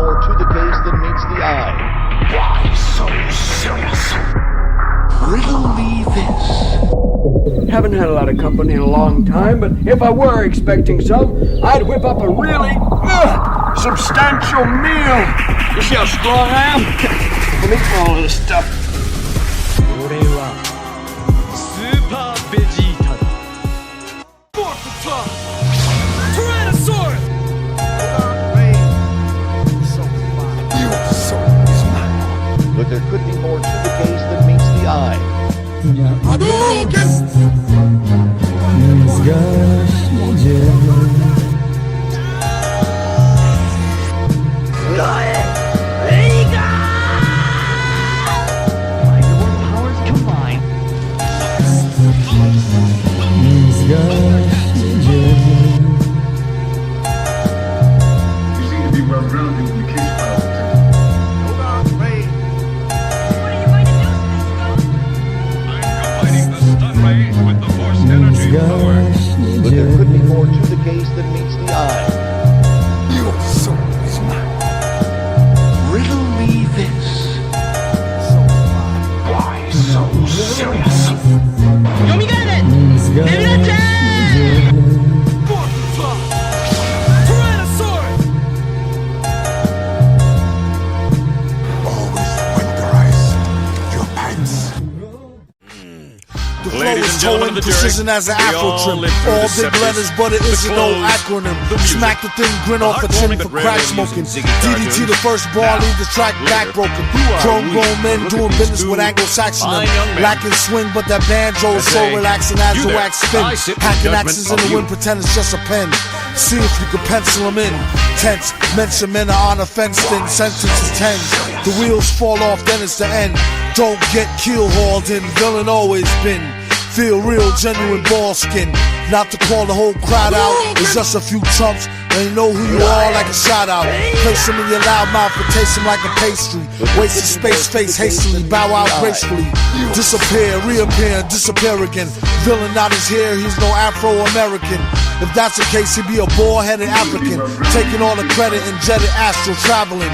more to the case than meets the eye. Why so serious? Riddle me this. Haven't had a lot of company in a long time, but if I were expecting some, I'd whip up a really substantial meal. You see how strong I am? I'm eating all of this stuff. これはスーパーベジータだ。But there could be more to the case than meets the eye. By your powers combined. You seem to be well-grounded in the case file. With the force energy power. But there could be more to the case than meets the eye. Your soul is mine. Riddle me this. Why so serious? Always winterize your pants. The flow Ladies is and gentlemen towing of the jury, precision as an we afro all trim. live through All the big letters, but it the isn't no clothes, acronym. the music, Smack the thing, grin the off a heartwarming chin for but crack rarely smoking. amusing Ziggy DDT the cartoons. first ball, Now, leave the track back later, broken. who are Grown we men to look doing at business these with two Anglo-Saxon. fine young men? Lacking swing, but that banjo is so say, relaxing as you the there, wax spin. I sit in Hacking judgment axes in of the you. wind, pretend it's just a pen. See if you can pencil them in. Tense, mention men are on a fenced in. Sentences tens. The wheels fall off, then it's the end. Don't get keel hauled in. Villain always been. Feel real, genuine ball skin. Not to call the whole crowd out. It's just a few chumps. They know who you are like a shout out. Place them in your loud mouth and taste them like a pastry. Wasted space, face hastily. Bow out gracefully. Disappear, reappear, disappear again. Villain not his here, he's no Afro-American. If that's the case, he'd be a bald-headed African. Taking all the credit and jetted astral traveling.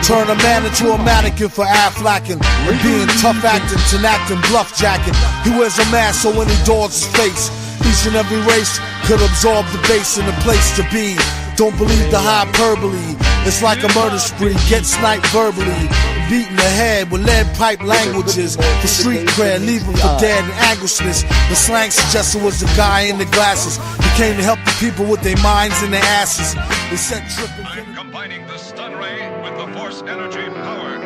Turn a man into a mannequin for Afflacking. Being tough acting, acting, bluff jacking. He wears a mask so when he daws his face, each and every race could absorb the base and the place to be. Don't believe the hyperbole. It's like a murder spree. Get sniped verbally. Beating the head with lead pipe languages. For street cred, leave him for dead and anguishness. The slang suggested was the guy in the glasses. He came to help the people with their minds and their asses. They said tripping. I'm combining the stun ray with the force energy power.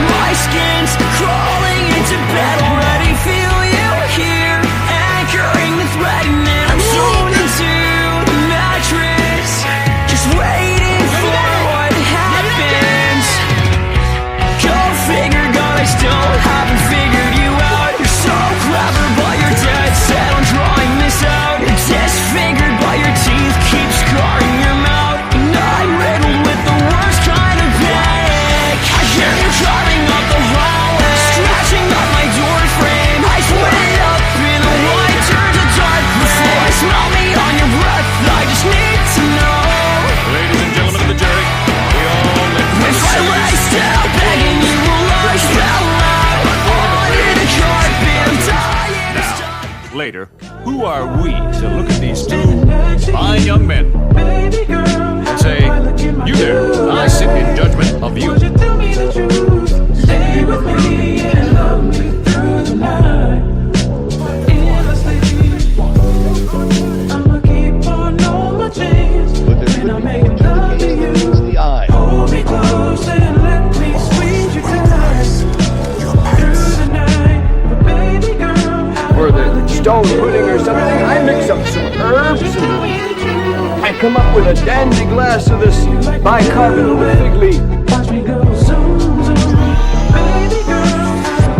My skin's crawling into bed already. Feel you here, anchoring the thread, and then I'm sewn into the mattress, just waiting for what happens. Go figure, God, I still haven't figured you out. You're so clever, but you're dead set on drawing this out. You're disfigured, but your teeth keep scarring your mouth, and I'm riddled with the worst kind of panic. I hear you driving up the hallway, scratching up my door frame. I split up in the light, turn to dark before I smell me on your breath. I just need to know Ladies and gentlemen of the jury, we all live through if I lay still begging you will lie out loud under the carpet. I'm dying to stop. Later, who are we to look at these two fine young men and say, you there, I sit in judgment of you. Stay with me and love me through the night. I'ma keep on all my chains, But there could be more to the case than meets the eye. hold me close and let me squeeze you tonight. Through the night, but baby girl, For the stone pudding or something, I mix up some herbs and I come up with a dandy glass of this bicarbonate fig leaf. watch me go zoom, zoom. Baby girl,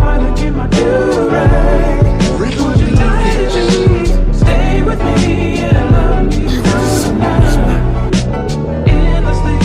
I look in my do-rag. Riddle me this. Stay with me and love me through the night. Endlessly.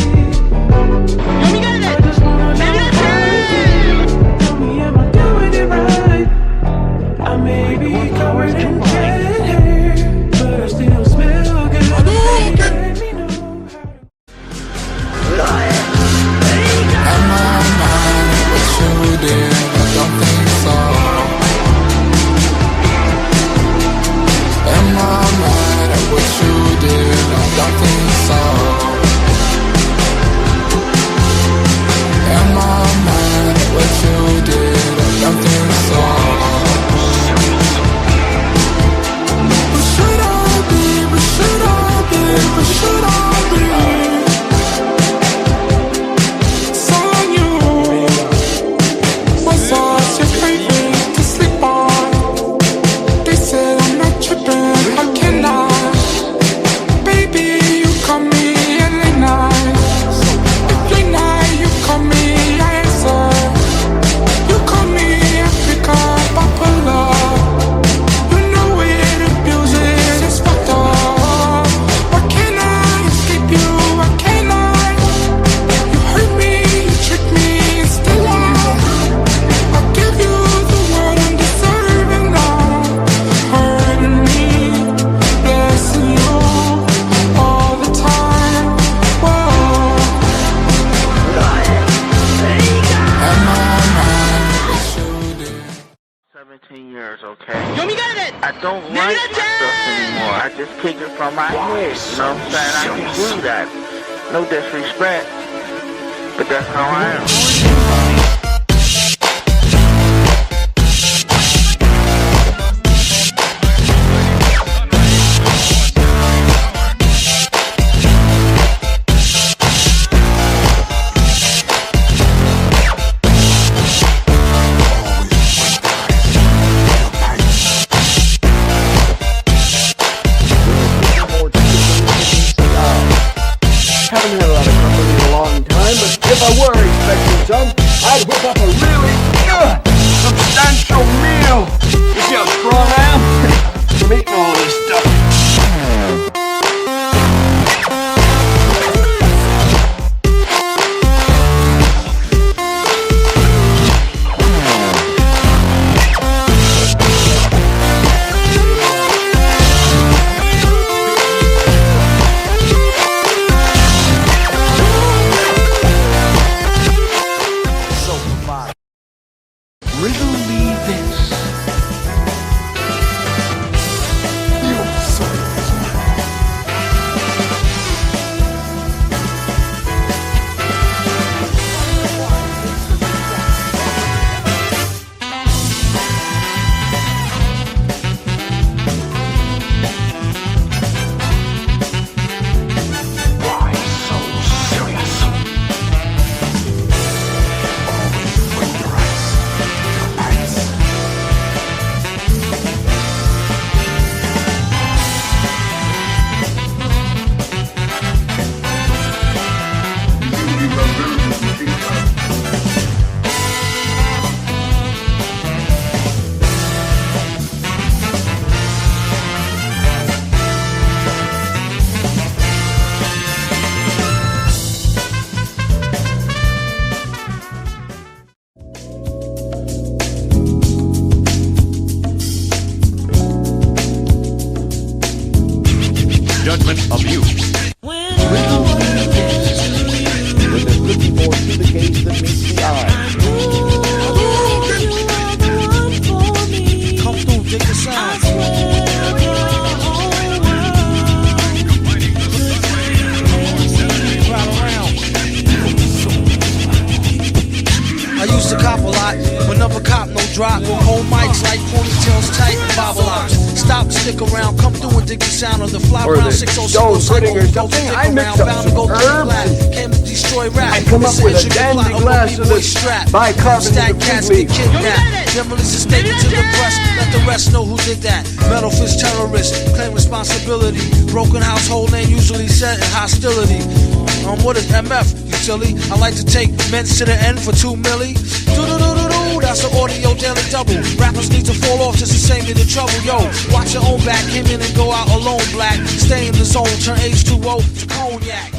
14 years, okay? I don't like myself anymore. I just kick it from my head. You know what I'm saying? I can do that. No disrespect, but that's how I am. Haven't had a lot of company in a long time, but if I were expecting some, I'd whip up a really substantial meal. You see how strong I am? I'm eating all this stuff. Judgment of you. When there could be more to the case than meets the eye. Come through, take the sign. I used to cop a lot, but never cop no drop. Hold mics like ponytails tight and bobble locks. Stop, stick around, come through and dig the sound of the fly Or round the 606 stone pudding or something. I mix up bound to go some to the herbs black. and Came to destroy rap. I come up with a Sugar dandy fly, glass of boy this strap. bicarbonated Cats fig get leaf. kidnapped. Demolition statement to the press. Let the rest know who did that. Metal fist terrorist, claim responsibility. Broken household name usually set in hostility. What is MF, you silly? I like to take men to the end for 2 milli. Do-do-do-do-do, that's an audio daily double. Rappers need to fall off just to save me the trouble. Yo, watch your own back, came in and go out alone, black. Stay in the zone, turn H2O to cognac.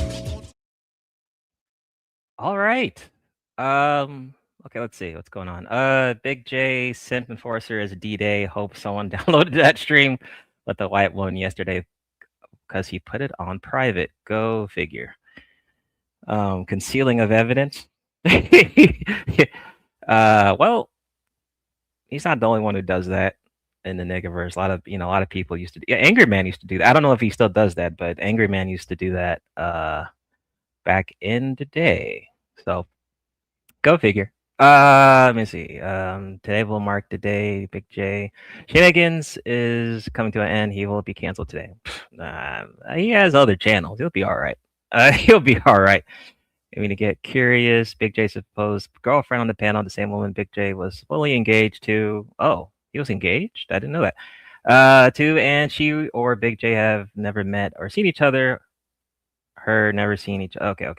All right. Okay, let's see what's going on. BigJ Simp Enforcer is D-Day. Hope someone downloaded that stream with the white one yesterday because he put it on private. Go figure. Concealing of evidence. Well, he's not the only one who does that in the Negaverse. A lot of people used to do. Yeah, Angry Man used to do that. I don't know if he still does that, but Angry Man used to do that back in the day. So go figure. Let me see. Today will mark the day BigJ Shenanigans is coming to an end. He will be canceled today. He has other channels. He'll be all right. He'll be all right. I mean, to get curious, BigJ's supposed girlfriend on the panel, the same woman BigJ was fully engaged to. Oh, he was engaged? I didn't know that. To, and she or BigJ have never met or seen each other. Her never seen each other.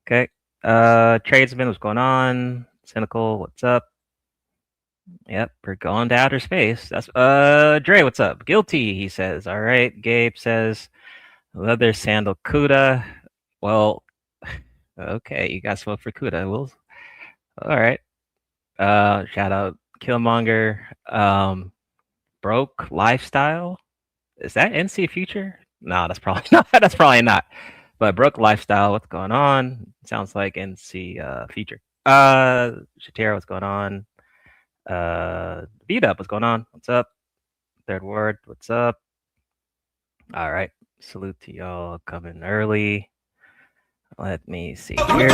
Okay. Tradesman, what's going on? Cynical, what's up? Yep, we're going to outer space. That's Dre, what's up? Guilty, he says. All right. Gabe says leather sandal Kuda. Well, okay, you got smoke for Kuda. All right. Shout out Killmonger. Broke lifestyle. Is that NC Future? No, that's probably not. That's probably not. But Broke Lifestyle, what's going on? Sounds like NC Future. Shatera, what's going on? Beat Up, what's going on? What's up? Third Ward, what's up? All right, salute to y'all coming early. Let me see here.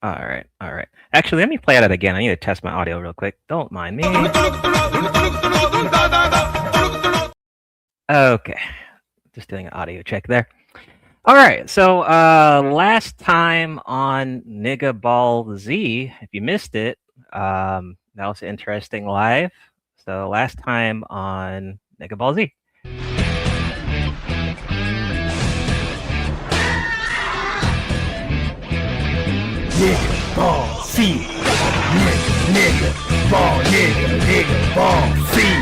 All right. Actually, let me play that again. I need to test my audio real quick. Don't mind me. Okay, just doing an audio check there. All right, so last time on Nigga Ball Z, if you missed it, that was an interesting live. So last time on Nigga Ball Z. Nigga, ball, see. Nigga, ball, nigga, ball, see.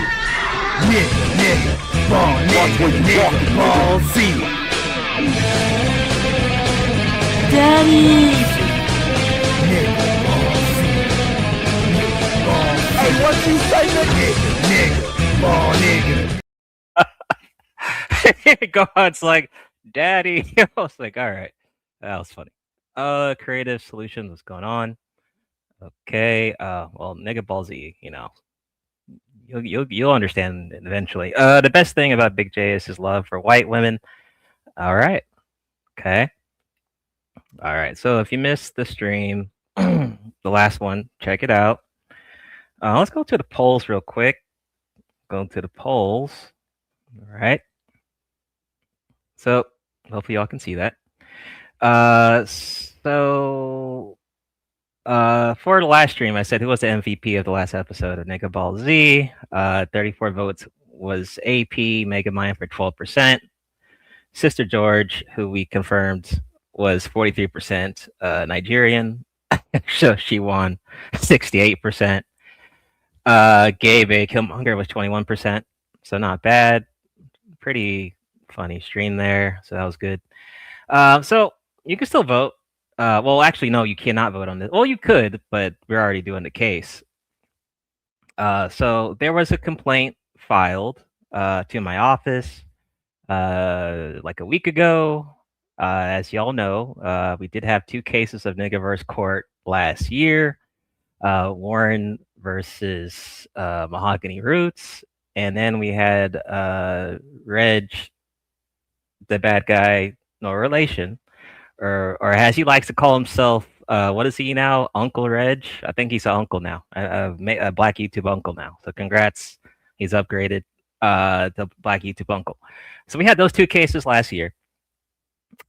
Nigga, ball, nigga, ball, see. Daddy! Nigga, ball, see. Nigga, ball, see. Hey, what you say, nigga? Nigga, ball, nigga. God's like, Daddy. I was like, all right, that was funny. Creative Solutions, what's going on? Okay, well, Nigga Ball Z, you know, you'll understand eventually. The best thing about BigJ is his love for white women. All right, okay, all right. So if you missed the stream, the last one, check it out. Let's go to the polls real quick. Go to the polls. All right. So hopefully y'all can see that. So for the last stream, I said who was the MVP of the last episode of Nigga Ball Z. 34 votes was AP Megamind for 12%. Sister George, who we confirmed was 43% Nigerian, so she won 68%. Gabe Killmonger was 21%, so not bad. Pretty funny stream there, so that was good. So you can still vote. Well, actually, no, you cannot vote on this. Well, you could, but we're already doing the case. So there was a complaint filed to my office like a week ago. As y'all know, we did have 2 cases of Negaverse court last year. Warren versus Mahogany Roots. And then we had Reg, the bad guy, no relation, or as he likes to call himself, what is he now? Uncle Reg? I think he's an uncle now, a Black YouTube uncle now. So congrats, he's upgraded to Black YouTube uncle. So we had those 2 cases last year.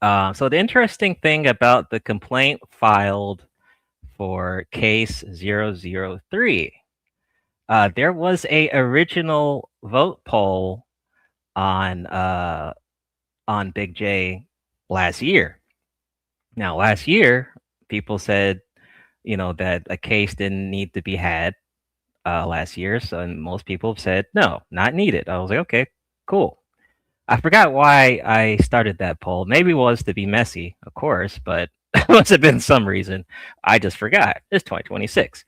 So the interesting thing about the complaint filed for case 003, there was a original vote poll on BigJ last year. Now, last year, people said, you know, that a case didn't need to be had last year. So and most people said, no, not needed. I was like, okay, cool. I forgot why I started that poll. Maybe it was to be messy, of course, but it must have been some reason. I just forgot. It's 2026.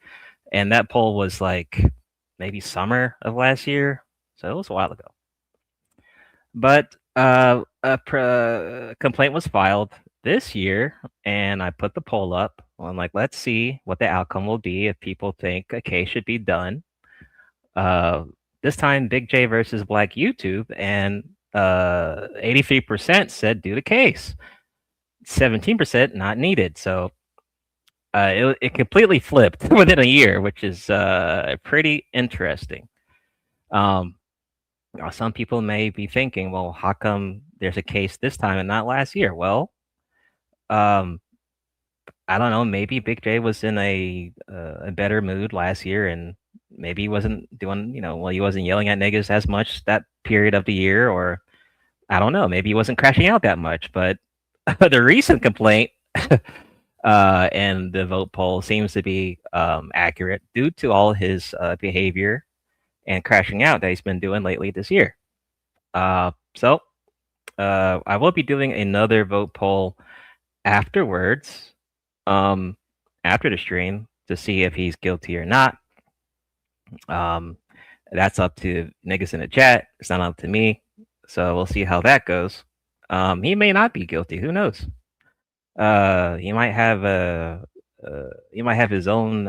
And that poll was like maybe summer of last year. So it was a while ago. But a complaint was filed this year, and I put the poll up. I'm like, let's see what the outcome will be if people think a case should be done. This time, BigJ versus Black YouTube, and 83% said do the case. 17% not needed. So it completely flipped within a year, which is pretty interesting. Some people may be thinking, well, how come there's a case this time and not last year? Well, I don't know. Maybe BigJ was in a better mood last year, and maybe he wasn't doing, well, he wasn't yelling at niggas as much that period of the year, or I don't know. Maybe he wasn't crashing out that much. But the recent complaint and the vote poll seems to be accurate due to all his behavior and crashing out that he's been doing lately this year. So I will be doing another vote poll afterwards, after the stream, to see if he's guilty or not. That's up to niggas in the chat. It's not up to me. So we'll see how that goes. He may not be guilty. Who knows? He might have a he might have his own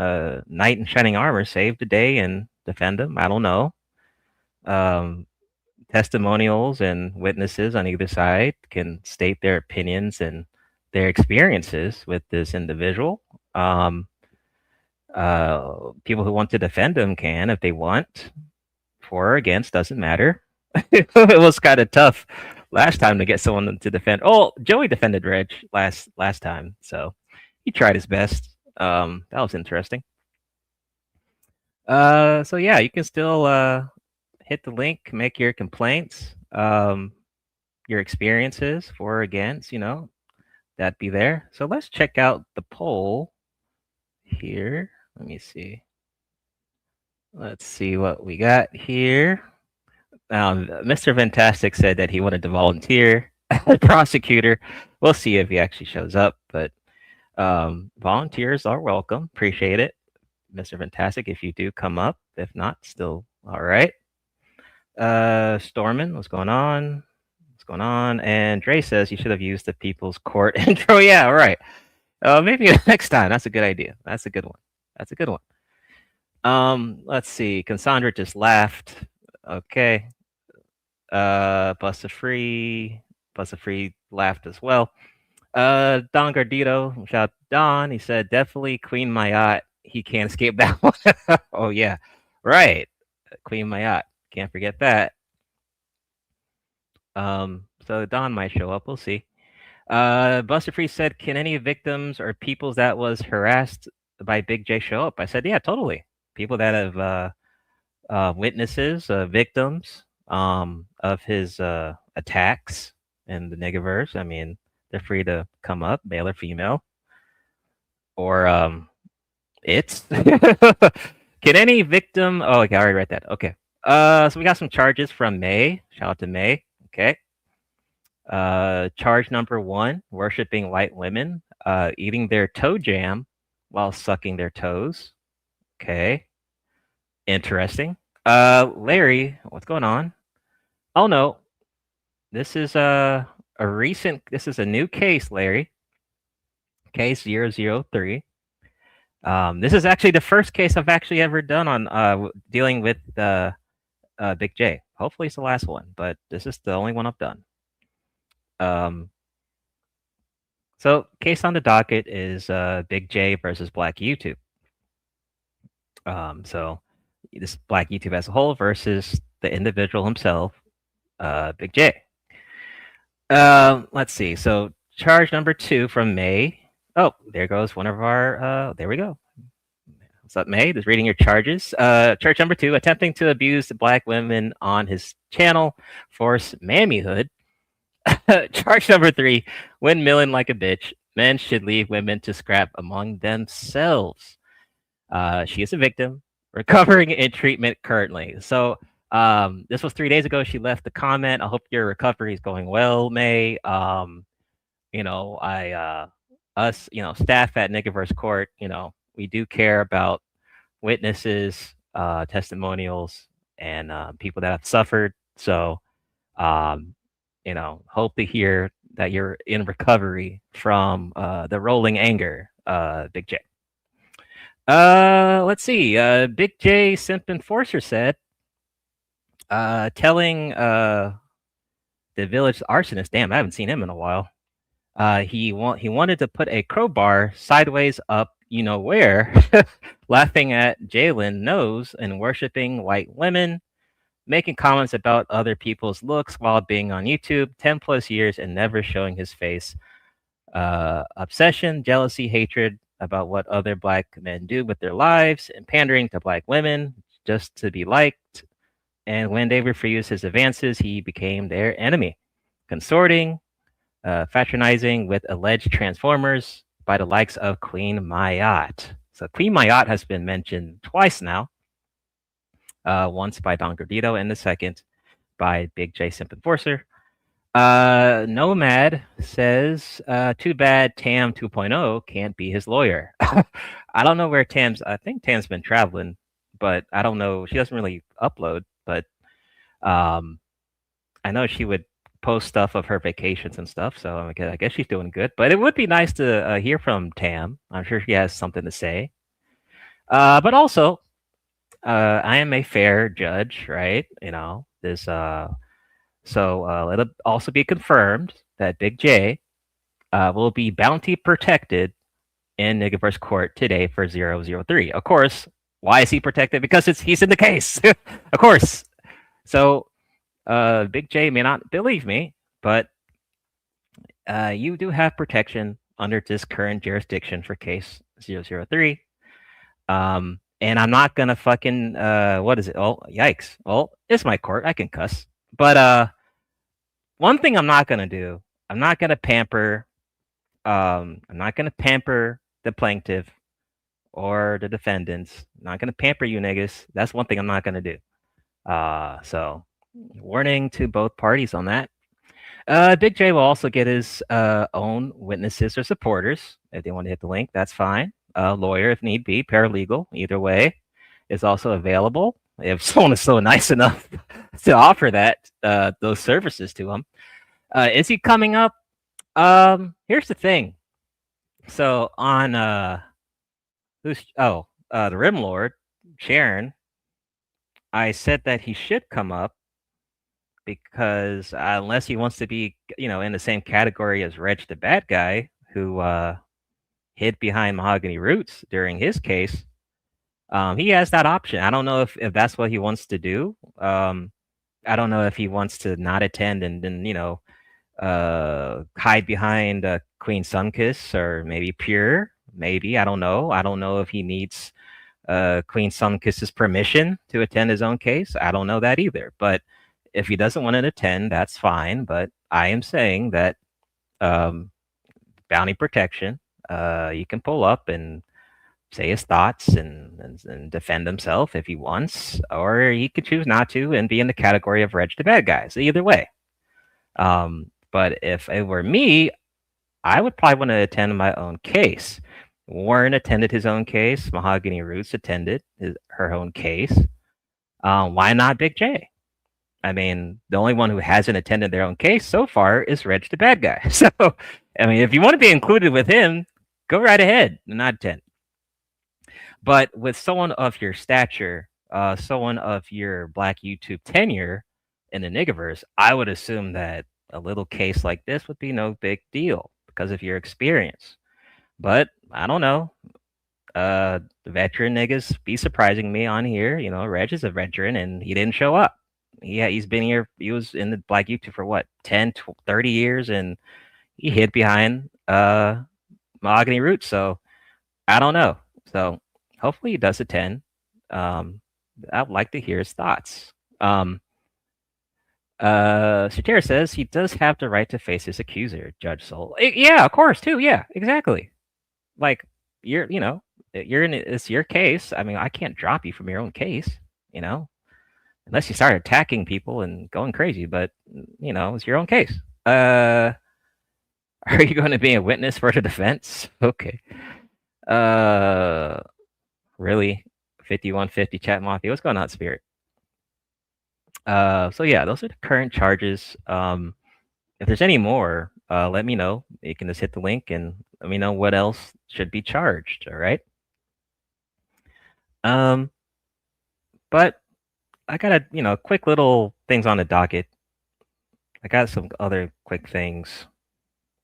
knight in shining armor save the day and defend him. I don't know. Testimonials and witnesses on either side can state their opinions and their experiences with this individual. People who want to defend him can if they want. For or against, doesn't matter. It was kind of tough last time to get someone to defend. Oh, Joey defended Reg last time, so he tried his best. That was interesting. So yeah, you can still hit the link, make your complaints, your experiences for or against, that'd be there. So let's check out the poll here. Let me see. Let's see what we got here. Mr. Fantastic said that he wanted to volunteer as prosecutor. We'll see if he actually shows up, but volunteers are welcome. Appreciate it, Mr. Fantastic, if you do come up. If not, still all right. Stormin, what's going on? What's going on? And Dre says you should have used the People's Court intro. Yeah, all right. Maybe next time. That's a good idea. That's a good one. That's a good one. Let's see. Cassandra just laughed. Okay. Busta Free laughed as well. Don Gardito, shout out to Don. He said, definitely Queen Mayat. He can't escape that one. Oh, yeah. Right. Queen Mayat. Can't forget that. So Don might show up. We'll see. Buster Free said, can any victims or people that was harassed by Big J show up? I said, yeah, totally. People that have witnesses, victims of his attacks in the Negaverse. I mean, they're free to come up, male or female. Or it's. Can any victim... Oh, okay, I already read that. Okay. So we got some charges from May. Shout out to May. Okay. Charge number 1, worshiping white women, eating their toe jam while sucking their toes. Okay. Interesting. Larry, what's going on? Oh no. This is a new case, Larry. Case 003. This is actually the first case I've actually ever done on dealing with Big J. Hopefully it's the last one, but this is the only one I've done. So case on the docket is Big J versus Black YouTube. So this Black YouTube as a whole versus the individual himself, Big J. Let's see. So charge number 2 from May. Oh, there goes one of our. There we go. What's up, May? Just reading your charges. Charge number 2: attempting to abuse Black women on his channel, force mammyhood. Charge number 3: windmilling like a bitch. Men should leave women to scrap among themselves. She is a victim, recovering in treatment currently. So this was 3 days ago. She left the comment. I hope your recovery is going well, May. Us, staff at Negaverse Court, we do care about witnesses, testimonials, and people that have suffered. So, hope to hear that you're in recovery from the rolling anger, Big J. Let's see. Big J Simp Enforcer said, telling the village arsonist, damn, I haven't seen him in a while. He wanted to put a crowbar sideways up, where, laughing at Jalen nose and worshiping white women, making comments about other people's looks while being on YouTube 10 plus years and never showing his face. Obsession, jealousy, hatred about what other Black men do with their lives, and pandering to Black women just to be liked. And when they refused his advances, he became their enemy. Consorting, fraternizing with alleged transformers by the likes of Queen Mayat. So Queen Mayat has been mentioned twice now. Once by Don Gordito and the second by Big J Simp Enforcer. Nomad says, too bad Tam 2.0 can't be his lawyer. I don't know where I think Tam's been traveling, but I don't know. She doesn't really upload, but I know she would post stuff of her vacations and stuff, so I guess she's doing good. But it would be nice to hear from Tam. I'm sure she has something to say. But also, I am a fair judge, right? You know, so it'll also be confirmed that Big J will be bounty protected in Negaverse court today for 003. Of course, why is he protected? Because he's in the case, of course. So Big J may not believe me, but you do have protection under this current jurisdiction for case 003. And I'm not gonna fucking what is it? Oh, yikes! Well, it's my court. I can cuss. But one thing I'm not gonna do. I'm not gonna pamper. I'm not gonna pamper the plaintiff or the defendants. I'm not gonna pamper you niggas. That's one thing I'm not gonna do. So warning to both parties on that. Big J will also get his own witnesses or supporters if they want to hit the link. That's fine. Lawyer if need be, paralegal, either way is also available if someone is so nice enough to offer that those services to him. Is he coming up? Here's the thing. So on the Rim Lord, Sharon, I said that he should come up because unless he wants to be, in the same category as Reg the bad guy who hid behind Mahogany Roots during his case, he has that option. I don't know if that's what he wants to do. I don't know if he wants to not attend and then, hide behind Queen Sunkiss or maybe Pure. Maybe. I don't know. I don't know if he needs Queen Sunkiss's permission to attend his own case. I don't know that either. But if he doesn't want to attend, that's fine. But I am saying that bounty protection, he can pull up and say his thoughts and defend himself if he wants, or he could choose not to and be in the category of Reg the bad guys. Either way. But if it were me, I would probably want to attend my own case. Warren attended his own case. Mahogany Roots attended her own case. Why not Big J? I mean, the only one who hasn't attended their own case so far is Reg the bad guy. So, I mean, if you want to be included with him, go right ahead and not attend. But with someone of your stature, someone of your Black YouTube tenure in the Negaverse, I would assume that a little case like this would be no big deal because of your experience. But I don't know. The veteran niggas be surprising me on here. Reg is a veteran and he didn't show up. He's been here. He was in the Black YouTube for what, 10, 30 years, and he hid behind Mahogany Roots. So I don't know. So hopefully he does attend. I would like to hear his thoughts. Satira says he does have the right to face his accuser, Judge Soul. Yeah, of course, too. Yeah, exactly. Like it's your case. I mean, I can't drop you from your own case, unless you start attacking people and going crazy. But it's your own case. Are you going to be a witness for the defense? Okay. Really? 5150 Chat Mafia. What's going on, Spirit? So yeah, those are the current charges. If there's any more, let me know. You can just hit the link and let me know what else should be charged. All right. But I got quick little things on the docket. I got some other quick things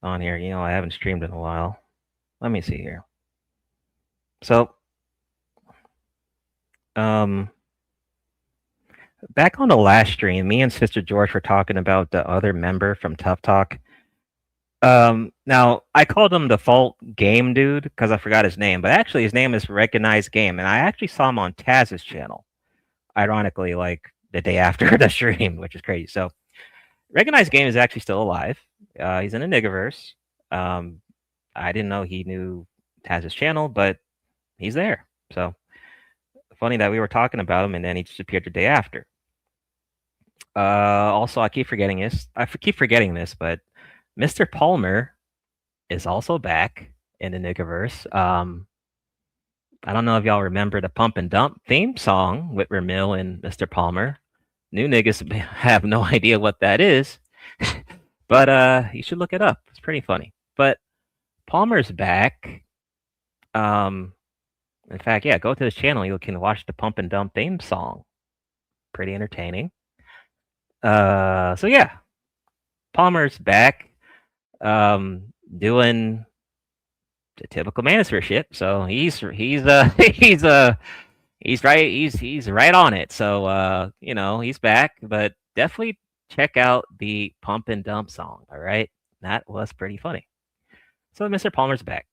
on here. I haven't streamed in a while. Let me see here. So, back on the last stream, me and Sister George were talking about the other member from Tough Talk. Now, I called him Default Game Dude because I forgot his name, but actually his name is Recognized Game, and I actually saw him on Taz's channel, ironically, like the day after the stream, which is crazy. So, Recognized Game is actually still alive. He's in a Negaverse. I didn't know he knew Taz's channel, but he's there. So, funny that we were talking about him and then he just appeared the day after. Also, I keep forgetting this, but Mr. Palmer is also back in the Negaverse. I don't know if y'all remember the Pump and Dump theme song with Ramil and Mr. Palmer. New niggas have no idea what that is. But you should look it up. It's pretty funny. But Palmer's back. In fact, yeah, go to his channel. You can watch the Pump and Dump theme song. Pretty entertaining. So yeah, Palmer's back. Doing the typical manosphere shit. So he's right on it. So you know, he's back, but definitely check out the Pump and Dump song. All right, that was pretty funny. So Mr. Palmer's back.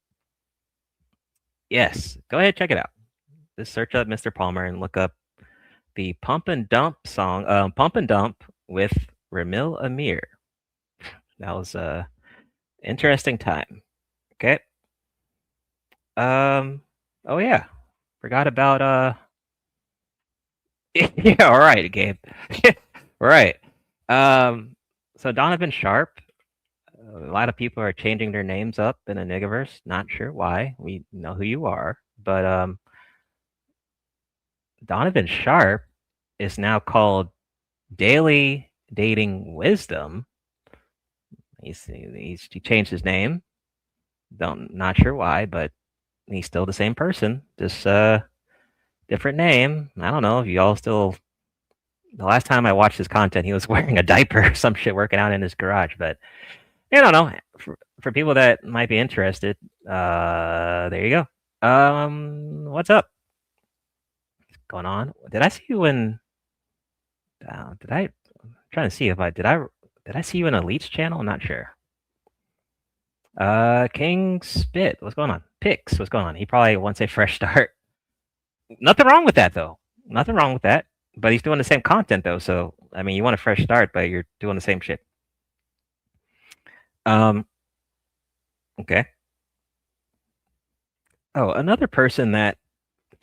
Yes, go ahead, check it out. Just search up Mr. Palmer and look up the Pump and Dump song, Pump and Dump with Ramil Amir. That was a interesting time. Okay. Oh yeah, forgot about yeah, all right, Gabe. Right. So Donovan Sharp. A lot of people are changing their names up in the Negaverse. Not sure why. We know who you are, but Donovan Sharp is now called Daily Dating Wisdom. He changed his name. Not sure why, but he's still the same person. Just different name. I don't know if y'all still. The last time I watched his content, he was wearing a diaper or some shit, working out in his garage. But I don't know. For people that might be interested, there you go. What's up? What's going on? Did I see you in? I'm trying to see if did I see you in Elite's channel? I'm not sure. King Spit, what's going on? Pix, what's going on? He probably wants a fresh start. Nothing wrong with that though. Nothing wrong with that. But he's doing the same content though, so I mean, you want a fresh start, but you're doing the same shit. Okay. Oh, another person that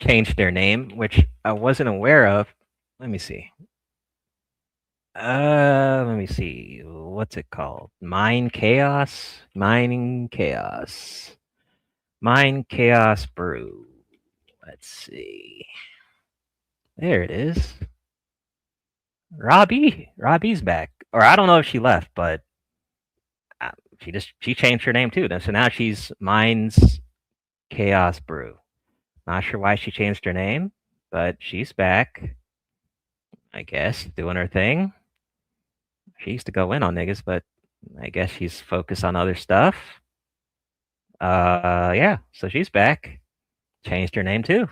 changed their name, which I wasn't aware of. Let me see. Let me see. What's it called? Mind Chaos? Mind Chaos. Mind Chaos Brew. Let's see. There it is. Robbie's back. Or I don't know if she left, but she changed her name too. So now she's Mind's Chaos Brew. Not sure why she changed her name, but she's back. I guess doing her thing. She used to go in on niggas, but I guess she's focused on other stuff. Yeah, so she's back. Changed her name too.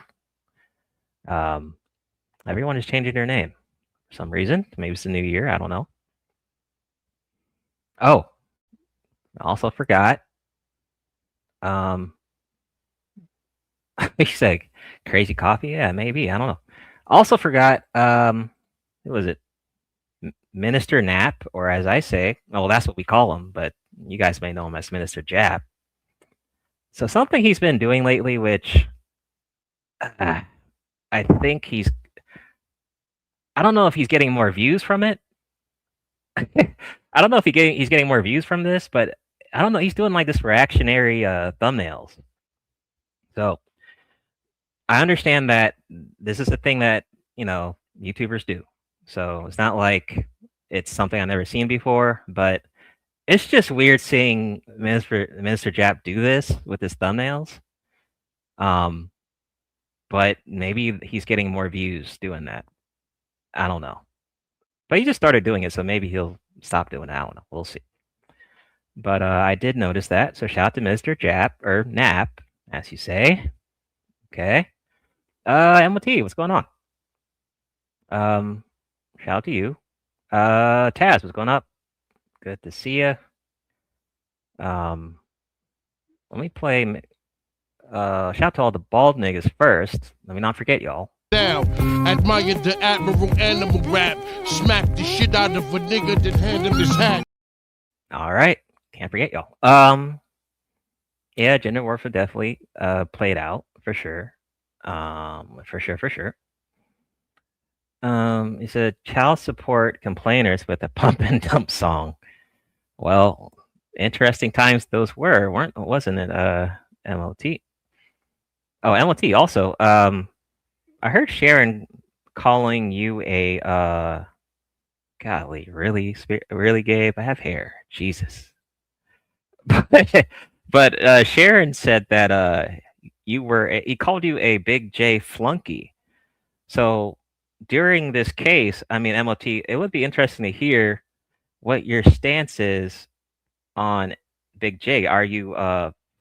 Everyone is changing their name for some reason. Maybe it's the new year. I don't know. Oh, I also forgot. He said crazy coffee. Yeah, maybe. I don't know. Also forgot. Who was it? Minister Nap, or as I say, well, that's what we call him, but you guys may know him as Minister Jap. So something he's been doing lately, which I think I don't know if he's getting more views from it. I don't know if he's getting more views from this, but I don't know. He's doing like this reactionary thumbnails. So I understand that this is a thing that, you know, YouTubers do. So it's not like it's something I've never seen before, but it's just weird seeing Minister Jap do this with his thumbnails. But maybe he's getting more views doing that. I don't know. But he just started doing it, so maybe he'll stop doing it. I don't know. We'll see. But I did notice that. So shout out to Mr. Jap, or Nap, as you say. Okay. MLT, what's going on? Shout out to you. Taz, what's going up? Good to see you. Let me play. Shout out to all the bald niggas first. Let me not forget y'all. Down, admire the admiral animal rap. Smack the shit out of a nigga, then hand him his hat. All right, can't forget y'all. Yeah, gender warfare definitely played out for sure. For sure. He said child support complainers with a pump and dump song. Well, interesting times those wasn't it? MLT. Oh, MLT also. I heard Sharon calling you a golly, really, really, Gabe? I have hair. Jesus. But Sharon said that he called you a Big J flunky. So during this case, I mean, MOT, it would be interesting to hear what your stance is on Big J. Are you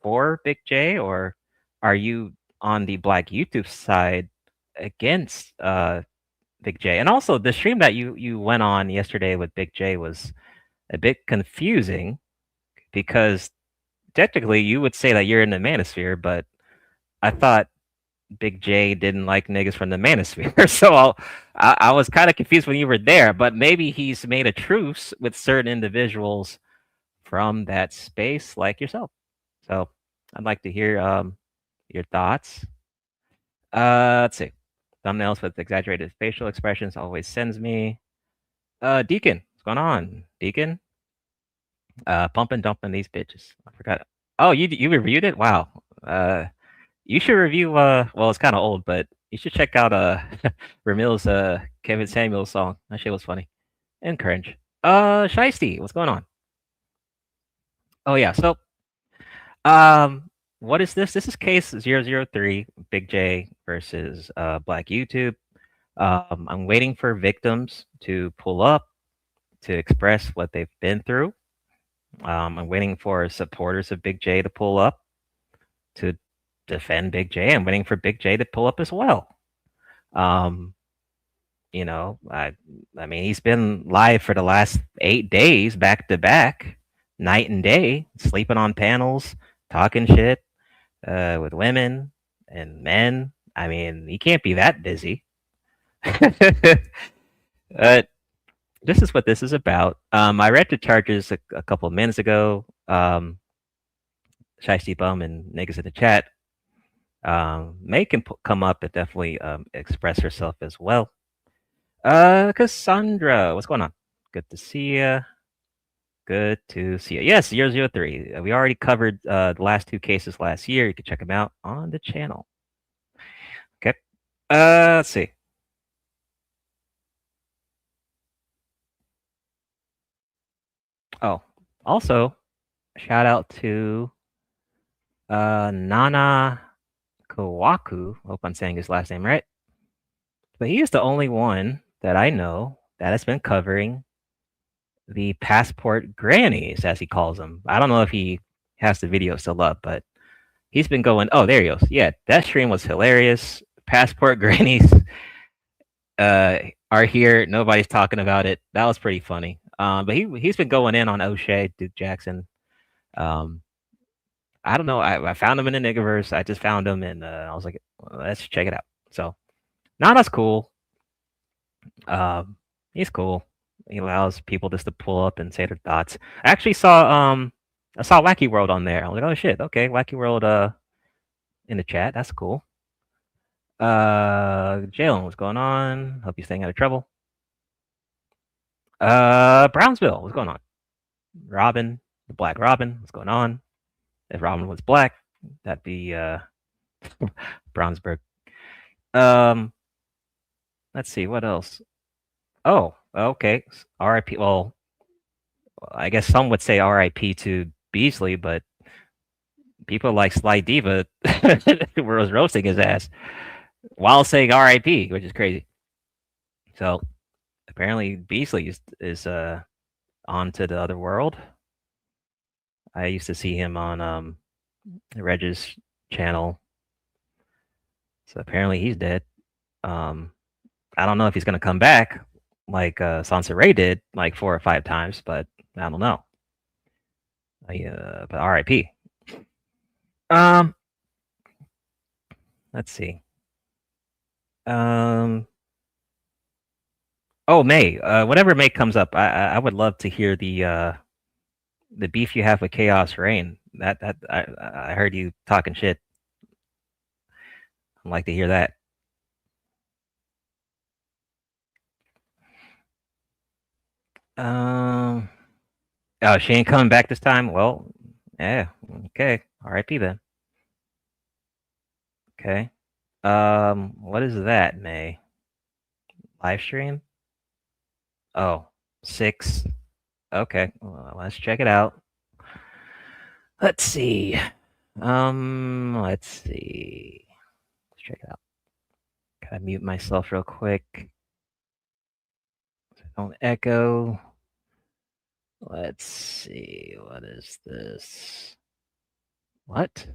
for Big J, or are you on the Black YouTube side against Big J? And also, the stream that you went on yesterday with Big J was a bit confusing because technically you would say that you're in the manosphere, but I thought Big J didn't like niggas from the manosphere. So I was kind of confused when you were there, but maybe he's made a truce with certain individuals from that space like yourself. So I'd like to hear your thoughts. Let's see. Thumbnails with exaggerated facial expressions always sends me. Deacon, what's going on? Deacon? Pumping, dumping these bitches. I forgot. Oh, you reviewed it? Wow. You should review. Well, it's kind of old, but you should check out Ramil's Kevin Samuels song. That shit was funny and cringe. Shiesty, what's going on? Oh yeah, so what is this? This is case 003, Big J versus Black YouTube. I'm waiting for victims to pull up to express what they've been through. I'm waiting for supporters of Big J to pull up to defend Big J. I'm waiting for Big J to pull up as well. You know, I mean, he's been live for the last 8 days, back to back, night and day, sleeping on panels, talking shit with women and men. I mean, he can't be that busy. This is what this is about. I read the charges a couple of minutes ago. Shiesty Bum and niggas in the chat. May can come up and definitely express herself as well. Cassandra, what's going on? Good to see you. Good to see you. Yes, 003. We already covered the last 2 cases last year. You can check them out on the channel. Okay. Let's see. Oh, also, shout out to Nana Kawaku. Hope I'm saying his last name right. But he is the only one that I know that has been covering the passport grannies, as he calls them. I don't know if he has the video still up, but he's been going, oh, there he goes. Yeah, that stream was hilarious. Passport grannies are here. Nobody's talking about it. That was pretty funny. But he's been going in on O'Shea, Duke Jackson. I don't know. I found him in the Negaverse. I just found him, and I was like, well, let's check it out. So, Nana's cool. He's cool. He allows people just to pull up and say their thoughts. I actually saw Wacky World on there. I was like, oh shit, okay, Wacky World in the chat. That's cool. Jalen, what's going on? Hope you're staying out of trouble. Brownsville, what's going on? Robin, the Black Robin, what's going on? If Robin was black, that'd be Brownsburg. Let's see, what else? Oh, okay. R.I.P. Well, I guess some would say R.I.P. to Beasley, but people like Sly Diva was roasting his ass while saying R.I.P., which is crazy. So apparently Beasley is on to the other world. I used to see him on Reg's channel. So apparently he's dead. I don't know if he's gonna come back like Sansa Ray did like 4 or 5 times, but I don't know. But R.I.P. Let's see. Oh, May. Whenever May comes up, I would love to hear the beef you have with Chaos Reign. That I heard you talking shit. I'd like to hear that. Oh, she ain't coming back this time. Well, yeah. Okay. R.I.P. then. Okay. What is that, May? Live stream? Oh, 6. Okay, well, let's check it out. Let's see. Let's see. Let's check it out. Gotta mute myself real quick. Don't echo. Let's see. What is this? What?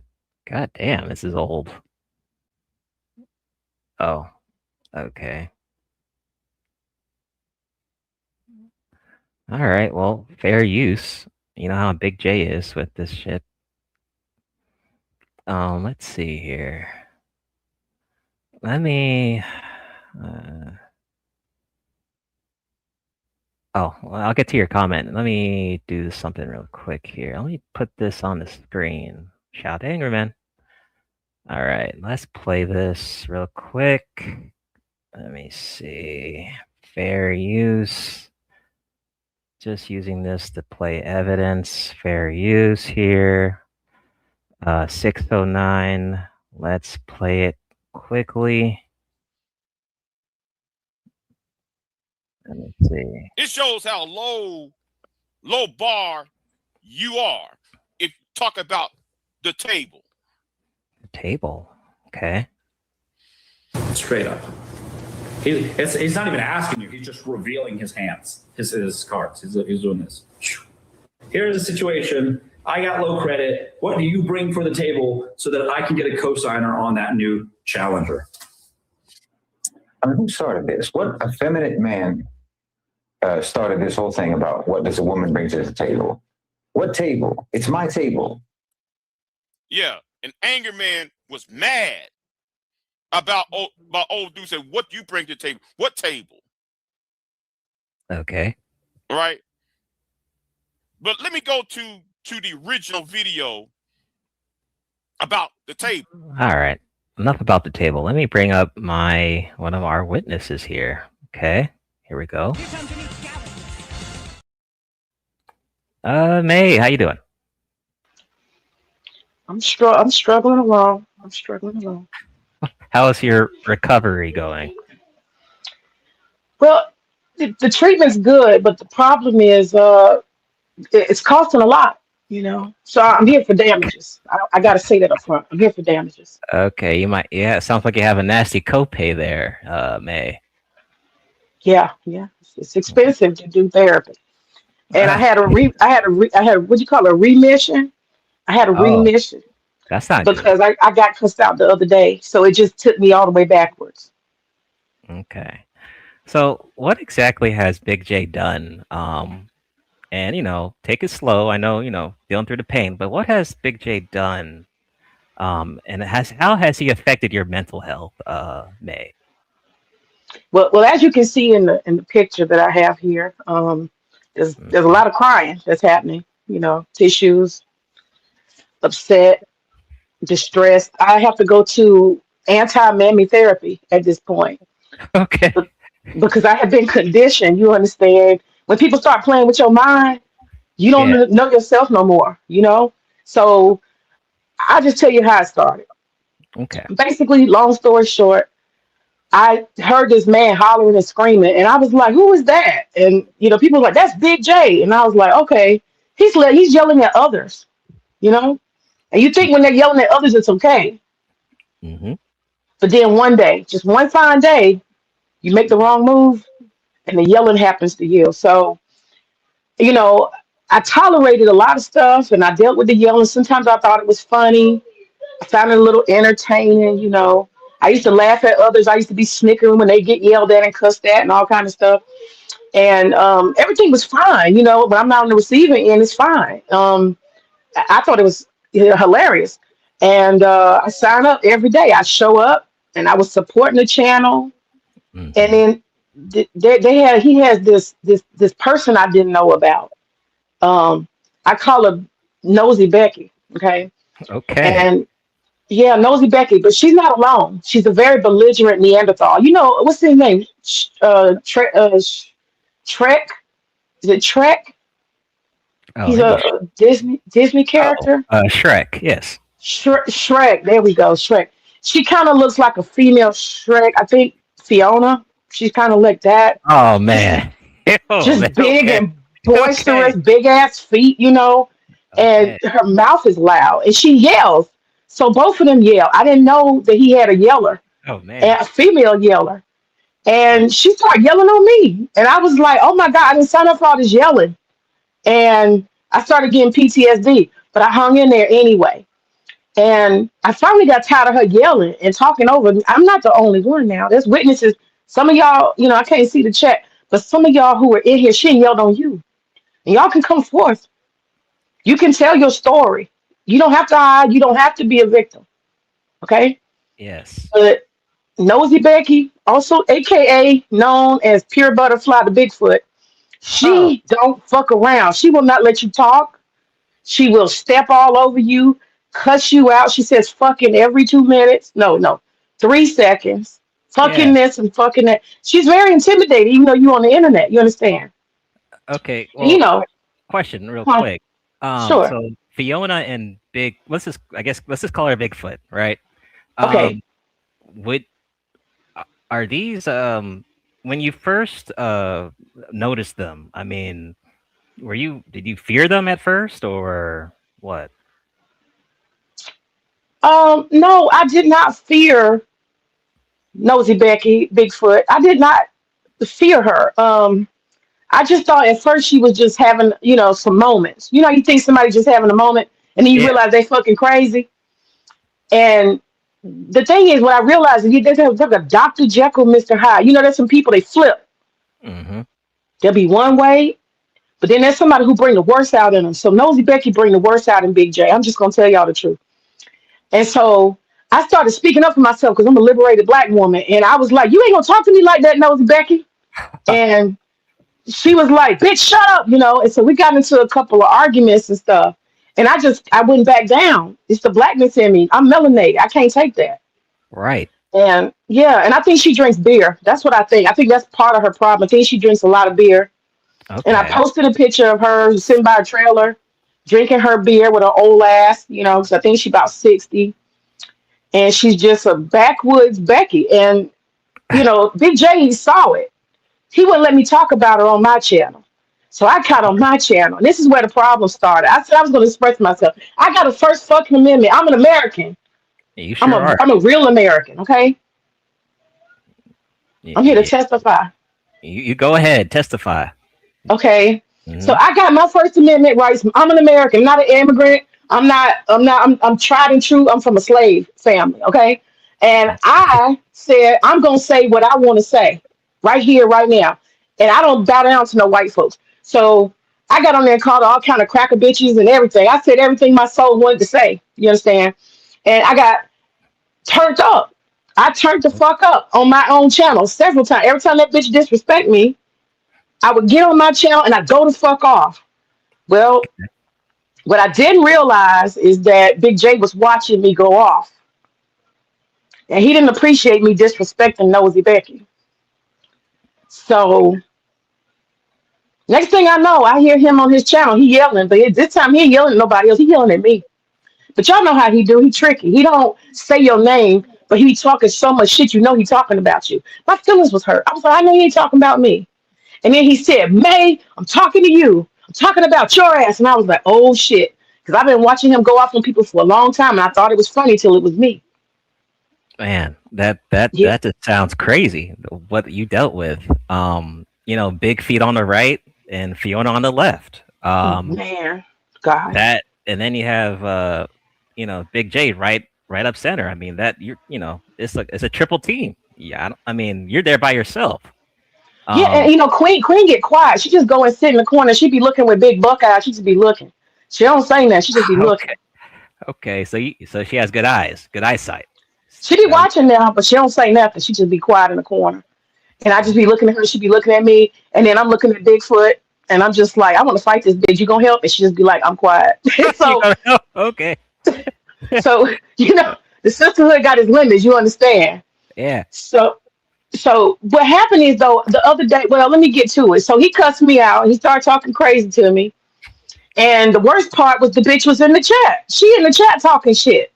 God damn, this is old. Oh, okay. All right, well, fair use. You know how Big J is with this shit. Let's see here. Let me. Oh, well, I'll get to your comment. Let me do something real quick here. Let me put this on the screen. Shout Angry Man. All right, let's play this real quick. Let me see. Fair use. Just using this to play evidence. Fair use here. 609. Let's play it quickly. Let me see. It shows how low bar you are if you talk about the table. The table. Okay. Straight up. He's not even asking you. He's just revealing his hands, his cards. He's doing this. Here's the situation. I got low credit. What do you bring for the table so that I can get a cosigner on that new challenger? I mean, who started this? What effeminate man started this whole thing about what does a woman bring to the table? What table? It's my table. Yeah, an angry man was mad about old dude said, what do you bring to the table? What table? Okay. Right. But let me go to the original video about the table. All right. Enough about the table. Let me bring up one of our witnesses here. Okay. Here we go. May, how you doing? I'm struggling along. How is your recovery going? Well, the treatment's good, but the problem is it's costing a lot, you know. So I'm here for damages. I got to say that up front. I'm here for damages. Okay, it sounds like you have a nasty copay there, May. Yeah. It's expensive to do therapy. And I had a what you call a remission? I had a remission. That's not because I got cussed out the other day, so it just took me all the way backwards. Okay. So what exactly has Big J done? And take it slow. I know, dealing through the pain, but what has Big J done? And how has he affected your mental health, May? Well, as you can see in the picture that I have here, there's a lot of crying that's happening. Tissues, upset, distressed. I have to go to anti-mammy therapy at this point. Okay. Because I have been conditioned. You understand? When people start playing with your mind, you don't know yourself no more. So I'll just tell you how it started. Okay. Basically, long story short, I heard this man hollering and screaming, and I was like, "Who is that?" And people were like, "That's Big J," and I was like, "Okay." He's yelling at others, and you think when they're yelling at others, it's okay. Mm-hmm. But then one day, just one fine day, you make the wrong move, and the yelling happens to you. So, I tolerated a lot of stuff, and I dealt with the yelling. Sometimes I thought it was funny. I found it a little entertaining. I used to laugh at others. I used to be snickering when they get yelled at and cussed at and all kind of stuff. And everything was fine, but I'm not on the receiving end. It's fine. I thought it was hilarious. And I sign up every day. I show up, and I was supporting the channel. Mm-hmm. And then he has this person I didn't know about. I call her Nosy Becky. Okay. And yeah, Nosy Becky, but she's not alone. She's a very belligerent Neanderthal. What's his name? Trek. Is it Trek? Oh, he's a Disney character. Shrek. Yes. Shrek. There we go. Shrek. She kind of looks like a female Shrek. I think Fiona. She's kind of like that. Oh man. Just big okay. and boisterous, Okay. big ass feet, you know, and Okay. her mouth is loud and she yells. So both of them yell. I didn't know that he had a yeller Oh man. and a female yeller. And she started yelling on me. And I was like, oh my God, I didn't sign up for all this yelling. And I started getting PTSD, but I hung in there anyway. And I finally got tired of her yelling and talking over me. I'm not the only one now. There's witnesses. Some of y'all, you know, I can't see the chat, but some of y'all who were in here, she yelled on you. And y'all can come forth. You can tell your story. You don't have to hide. You don't have to be a victim. Okay? Yes. But Nosy Becky, also AKA known as Pure Butterfly the Bigfoot, Oh. she don't fuck around. She will not let you talk. She will step all over you, cuss you out. She says fucking every 2 minutes. No, 3 seconds. Fucking Yeah. this and fucking that. She's very intimidating, even though you're on the internet. You understand? Okay. And, you Well, know, question real huh, quick. sure. So Fiona and Big, let's just call her Bigfoot, right? Okay. Would are these when you first noticed them? I mean, did you fear them at first or what? No, I did not fear Nosy Becky, Bigfoot. I did not fear her. I just thought at first she was just having, you know, some moments. You know, you think somebody just having a moment, and then you Yeah. realize they fucking crazy. And the thing is, what I realized is there's like a Dr. Jekyll, Mr. Hyde. You know, there's some people they flip. Mm-hmm. They'll be one way, but then there's somebody who bring the worst out in them. So Nosy Becky bring the worst out in Big J. I'm just gonna tell y'all the truth. And so I started speaking up for myself because I'm a liberated black woman, and I was like, "You ain't gonna talk to me like that, Nosy Becky." And she was like, "Bitch, shut up," you know. And so we got into a couple of arguments and stuff. And I wouldn't back down. It's the blackness in me. I'm melanated. I can't take that. Right. And yeah, and I think she drinks beer. That's what I think. I think that's part of her problem. I think she drinks a lot of beer. And I Okay. posted a picture of her sitting by a trailer, drinking her beer with her old ass, you know, because I think she's about 60. And she's just a backwoods Becky. And, you know, Big J saw it. He wouldn't let me talk about her on my channel. So I got on my channel. And this is where the problem started. I said I was going to express myself. I got a first fucking amendment. I'm an American. You sure are. I'm a real American, okay? I'm here to testify. You go ahead, testify. Okay. Mhm. So I got my First Amendment rights. I'm an American, not an immigrant. I'm tried and true. I'm from a slave family, okay? And I said I'm gonna say what I want to say right here, right now. And I don't bow down to no white folks. So I got on there and called all kind of cracker bitches and everything. I said everything my soul wanted to say. You understand? And I got turned up. I turned the fuck up on my own channel several times. Every time that bitch disrespect me, I would get on my channel and I go the fuck off. Well, what I didn't realize is that Big J was watching me go off. And he didn't appreciate me disrespecting Nosy Becky. So next thing I know, I hear him on his channel. He yelling, but this time he ain't yelling at nobody else. He yelling at me. But y'all know how he do. He tricky. He don't say your name, but he be talking so much shit. You know he talking about you. My feelings was hurt. I was like, I know he ain't talking about me. And then he said, May, I'm talking to you. I'm talking about your ass. And I was like, oh shit. Because I've been watching him go off on people for a long time, and I thought it was funny till it was me. Man, that just sounds crazy. What you dealt with. You know, Big Feet on the right and Fiona on the left. Man, God. That, and then you have you know, Big J right up center. I mean, that you know, it's a triple team. Yeah, I mean, you're there by yourself. Yeah, and you know, Queen get quiet. She just go and sit in the corner. She be looking with big buck eyes. She just be looking. She don't say that. She just be looking. Okay, so she has good eyes, good eyesight. She be watching now, but she don't say nothing. She just be quiet in the corner. And I just be looking at her. She be looking at me. And then I'm looking at Bigfoot. And I'm just like, I want to fight this bitch. You gonna help? And she just be like, I'm quiet. So okay. So, you know, the sisterhood got its limits. You understand? Yeah. So what happened is, though, the other day, well, let me get to it. So he cussed me out. He started talking crazy to me. And the worst part was the bitch was in the chat. She in the chat talking shit.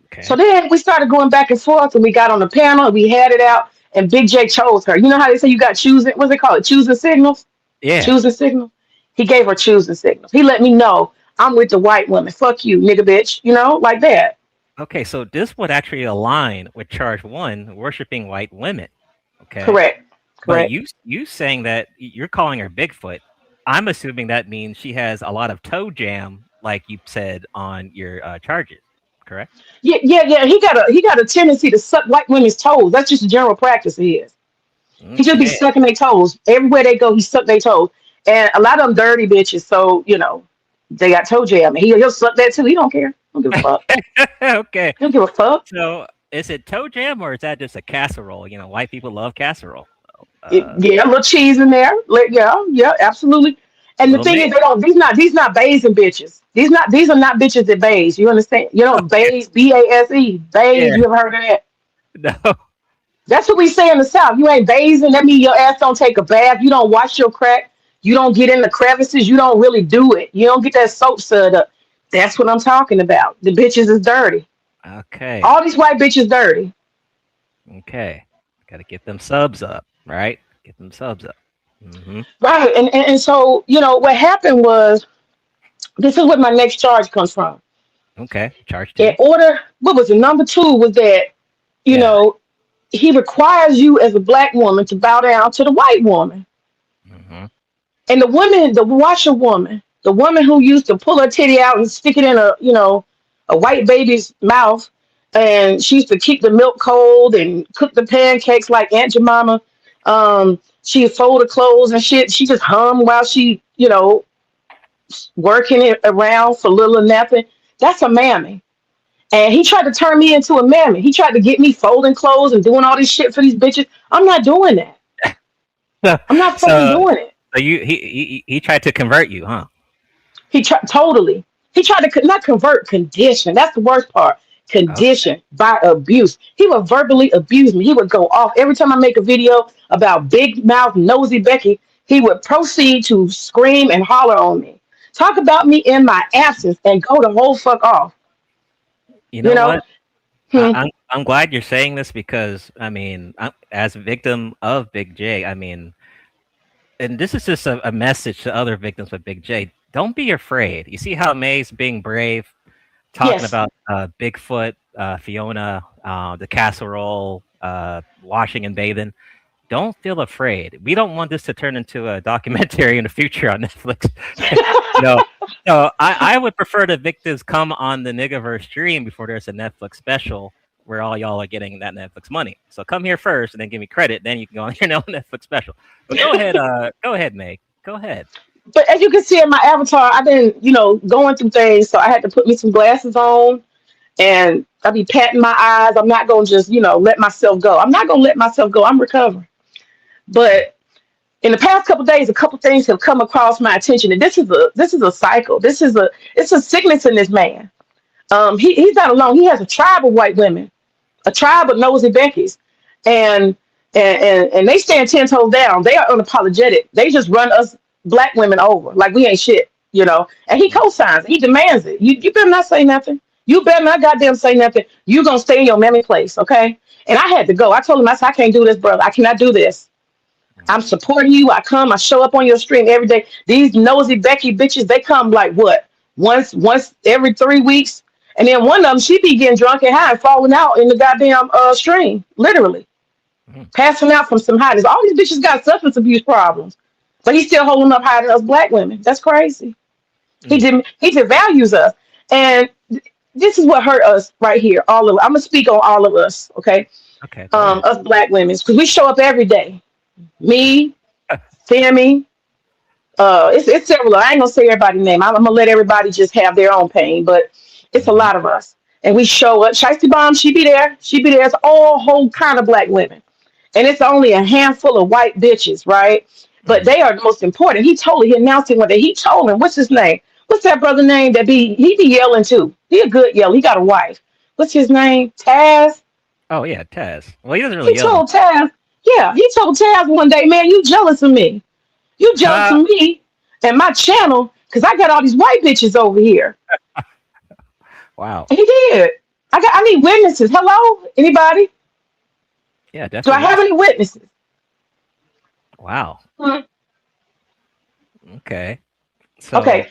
Okay. So then we started going back and forth, and we got on the panel and we had it out, and Big J chose her. You know how they say you got choosing, what's it called? Choosing signals? Yeah. Choosing signal. He gave her choosing signals. He let me know I'm with the white woman. Fuck you, nigga, bitch. You know, like that. Okay, so this would actually align with charge 1, worshiping white women. Okay. Correct. But Correct. you saying that you're calling her Bigfoot. I'm assuming that means she has a lot of toe jam, like you said on your charges. Correct? Yeah, yeah, yeah. He got a tendency to suck white women's toes. That's just a general practice of his. He just be Okay. sucking their toes. Everywhere they go, he suck their toes. And a lot of them dirty bitches, so you know, they got toe jam. And he'll suck that too. He don't care. Don't give a fuck. Okay. He don't give a fuck. So is it toe jam or is that just a casserole? You know, white people love casserole. Yeah, a little cheese in there. Yeah, yeah, absolutely. And the Little thing is, man. they don't. These not basing bitches. These are not bitches that base. You understand? You know, base, BASE, base. Yeah. You ever heard of that? No. That's what we say in the South. You ain't basing. That means your ass don't take a bath. You don't wash your crack. You don't get in the crevices. You don't really do it. You don't get that soap suds up. That's what I'm talking about. The bitches is dirty. Okay. All these white bitches dirty. Okay. Got to get them subs up, right? Get them subs up. Mm-hmm. Right. And so, you know, what happened was, this is what my next charge comes from. Okay. Charge 2. In order, what was it? Number 2 was that, you know, he requires you as a black woman to bow down to the white woman. Mm-hmm. And the woman, the washerwoman, the woman who used to pull her titty out and stick it in a, you know, a white baby's mouth, and she used to keep the milk cold and cook the pancakes like Aunt Jemima. She'd fold her clothes and shit. She just hum while she, you know, working it around for little or nothing. That's a mammy. And he tried to turn me into a mammy. He tried to get me folding clothes and doing all this shit for these bitches. I'm not doing that. I'm not fucking doing it. So he tried to convert you, huh? He tried totally. He tried to not convert, condition. That's the worst part. Condition by abuse. He would verbally abuse me. He would go off every time I make a video about big mouth nosy Becky. He would proceed to scream and holler on me. Talk about me in my absence and go the whole fuck off. You know what? I'm glad you're saying this because I mean, as a victim of Big J, I mean, and this is just a message to other victims of Big J. Don't be afraid. You see how May's being brave, talking about Bigfoot, Fiona, the casserole, washing and bathing. Don't feel afraid. We don't want this to turn into a documentary in the future on Netflix. No, I would prefer the victims come on the Negaverse stream before there's a Netflix special where all y'all are getting that Netflix money. So come here first and then give me credit. Then you can go on your Netflix special. But go ahead, May. Go ahead. But as you can see in my avatar, I've been, you know, going through things. So I had to put me some glasses on and I'll be patting my eyes. I'm not going to just, you know, let myself go. I'm not going to let myself go. I'm recovering. But in the past couple of days, a couple things have come across my attention. And this is a cycle. It's a sickness in this man. He's not alone. He has a tribe of white women, a tribe of nosy Beckys. And they stand 10 toes down. They are unapologetic. They just run us black women over like we ain't shit, you know. And he co-signs it. He demands it. You better not say nothing. You better not goddamn say nothing. You gonna stay in your mammy place, okay? And I had to go. I told him, I said, I can't do this, brother. I cannot do this. I'm supporting you. I show up on your stream every day. These nosy Becky bitches, they come like what? Once every 3 weeks. And then one of them, she be getting drunk and high and falling out in the goddamn stream, literally. Passing out from some highness. All these bitches got substance abuse problems. But he's still holding up higher than us black women. That's crazy. He devalues us. And this is what hurt us right here. All of I'm gonna speak on all of us, okay? Okay. Us black women, because we show up every day. Me, Sammy, it's several. I ain't gonna say everybody's name. I'm gonna let everybody just have their own pain, but it's a lot of us. And we show up. Shiesty Bomb, she be there. It's all whole kind of black women. And it's only a handful of white bitches, right? But they are the most important. He announced it one day. He told him, what's his name? What's that brother name he be yelling too? He a good yeller. He got a wife. What's his name? Taz? Oh yeah, Taz. Well, he doesn't really He told Taz, he told Taz one day, man, you jealous of me. You jealous of me and my channel because I got all these white bitches over here. Wow. He did. I need witnesses. Hello? Anybody? Yeah, definitely. Do I have any witnesses? Wow. Okay. So Okay.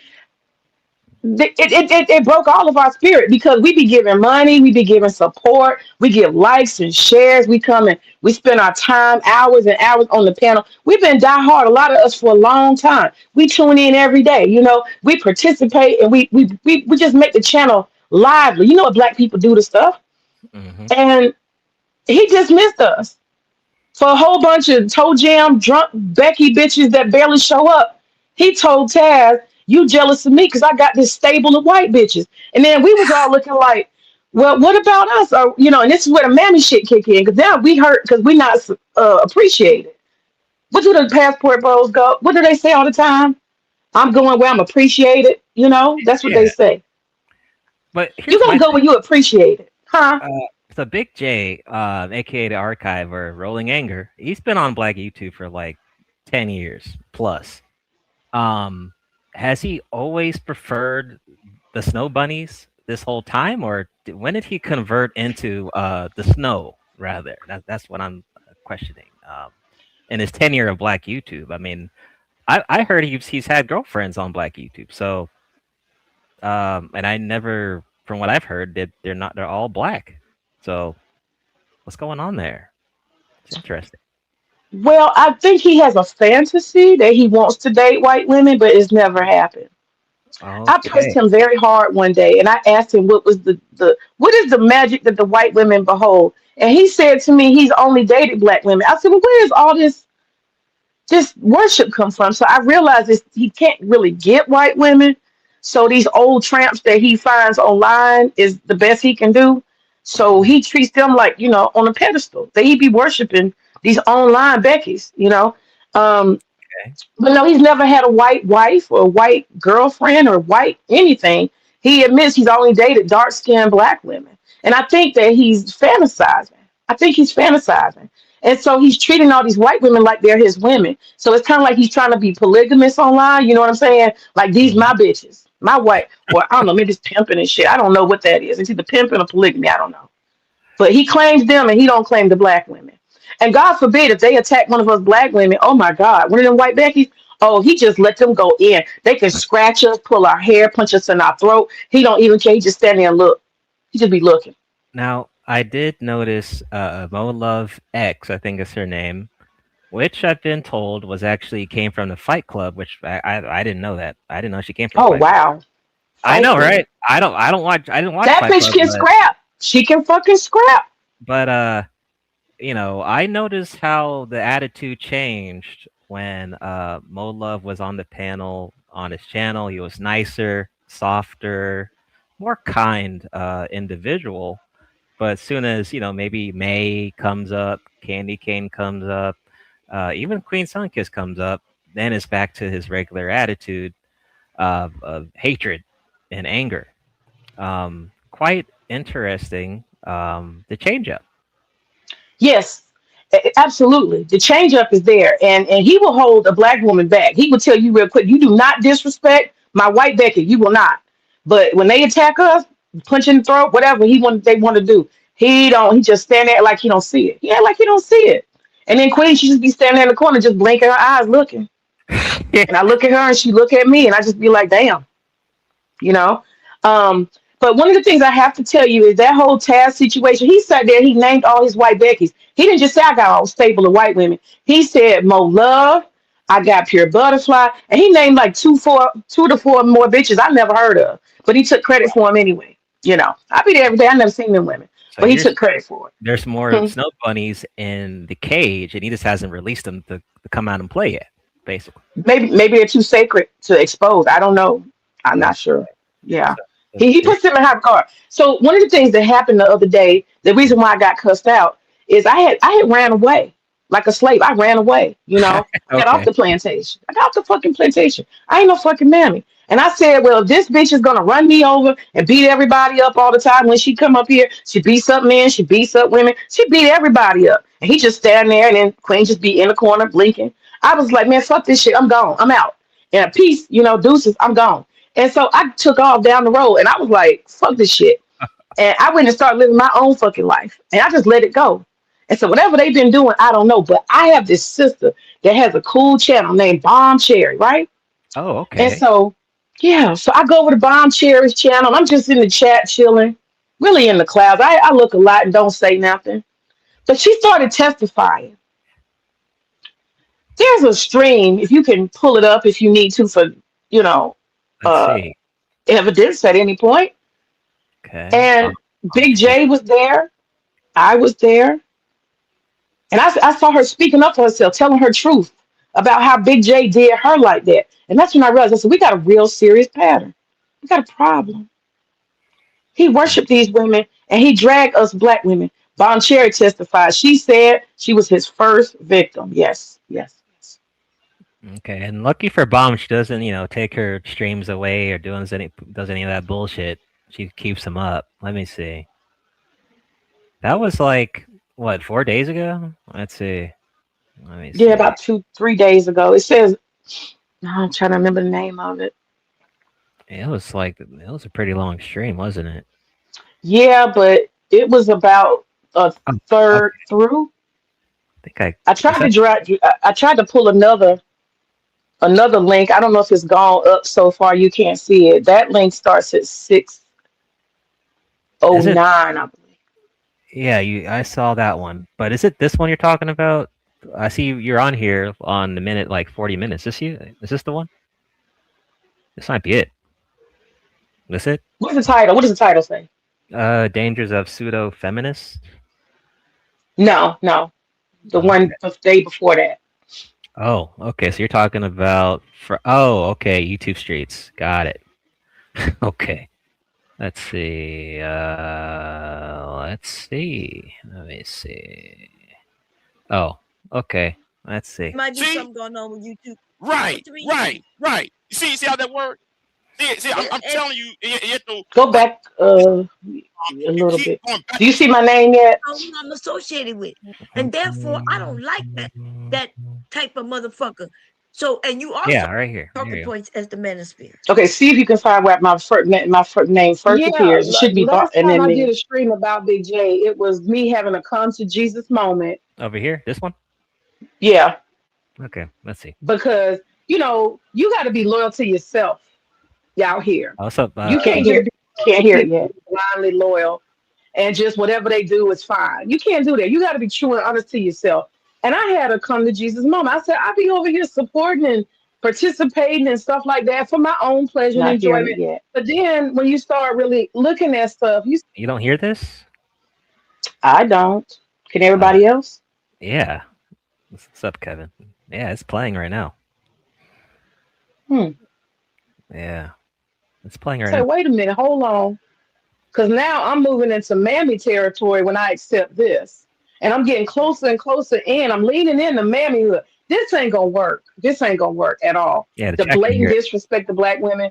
It broke all of our spirit because we be giving money, we be giving support, we give likes and shares, we come and we spend our time hours and hours on the panel. We've been die hard, a lot of us for a long time. We tune in every day, we participate and we just make the channel lively. You know what black people do to stuff, mhm. and he dismissed us for a whole bunch of toe jam drunk Becky bitches that barely show up. He told Taz, "You jealous of me because I got this stable of white bitches." And then we was all looking like, "Well, what about us?" Or and this is where the mammy shit kick in because now we hurt because we not appreciated. What do the passport bros go? What do they say all the time? I'm going where I'm appreciated. That's what they Yeah. say. But You here's gotta my go thing. where you appreciate it, huh? So Big J, aka the Archiver, Rolling Anger, he's been on Black YouTube for like 10 years plus. Has he always preferred the snow bunnies this whole time, or when did he convert into the snow? Rather, that's what I'm questioning. In his tenure of Black YouTube, I mean, I heard he's had girlfriends on Black YouTube. So, and I never, from what I've heard, that they're all black. So, what's going on there? It's interesting. Well, I think he has a fantasy that he wants to date white women, but it's never happened. I pressed Okay. him very hard one day and I asked him what was what is the magic that the white women behold? And he said to me he's only dated black women. I said, "Well, where is all this worship come from?" So I realized he can't really get white women. So these old tramps that he finds online is the best he can do. So he treats them like, on a pedestal. That he be worshiping these online Beckys. Um, Okay. but no, he's never had a white wife or a white girlfriend or white anything. He admits he's only dated dark skinned black women. And I think that he's fantasizing. I think he's fantasizing. And so he's treating all these white women like they're his women. So it's kind of like he's trying to be polygamous online. You know what I'm saying? Like these my bitches, my white, or I don't know, maybe it's pimping and shit. I don't know what that is. It's either pimping or polygamy. I don't know. But he claims them and he don't claim the black women. And God forbid if they attack one of us black women, oh my God, one of them white Beckys, oh, he just let them go in. They can scratch us, pull our hair, punch us in our throat. He don't even care. He just stand there and look. He just be looking. Now, I did notice Mo Love X, I think is her name, which I've been told was actually came from the Fight Club, which I didn't know that. I didn't know she came from Oh Fight Club. wow. I know, Fight Club. right? I didn't watch That Fight bitch Club, can scrap. She can fucking scrap. but I noticed how the attitude changed when Mo Love was on the panel on his channel. He was nicer, softer, more kind individual. But as soon as maybe May comes up, Candy Cane comes up, even Queen Sunkiss comes up, then it's back to his regular attitude of hatred and anger. Quite interesting. The change up. Yes, absolutely. The change up is there, and he will hold a black woman back. He will tell you real quick, "You do not disrespect my white Becky. You will not." But when they attack us, punch in the throat, whatever they want to do, he don't. He just stand there like he don't see it. Yeah, like he don't see it. And then Queen, she just be standing there in the corner, just blinking her eyes, looking. And I look at her, and she look at me, and I just be like, "Damn," you know. But one of the things I have to tell you is that whole Taz situation. He sat there, he named all his white Beckys. He didn't just say I got a stable of white women. He said Mo Love, I got Pure Butterfly, and he named like two to four more bitches I never heard of. But he took credit for them anyway. I be there every day. I never seen them women, So but he took credit for it. there's more Hmm. snow bunnies in the cage, and he just hasn't released them to come out and play yet, basically. Maybe they're too sacred to expose. I don't know. I'm not sure. Yeah. He puts them in high regard. So one of the things that happened the other day, the reason why I got cussed out is I had ran away like a slave. I ran away, I got off Okay. the plantation. I got off the fucking plantation. I ain't no fucking mammy. And I said, well, if this bitch is gonna run me over and beat everybody up all the time. When she come up here, she beats up men, she beats up women, she beat everybody up. And he just stand there and then Queen just be in the corner blinking. I was like, man, fuck this shit. I'm gone. I'm out. And a peace, deuces, I'm gone. And so I took off down the road and I was like, fuck this shit. And I went and started living my own fucking life. And I just let it go. And so whatever they've been doing, I don't know. But I have this sister that has a cool channel named Bomb Cherry, right? Oh, And okay. so, yeah, so I go over to Bomb Cherry's channel. I'm just in the chat chilling, really in the clouds. I look a lot and don't say nothing. But she started testifying. There's a stream, if you can pull it up if you need to for, you know, Let's uh, see. evidence at any point. Okay. And Big J was there. I was there. And I saw her speaking up for herself, telling her truth about how Big J did her like that. And that's when I realized, I said, we got a real serious pattern. We got a problem. He worshiped these women and he dragged us black women. Bon Cherry testified. She said she was his first victim. Yes, yes. Okay, and lucky for Bomb, she doesn't, take her streams away or does any of that bullshit. She keeps them up. Let me see. That was like what, 4 days ago? Let's see. Let me see. Yeah, about 2-3 days ago. It says, I'm trying to remember the name of it. It was a pretty long stream, wasn't it? Yeah, but it was about a third through. I tried to drag. I tried to pull another link. I don't know if it's gone up so far. You can't see it. That link starts at 6:09, I believe. Yeah, I saw that one. But is it this one you're talking about? I see you're on here on the minute, like 40 minutes. Is this the one? This might be it. This it? What's the title? What does the title say? Dangers of pseudo feminists. No. The one the day before that. Oh, okay. So you're talking about YouTube streets. Got it. Okay. Let's see. Let me see. Oh, okay. Let's see. Might be something going on with YouTube. Right. You see how that works? See, I'm telling you, Go back a little bit. Do you see my name yet? I'm associated with, and therefore I don't like that type of motherfucker. So, and you also right here. talking points as the manosphere. Okay, see if you can find where my first name first appears. It should be last and time then I did a stream about Big J, it was me having a come to Jesus moment. Over here, this one. Yeah. Okay, let's see. Because you got to be loyal to yourself out here. What's up? You can't hear it yet. Blindly loyal, and just whatever they do is fine. You can't do that. You got to be true and honest to yourself. And I had a come to Jesus moment. I said, I'll be over here supporting and participating and stuff like that for my own pleasure and enjoyment. But then when you start really looking at stuff, you don't hear this? I don't. Can everybody else? Yeah. What's up, Kevin? Yeah, it's playing right now. Yeah. It's playing right now. Wait a minute, hold on. Because now I'm moving into mammy territory when I accept this. And I'm getting closer and closer in. I'm leaning into mammyhood. This ain't gonna work. This ain't gonna work at all. Yeah, the blatant disrespect of black women.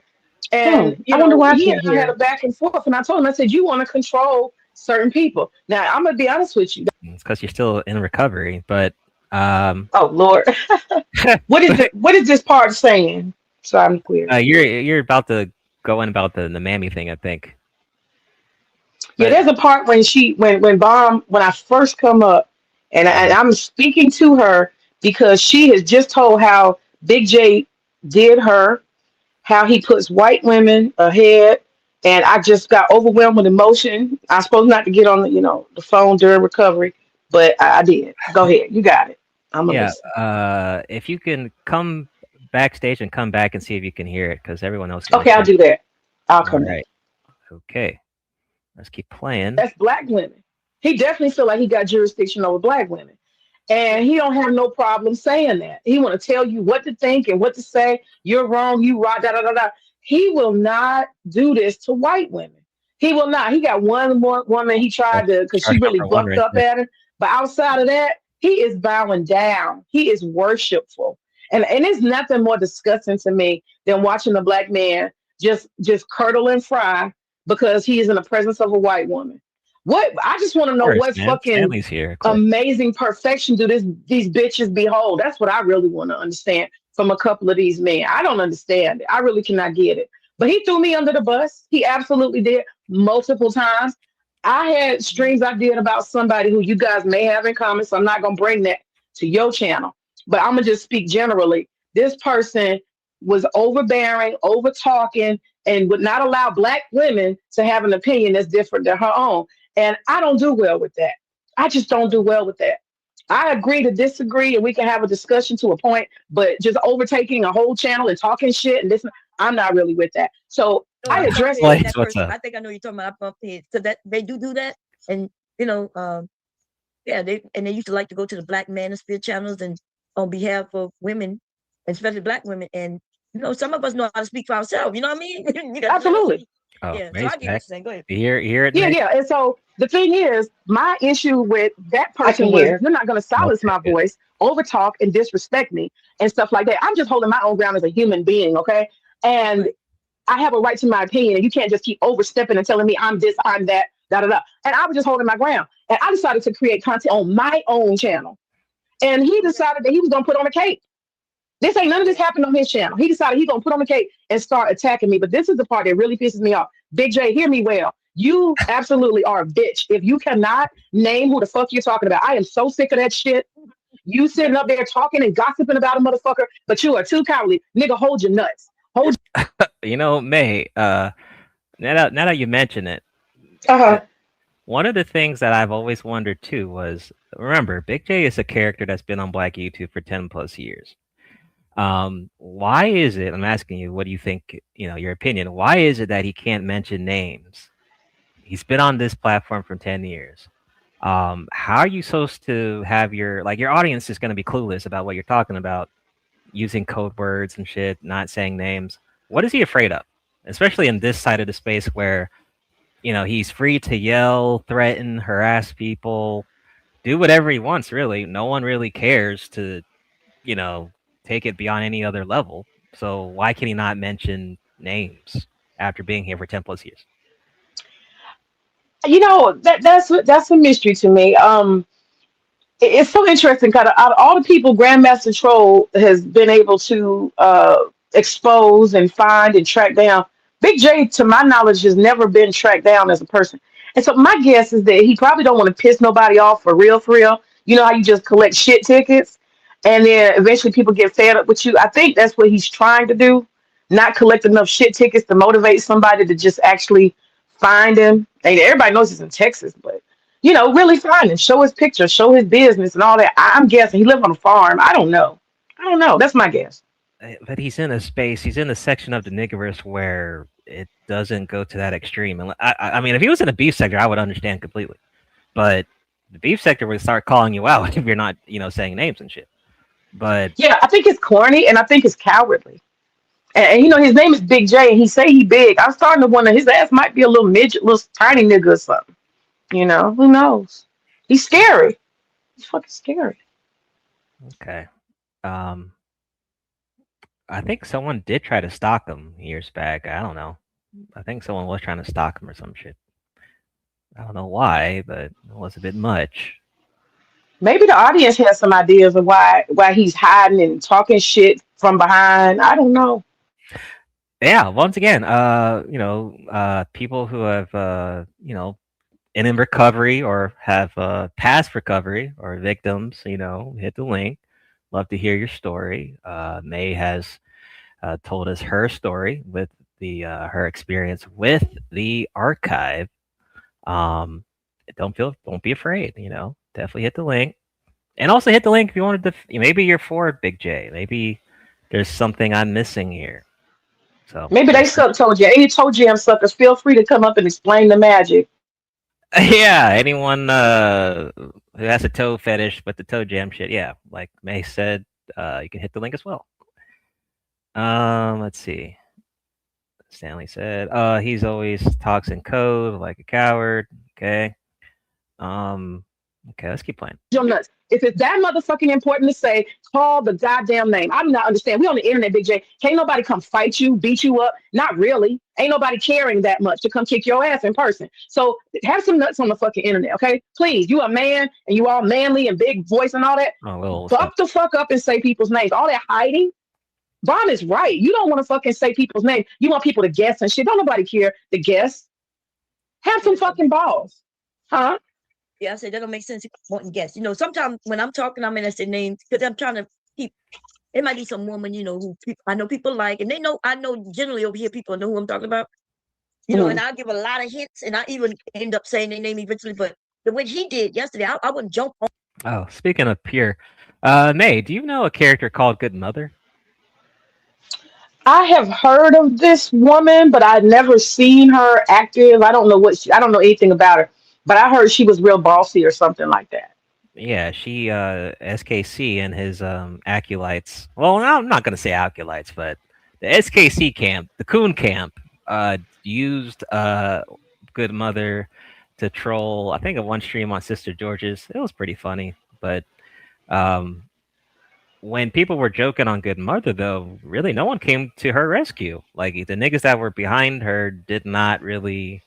And I wonder why he and I had a back and forth. And I told him, I said, you want to control certain people. Now I'm gonna be honest with you. It's because you're still in recovery, but oh Lord. What is this part saying? So I'm clear. You're about to go in about the mammy thing, I think. Yeah, there's a part when when I first come up and I'm speaking to her because she has just told how Big J did her, how he puts white women ahead, and I just got overwhelmed with emotion. I'm supposed not to get on the phone during recovery, but I did. Go ahead, you got it. If you can come backstage and come back and see if you can hear it, because everyone else. Okay, I'll do that. I'll come. Right. Okay. Let's keep playing. That's black women. He definitely feel like he got jurisdiction over black women. And he don't have no problem saying that. He want to tell you what to think and what to say. You're wrong. You right. Da, da, da, da. He will not do this to white women. He will not. He got one more woman he tried to, because she really bucked up at him. But outside of that, he is bowing down. He is worshipful. And it's nothing more disgusting to me than watching a black man just curdle and fry because he is in the presence of a white woman. What I just want to know what fucking amazing perfection do these bitches behold. That's what I really want to understand from a couple of these men. I don't understand it. I really cannot get it. But he threw me under the bus. He absolutely did multiple times. I had streams I did about somebody who you guys may have in common, so I'm not gonna bring that to your channel. But I'm gonna just speak generally. This person was overbearing, over talking, and would not allow Black women to have an opinion that's different than her own. And I don't do well with that. I just don't do well with that. I agree to disagree, and we can have a discussion to a point, but just overtaking a whole channel and talking shit and this, I'm not really with that. So I address Blaze, what's up? I think I know you're talking about. I bumped heads. So that they do that, and you know, yeah, they used to like to go to the Black Manosphere channels and on behalf of women, especially Black women, and you know, some of us know how to speak for ourselves. You know what I mean? You gotta- absolutely. Oh, Yeah, so May's I get what you're back. saying. Go ahead. You hear it? Yeah, May? yeah. And so the thing is, my issue with that I can person was hear. you're not going to silence Okay, my good. voice, over talk, and disrespect me and stuff like that. I'm just holding my own ground as a human being, okay? And Right. I have a right to my opinion, and you can't just keep overstepping and telling me I'm this, I'm that, da da da. And I was just holding my ground. And I decided to create content on my own channel. And he decided that he was going to put on a cape. This ain't none of this happened on his channel. He decided he's gonna put on the cape and start attacking me. But this is the part that really pisses me off. Big J, hear me well. You absolutely are a bitch if you cannot name who the fuck you're talking about. I am so sick of that shit. You sitting up there talking and gossiping about a motherfucker, but you are too cowardly. Nigga, hold your nuts. Hold. You know, May. Now that you mention it, Uh-huh. one of the things that I've always wondered too was, remember, Big J is a character that's been on Black YouTube for 10+ years. Why is it? I'm asking you, what do you think? You know, your opinion. Why is it that he can't mention names? He's been on this platform for 10 years. How are you supposed to have your audience is going to be clueless about what you're talking about, using code words and shit, not saying names? What is he afraid of? Especially in this side of the space where, you know, he's free to yell, threaten, harass people, do whatever he wants, really. No one really cares to, you know, take it beyond any other level. So why can he not mention names after being here for 10+ years? You know, that's a mystery to me. It's so interesting. Kind of out of all the people Grandmaster Troll has been able to expose and find and track down, Big J, to my knowledge, has never been tracked down as a person. And so my guess is that he probably don't want to piss nobody off for real, for real. You know how you just collect shit tickets, and then eventually people get fed up with you. I think that's what he's trying to do, not collect enough shit tickets to motivate somebody to just actually find him. And everybody knows he's in Texas, but you know, really find him, show his picture, show his business and all that. I'm guessing he lives on a farm. I don't know. That's my guess. But he's in a space, he's in a section of the Negaverse where it doesn't go to that extreme. And I mean, if he was in a beef sector, I would understand completely. But the beef sector would start calling you out if you're not, you know, saying names and shit. But Yeah, I think it's corny and I think it's cowardly. And you know, his name is Big J and he say he big. I'm starting to wonder his ass might be a little midget, little tiny nigga or something. You know, who knows? He's scary. He's fucking scary. okay. I think someone did try to stalk him years back. I don't know. I think someone was trying to stalk him or some shit. I don't know why, but it was a bit much. Maybe the audience has some ideas of why he's hiding and talking shit from behind. I don't know. Yeah, once again, you know, people who have, you know, been in recovery or have past recovery or victims, you know, hit the link. Love to hear your story. May has told us her story with the her experience with the archive. Don't be afraid. You know, definitely hit the link, and also hit the link if you wanted to. Maybe you're for Big J. Maybe there's something I'm missing here. So Maybe they told you. Any toe jam suckers, feel free to come up and explain the magic. yeah, anyone who has a toe fetish with the toe jam shit, yeah, like May said, you can hit the link as well. Let's see. Stanley said, he's always talks in code like a coward. Okay. Okay, let's keep playing. Your nuts. If it's that motherfucking important to say, call the goddamn name. I do not understand. We on the internet, Big J. Can't nobody come fight you, beat you up. Not really. Ain't nobody caring that much to come kick your ass in person. So have some nuts on the fucking internet, okay? Please, you a man and you all manly and big voice and all that. Fuck the fuck up and say people's names. All that hiding. Vaughn is right. You don't want to fucking say people's names. You want people to guess and shit. Don't nobody care to guess. Have some fucking balls. Huh? Yeah, I said that don't make sense. Wanting guess. You know, sometimes when I'm talking, I'm in I say names because I'm trying to keep It might be some woman, who I know people like, and I know generally over here people know who I'm talking about. And I'll give a lot of hints, and I even end up saying their name eventually. But the way he did yesterday, I wouldn't jump on. Oh, speaking of pure, May, do you know a character called Good Mother? I have heard of this woman, but I've never seen her active. I don't know I don't know anything about her, but I heard she was real bossy or something like that. Yeah, she SKC and his acolytes. Well, I'm not gonna say acolytes, but the SKC camp, the Coon camp, used Good Mother to troll. I think of one stream on Sister George's. It was pretty funny, but when people were joking on Good Mother, though, really no one came to her rescue. Like the niggas that were behind her did not really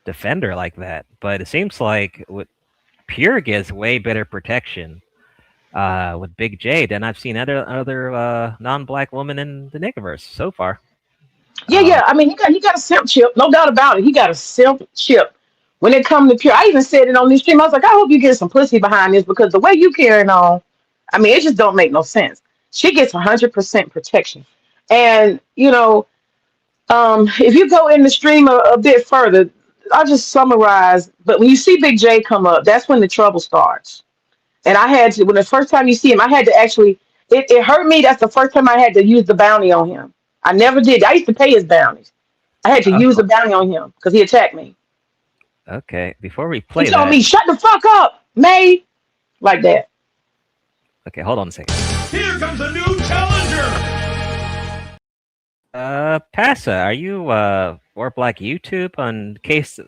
defend her like that. But it seems like with Pure gets way better protection with Big J than I've seen other non-black women in the Negaverse so far. Yeah. I mean, he got a simp chip, no doubt about it. He got a simp chip. When it comes to Pure, I even said it on this stream. I was like, I hope you get some pussy behind this because the way you carrying on, I mean, it just don't make no sense. She gets 100% protection, and if you go in the stream a bit further, I'll just summarize. But when you see Big J come up, that's when the trouble starts. And I had to, when the first time you see him, I had to actually, it hurt me. That's the first time I had to use the bounty on him. I never did. I used to pay his bounties. I had to use the bounty on him because he attacked me. Okay, before we play He told that, me, shut the fuck up, May. Like that. Okay, hold on a second. Here comes a new challenger. Passa, are you for Black YouTube on the case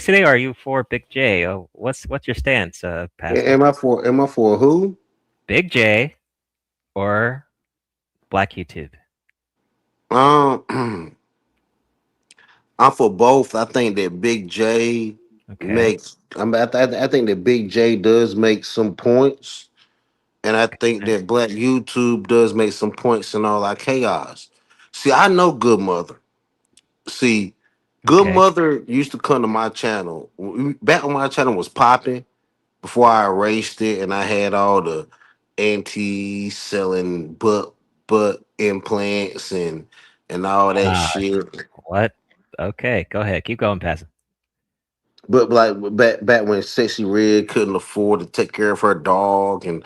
today, or are you for Big J? What's your stance, Passa? Am I for who? Big J or Black YouTube? I'm for both. I think that Big J makes. I think that Big J does make some points, and I think that Black YouTube does make some points in all our chaos. See, I know Good Mother. See, Good Mother used to come to my channel back when my channel was popping. Before I erased it, and I had all the anti-selling butt implants and all that shit. What? Okay, go ahead. Keep going, Passa. But like back when Sexy Red couldn't afford to take care of her dog and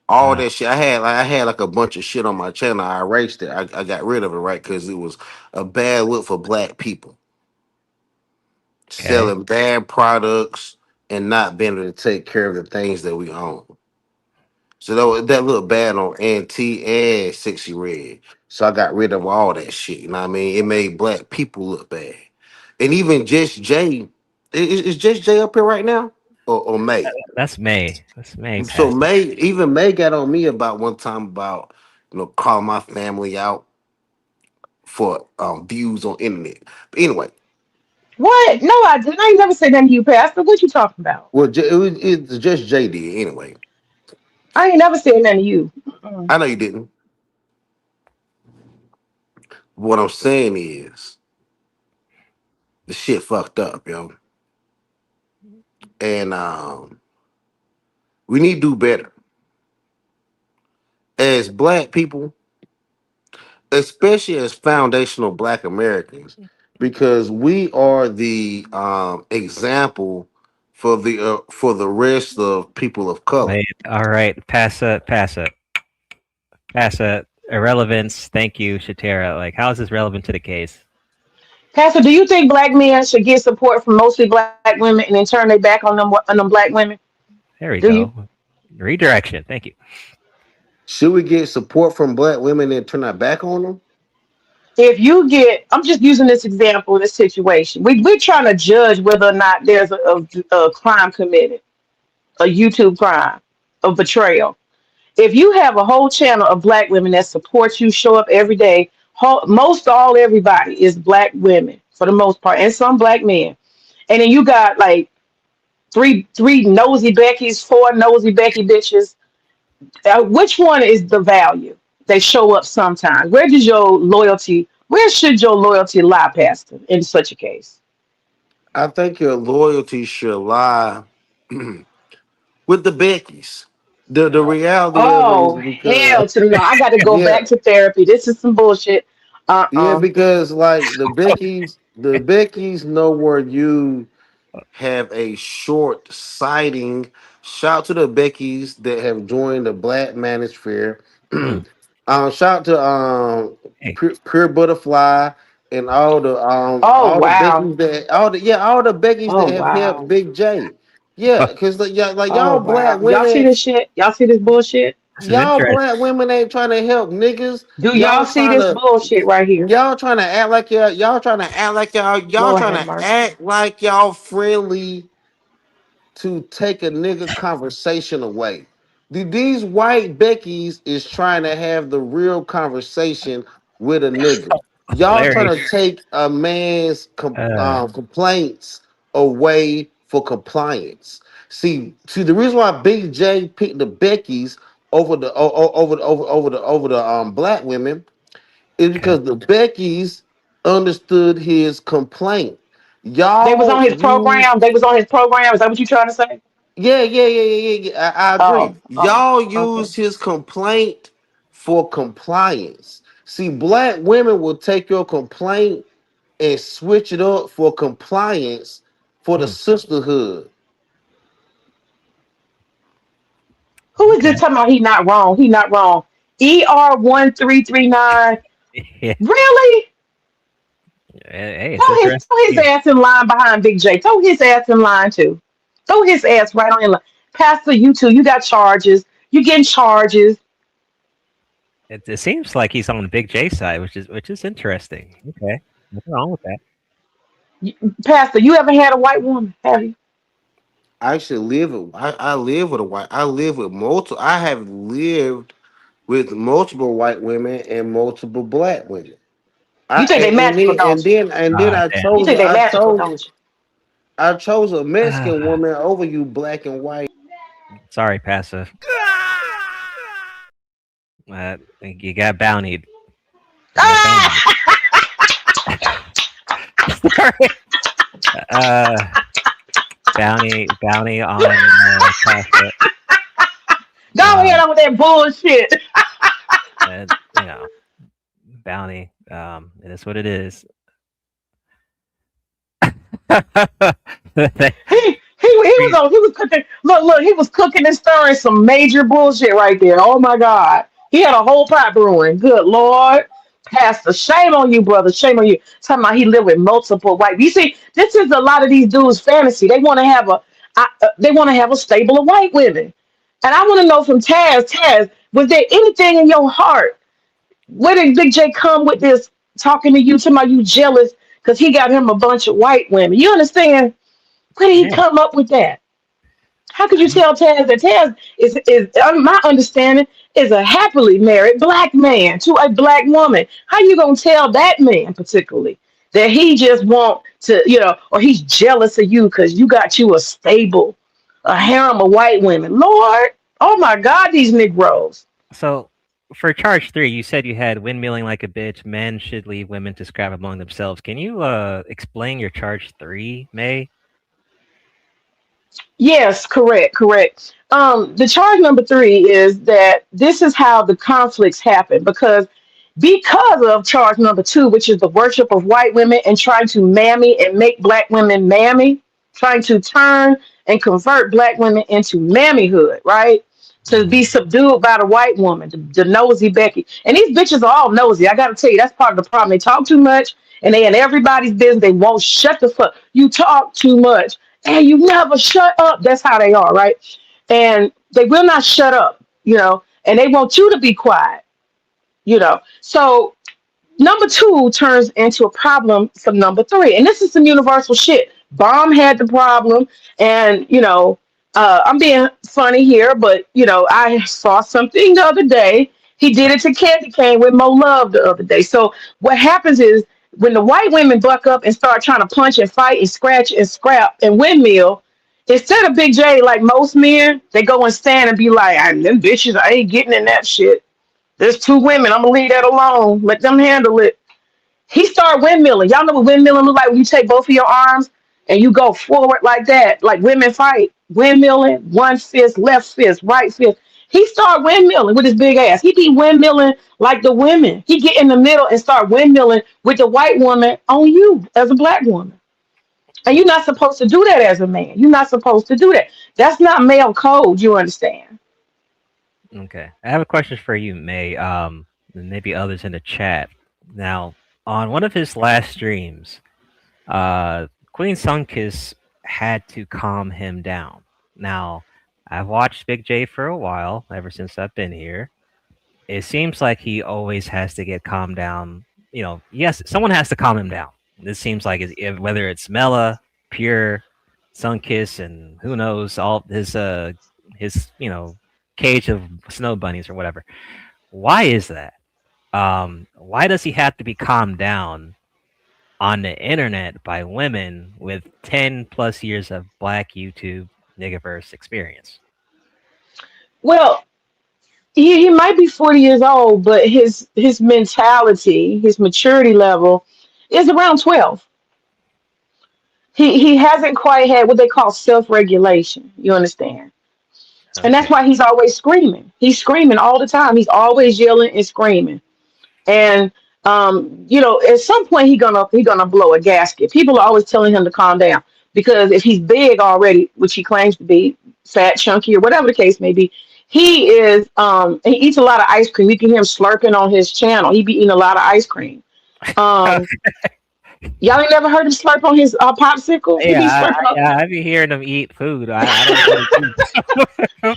all that shit, I had like a bunch of shit on my channel. I erased it. I got rid of it, right? Because it was a bad look for Black people selling bad products and not being able to take care of the things that we own. So that looked bad on NT and Sexy Red. So I got rid of all that shit. You know what I mean? It made Black people look bad. And even Just J, is Just J up here right now? Or May? That's May. That's May. So May got on me about one time about calling my family out for views on internet. But anyway. What? No, I didn't. I ain't never said nothing to you, Pastor. What you talking about? Well, it's Just J did anyway. I ain't never said nothing to you. I know you didn't. What I'm saying is, the shit fucked up, yo. And we need to do better as Black people, especially as foundational Black Americans, because we are the example for the rest of people of color. Wait, all right, Passa. Irrelevance. Thank you, Shatera. Like, how is this relevant to the case? Pastor, do you think Black men should get support from mostly Black women and then turn their back on them Black women? There we go. Redirection. Thank you. Should we get support from Black women and turn our back on them? If you get, I'm just using this example, this situation. We're trying to judge whether or not there's a crime committed, a YouTube crime, a betrayal. If you have a whole channel of Black women that support you, show up every day, everybody is Black women for the most part, and some Black men. And then you got like three nosy Beckys, four nosy Becky bitches. Which one is the value? They show up sometimes. Where should your loyalty lie, Pastor, in such a case? I think your loyalty should lie with the Beckys. the reality of it is Oh because hell to the no! I got to go yeah, back to therapy. This is some bullshit. yeah, Uh. because like the Beckies know where you have a short sighting. Shout to the Beckies that have joined the Black Manosphere. Mm. Shout to Hey. Pure Butterfly and Oh all the wow. Beckies that all the Beckies Oh that have helped wow. Big J. Yeah, because like Oh y'all black wow. Y'all see women, this shit? Y'all see this bullshit? This is y'all interesting. black women ain't trying to help niggas. Do y'all Y'all see trying this to bullshit right here? y'all trying to act like y'all trying to act like y'all Lord trying have to mercy. act like y'all friendly to take a nigga conversation away. These white Beckies is trying to have the real conversation with a nigga. Y'all trying Larry. to take a man's Uh, complaints away for compliance. See, the reason why Big J picked the Beckies over the black women is okay. because the Beckies understood his complaint. They was on Y'all his use program. They was on his program. Is that what you trying to say? yeah. I agree. Oh, oh, Y'all okay. use his complaint for compliance. See, black women will take your complaint and switch it up for compliance for the Mm. sisterhood. Who is Okay. this talking about? He not wrong. He not wrong. ER1339. Yeah. Really? Hey, it's interesting. Throw his Yeah. ass in line behind Big J. Throw his ass in line too. Throw his ass right on in line. Pastor, you too. You got charges. You getting charges. It seems like he's on the Big J side, which is interesting. Okay. Nothing wrong with that. Pastor, you ever had a white woman? Have you? I actually I live with a white. I live with multiple. I have lived with multiple white women and multiple black women. I You think they and magical, then don't and you? then and then Ah, I damn. You chose think they magical, don't you? I chose a Mexican Ah, woman over you black and white. sorry, passive. You got bountied. You got bountied. Sorry. Uh, bounty on Tasha. Go ahead on with that bullshit. You know, bounty. It is what it is. He was cooking. Look, he was cooking and stirring some major bullshit right there. Oh my God. He had a whole pot brewing. Good Lord. Pastor, shame on you, brother. Shame on you. Talking about he lived with multiple white. You see, this is a lot of these dudes' fantasy. They want to have they want to have a stable of white women. And I want to know from Taz, was there anything in your heart? Where did Big J come with this talking to you, talking about you jealous because he got him a bunch of white women? You understand? Where did he Yeah. come up with that? How could you tell Taz that Taz is my understanding is a happily married black man to a black woman? How you gonna tell that man particularly that he just want to, or he's jealous of you because you got you a stable, a harem of white women? Lord, oh my God, these Negroes. So, for charge 3, you said you had windmilling like a bitch. Men should leave women to scrap among themselves. Can you explain your charge 3, May? Yes, correct. The charge number 3 is that this is how the conflicts happen because of charge number 2, which is the worship of white women and trying to mammy and make black women mammy, trying to turn and convert black women into mammyhood, right? To be subdued by the white woman, the nosy Becky. And these bitches are all nosy. I gotta tell you, that's part of the problem. They talk too much and they in everybody's business. They won't shut the fuck. You talk too much and you never shut up. That's how they are, right? And they will not shut up, and they want you to be quiet. So number 2 turns into a problem for number 3. And this is some universal shit. Bomb had the problem. And, I'm being funny here, but, I saw something the other day. He did it to Candy Cane with Mo Love the other day. So what happens is when the white women buck up and start trying to punch and fight and scratch and scrap and windmill, instead of Big J, like most men, they go and stand and be like, them bitches, I ain't getting in that shit. There's 2 women. I'm gonna leave that alone. Let them handle it. He started windmilling. Y'all know what windmilling look like when you take both of your arms and you go forward like that, like women fight. Windmilling, one fist, left fist, right fist. He start windmilling with his big ass. He be windmilling like the women. He get in the middle and start windmilling with the white woman on you as a black woman. And you're not supposed to do that as a man. You're not supposed to do that. That's not male code. You understand? Okay. I have a question for you, May. And maybe others in the chat. Now, on one of his last streams, Queen Sunkiss had to calm him down. Now, I've watched Big J for a while, ever since I've been here. It seems like he always has to get calmed down. You know, yes, someone has to calm him down. This seems like whether it's Mela, Pure, Sunkiss, and who knows, all his cage of snow bunnies or whatever. Why is that? Why does he have to be calmed down on the internet by women with 10 plus years of black YouTube Negaverse experience? Well, he might be 40 years old, but his mentality, his maturity level is around 12. He hasn't quite had what they call self-regulation. You understand? Okay. And that's why he's always screaming. He's screaming all the time. He's always yelling and screaming. And at some point he gonna blow a gasket. People are always telling him to calm down because if he's big already, which he claims to be, fat, chunky, or whatever the case may be, he eats a lot of ice cream. You can hear him slurping on his channel. He be eating a lot of ice cream. Y'all ain't never heard him slurp on his popsicle? Yeah, I be hearing him eat food. I don't know.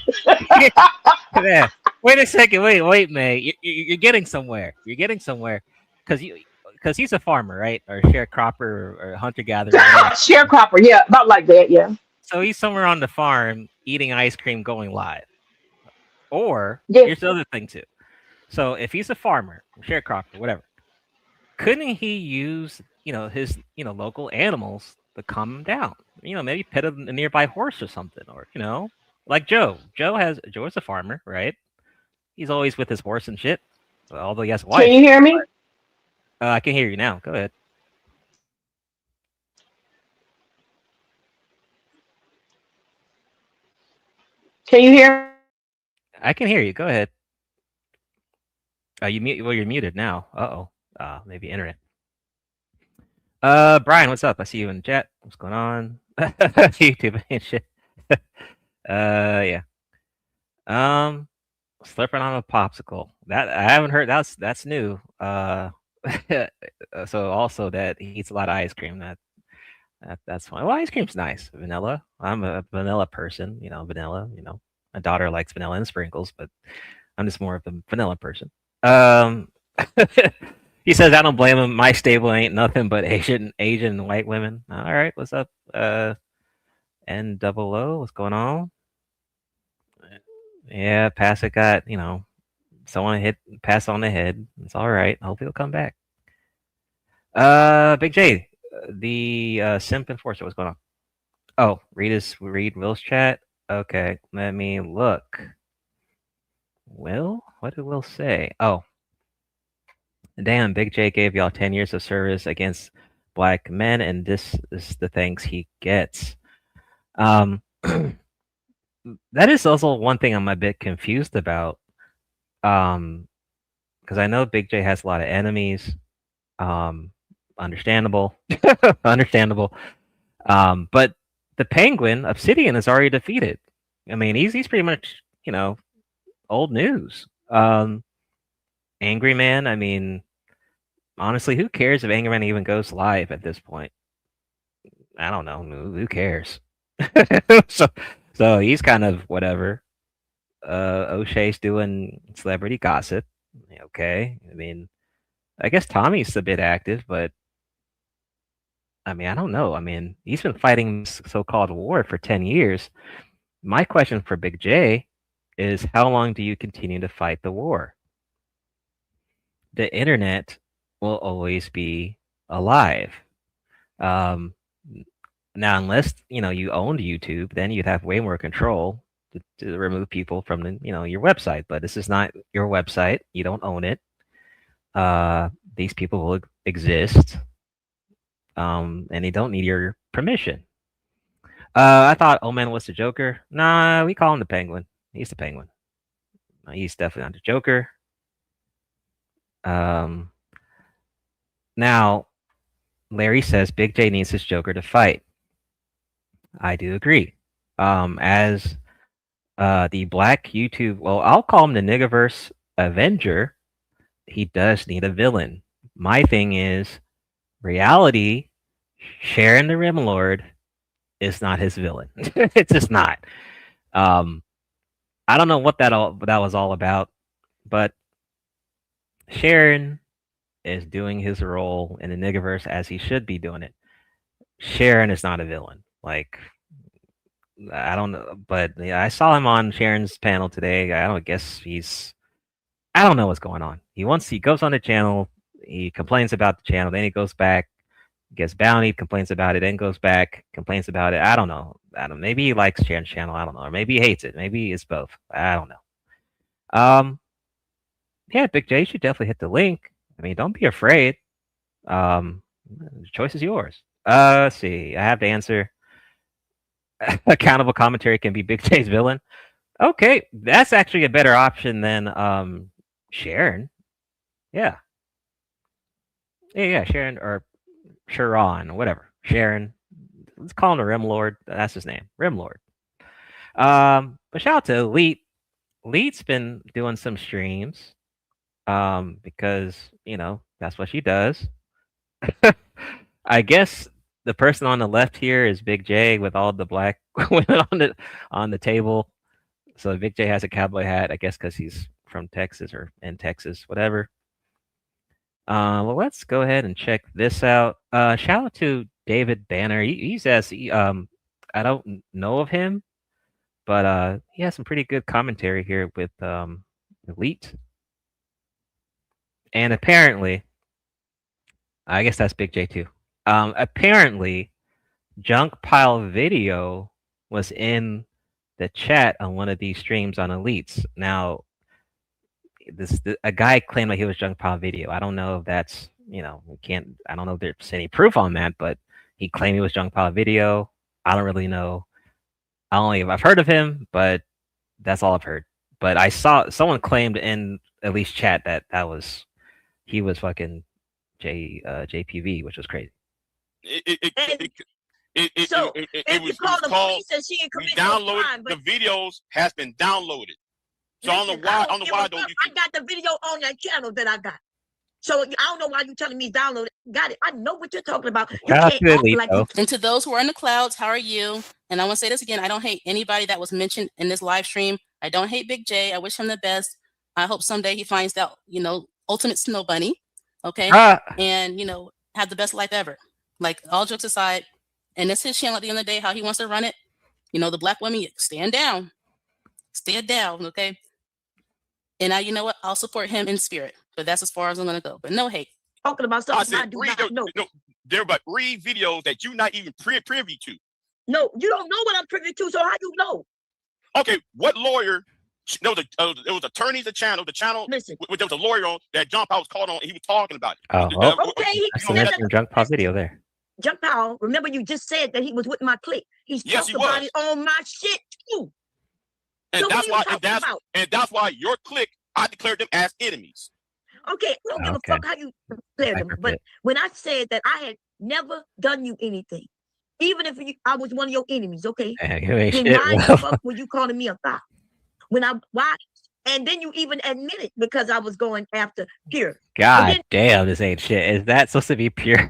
Yeah. Wait a second. Wait, May. You're getting somewhere. You're getting somewhere, because he's a farmer, right? Or sharecropper or hunter gatherer. Sharecropper, yeah, about like that, yeah. So he's somewhere on the farm eating ice cream, going live. Or here's the other thing too. So if he's a farmer, sharecropper, whatever, couldn't he use his local animals to calm him down? Maybe pet a nearby horse or something, or like Joe. Joe is a farmer, right? He's always with his horse and shit. Although he has a wife. Can you hear me? I can hear you now. Go ahead. Can you hear? I can hear you. Go ahead. You're muted now. Maybe internet. Brian, what's up? I see you in the chat. What's going on? YouTube and shit. Yeah. Slurping on a popsicle. That I haven't heard. That's new. So also that he eats a lot of ice cream. That's fine. Well, ice cream's nice. Vanilla. I'm a vanilla person. Vanilla. My daughter likes vanilla and sprinkles, but I'm just more of a vanilla person. He says, I don't blame him. My stable ain't nothing but Asian white women. All right, what's up? NOO, what's going on? Yeah, Passett got, someone pass on the head. It's all right. Hope he'll come back. Big J, the simp enforcer, what's going on? Oh, read Will's chat. Okay, let me look. Will? What did Will say? Oh. Damn, Big J gave y'all 10 years of service against black men, and this is the things he gets. That is also one thing I'm a bit confused about. Because I know Big J has a lot of enemies. Understandable. Understandable. But the Penguin, Obsidian, is already defeated. I mean, he's pretty much, old news. Angry Man, I mean, honestly, who cares if Angry Man even goes live at this point? I don't know. Who cares? So he's kind of whatever. O'Shea's doing celebrity gossip. Okay. I mean, I guess Tommy's a bit active, but I mean, I don't know. I mean, he's been fighting this so-called war for 10 years. My question for Big J is, how long do you continue to fight the war? The internet will always be alive. Now, unless you owned YouTube, then you'd have way more control to remove people from your website. But this is not your website. You don't own it. These people will exist, and they don't need your permission. I thought Omen was the Joker. Nah, we call him the Penguin. He's the Penguin. He's definitely not the Joker. Now, Larry says Big J needs his Joker to fight. I do agree. As the black YouTube, well, I'll call him the Negaverse Avenger, he does need a villain. My thing is, reality, Sharon the Rim Lord is not his villain. It's just not. I don't know what that was all about, but Sharon is doing his role in the Negaverse as he should be doing it. Sharon is not a villain. Like, I don't know, but yeah, I saw him on Sharon's panel today. I don't guess I don't know what's going on. He goes on the channel, he complains about the channel, then he goes back, gets bounty, complains about it, then goes back, complains about it. I don't know. Maybe he likes Sharon's channel. I don't know. Or maybe he hates it. Maybe it's both. I don't know. Yeah, Big J, you should definitely hit the link. I mean, don't be afraid. The choice is yours. Let's see. I have to answer. Accountable commentary can be Big J's villain. Okay, that's actually a better option than Sharon. Yeah. Yeah, Sharon or Sharon, whatever. Sharon. Let's call him the Rim Lord. That's his name. Rim Lord. But shout out to Elite. Elite's been doing some streams. Because, that's what she does. I guess the person on the left here is Big J with all the black women on the table. So Big J has a cowboy hat, I guess, because he's from Texas or in Texas, whatever. Well, let's go ahead and check this out. Shout out to David Banner. He's I don't know of him, but he has some pretty good commentary here with Elite. And apparently, I guess that's Big J too. Apparently, Junk Pile Video was in the chat on one of these streams on Elites. Now, a guy claimed that he was Junk Pile Video. I don't know if that's, I don't know if there's any proof on that, but he claimed he was Junk Pile Video. I don't really know. I've heard of him, but that's all I've heard. But I saw someone claimed in Elite's chat that he was fucking JPV, which was crazy. It was called. We downloaded the videos has been downloaded. So I don't know why. I got the video on that channel that I got. So I don't know why you're telling me download it. Got it. I know what you're talking about. You can't act like and to those who are in the clouds, how are you? And I want to say this again. I don't hate anybody that was mentioned in this live stream. I don't hate Big J. I wish him the best. I hope someday he finds out, ultimate snow bunny. Okay. And, have the best life ever. Like, all jokes aside. And it's his channel at the end of the day, how he wants to run it. The black women, stand down. Stand down. Okay. And you know what? I'll support him in spirit. But that's as far as I'm going to go. But no hate. Talking about something I do not know. No, there but read videos that you're not even privy to. No, you don't know what I'm privy to, so how you know? Okay, what lawyer? No, it was attorneys. The channel. Listen, there was a lawyer on that Junk Pile was called on. And he was talking about it. Okay, that's from Junk Pile Video there. Junk Pile, remember you just said that he was with my clique. He's talked about it on my shit too. And so that's why your clique, I declared them as enemies. Okay, I don't give a fuck how you declared them. But when I said that I had never done you anything, even if I was one of your enemies, okay? Then why the fuck were you calling me a thot? Why? And then you even admitted because I was going after Pure. God damn, this ain't shit. Is that supposed to be Pure?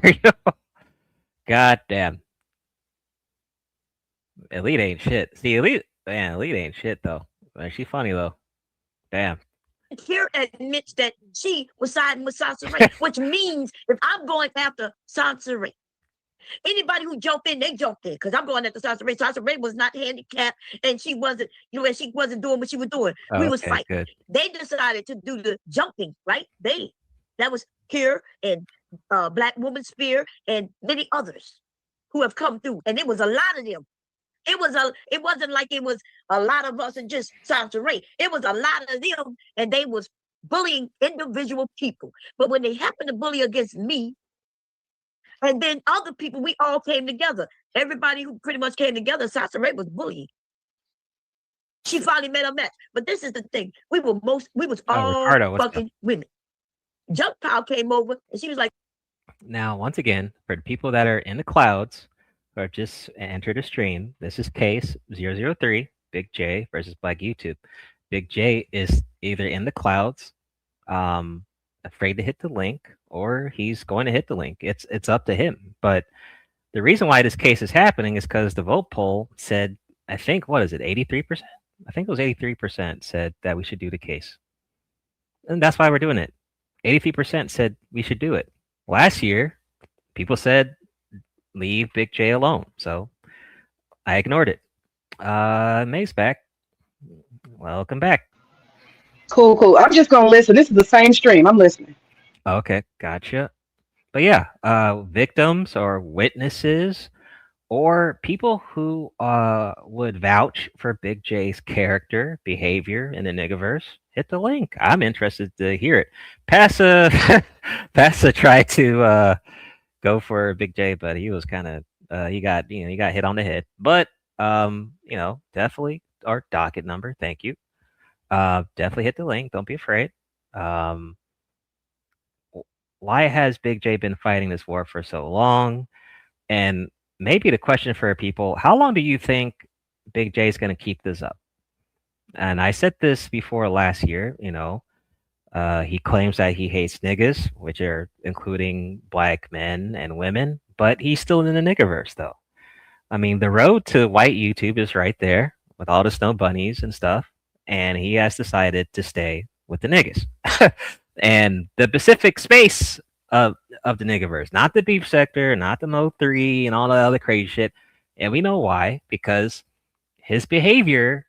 God damn. Elite ain't shit. See, Elite ain't shit though. She funny though. Damn. Pure admits that she was siding with Sansa Ray, which means if I'm going after Sansa Ray, anybody who jumped in, they jumped in because I'm going after Sansa Ray. Sansa Ray was not handicapped and she wasn't, she wasn't doing what she was doing. We was fighting. Good. They decided to do the jumping, right? That was Pure and Black Woman Spear and many others who have come through, and it was a lot of them. It wasn't like it was a lot of us and just Sansa Ray. It was a lot of them, and they was bullying individual people. But when they happened to bully against me, and then other people, we all came together. Everybody who pretty much came together, Sansa Ray was bullying. She finally met her match. But this is the thing. We was all Ricardo, fucking women. Junk Pile came over and she was like, now, once again, for the people that are in the clouds who have just entered the stream, this is case 003, Big J versus Black YouTube. Big J is either in the clouds, afraid to hit the link, or he's going to hit the link. It's up to him. But the reason why this case is happening is because the vote poll said, I think, what is it, 83%? I think it was 83% said that we should do the case. And that's why we're doing it. 83% said we should do it. Last year, people said, leave Big J alone. So I ignored it. May's back. Welcome back. Cool. I'm just going to listen. This is the same stream. I'm listening. Okay, gotcha. But yeah, victims or witnesses or people who would vouch for Big J's character, behavior in the Negaverse, hit the link. I'm interested to hear it. Passa tried to go for Big J, but he was kind of he got hit on the head. But definitely our docket number. Thank you. Definitely hit the link. Don't be afraid. Why has Big J been fighting this war for so long? And maybe the question for people, how long do you think Big J is going to keep this up? And I said this before last year, he claims that he hates niggas, which are including black men and women, but he's still in the niggerverse, though. I mean, the road to white YouTube is right there with all the snow bunnies and stuff, and he has decided to stay with the niggas. And the Pacific space of the niggerverse, not the beef sector, not the Mo 3 and all the other crazy shit. And we know why, because his behavior,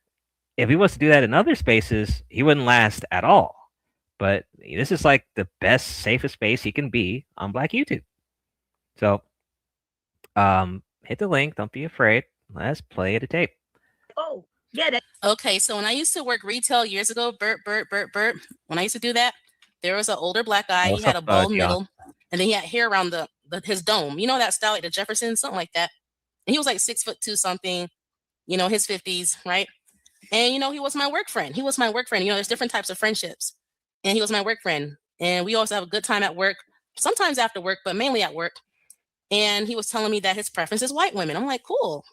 if he was to do that in other spaces, he wouldn't last at all. But this is like the best, safest space he can be on Black YouTube. So hit the link. Don't be afraid. Let's play the tape. oh, yeah, that. Okay, so when I used to work retail years ago, Bert, when I used to do that, there was an older black guy. He had a bald middle, and then he had hair around his dome. You know that style, like the Jefferson, something like that. And he was like 6'2" something, his 50s, right? And he was my work friend. There's different types of friendships, and he was my work friend. And we always have a good time at work, sometimes after work, but mainly at work. And he was telling me that his preference is white women. I'm like, cool.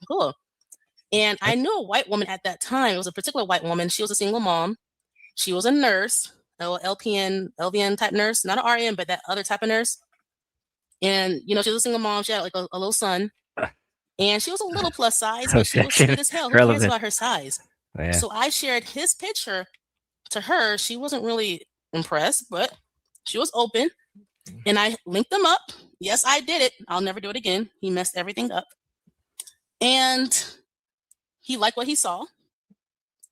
And I knew a white woman at that time. It was a particular white woman. She was a single mom. She was a nurse, LVN type nurse, not an RN, but that other type of nurse. And, she was a single mom. She had like a little son. And she was a little plus size, but she was sweet as hell. Who cares about her size? Oh, yeah. So I shared his picture to her. She wasn't really impressed, but she was open. And I linked them up. Yes, I did it. I'll never do it again. He messed everything up. And he liked what he saw.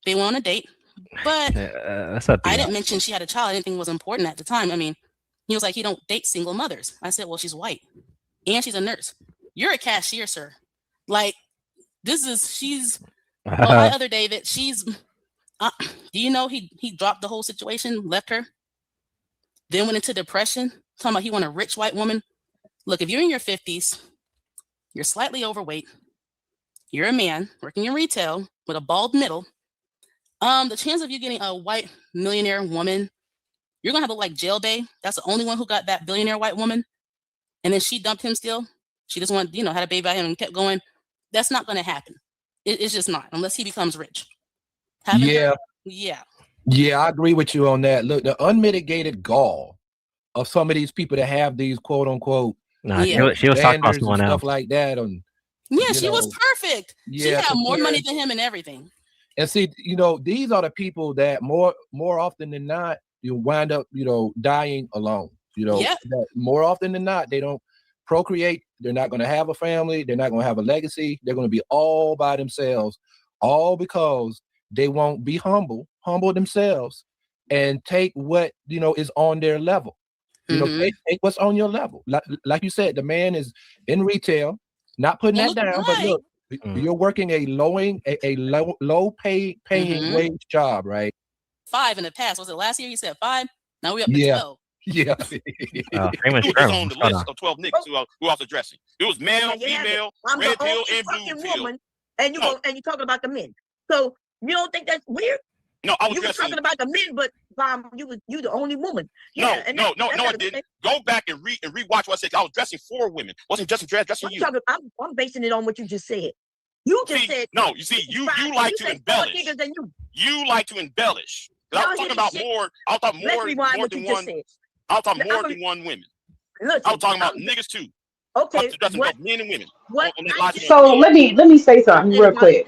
They went on a date. But I didn't mention she had a child. I didn't think it was important at the time. I mean, he was like, he don't date single mothers. I said, well, she's white. And she's a nurse. You're a cashier, sir. Like, she's, my other David, she's, do you know he dropped the whole situation, left her, then went into depression, talking about he want a rich white woman. Look, if you're in your 50s, you're slightly overweight, you're a man working in retail with a bald middle, the chance of you getting a white millionaire woman, you're going to have to look like Jail Bay. That's the only one who got that billionaire white woman. And then she dumped him still. She just wanted, had a baby by him and kept going. That's not going to happen. It's just not, unless he becomes rich. Yeah, I agree with you on that. Look, the unmitigated gall of some of these people that have these quote unquote she was talking about someone else, stuff like that. She was perfect. She had more money than him and everything. And see, these are the people that more often than not, you wind up, dying alone. That more often than not, they don't procreate. They're not going to have a family. They're not going to have a legacy. They're going to be all by themselves, all because they won't be humble themselves and take what, is on their level. Take what's on your level. Like you said, the man is in retail, not putting that down, but look, you're working a low paying wage job, right? 5 in the past. Was it last year? You said 5. Now we're up to 12. Yeah. It was on the list of 12 niggas who I was addressing. It was male, female, red pill, and blue pill. Woman, and you're talking about the men. So You don't think that's weird? No, I was You were dressing. talking about the men, but you the only woman. No, Yeah, and no, I didn't. Go back and rewatch what I said. I was dressing for women. Wasn't dressing you. I'm basing it on what you just said. You just said no. You see, you like to embellish. You like to embellish. I was talking about more. I was talking more than one. I was talking more than one women. I was talking about niggas too. Okay. Both men and women. So let me say something real quick.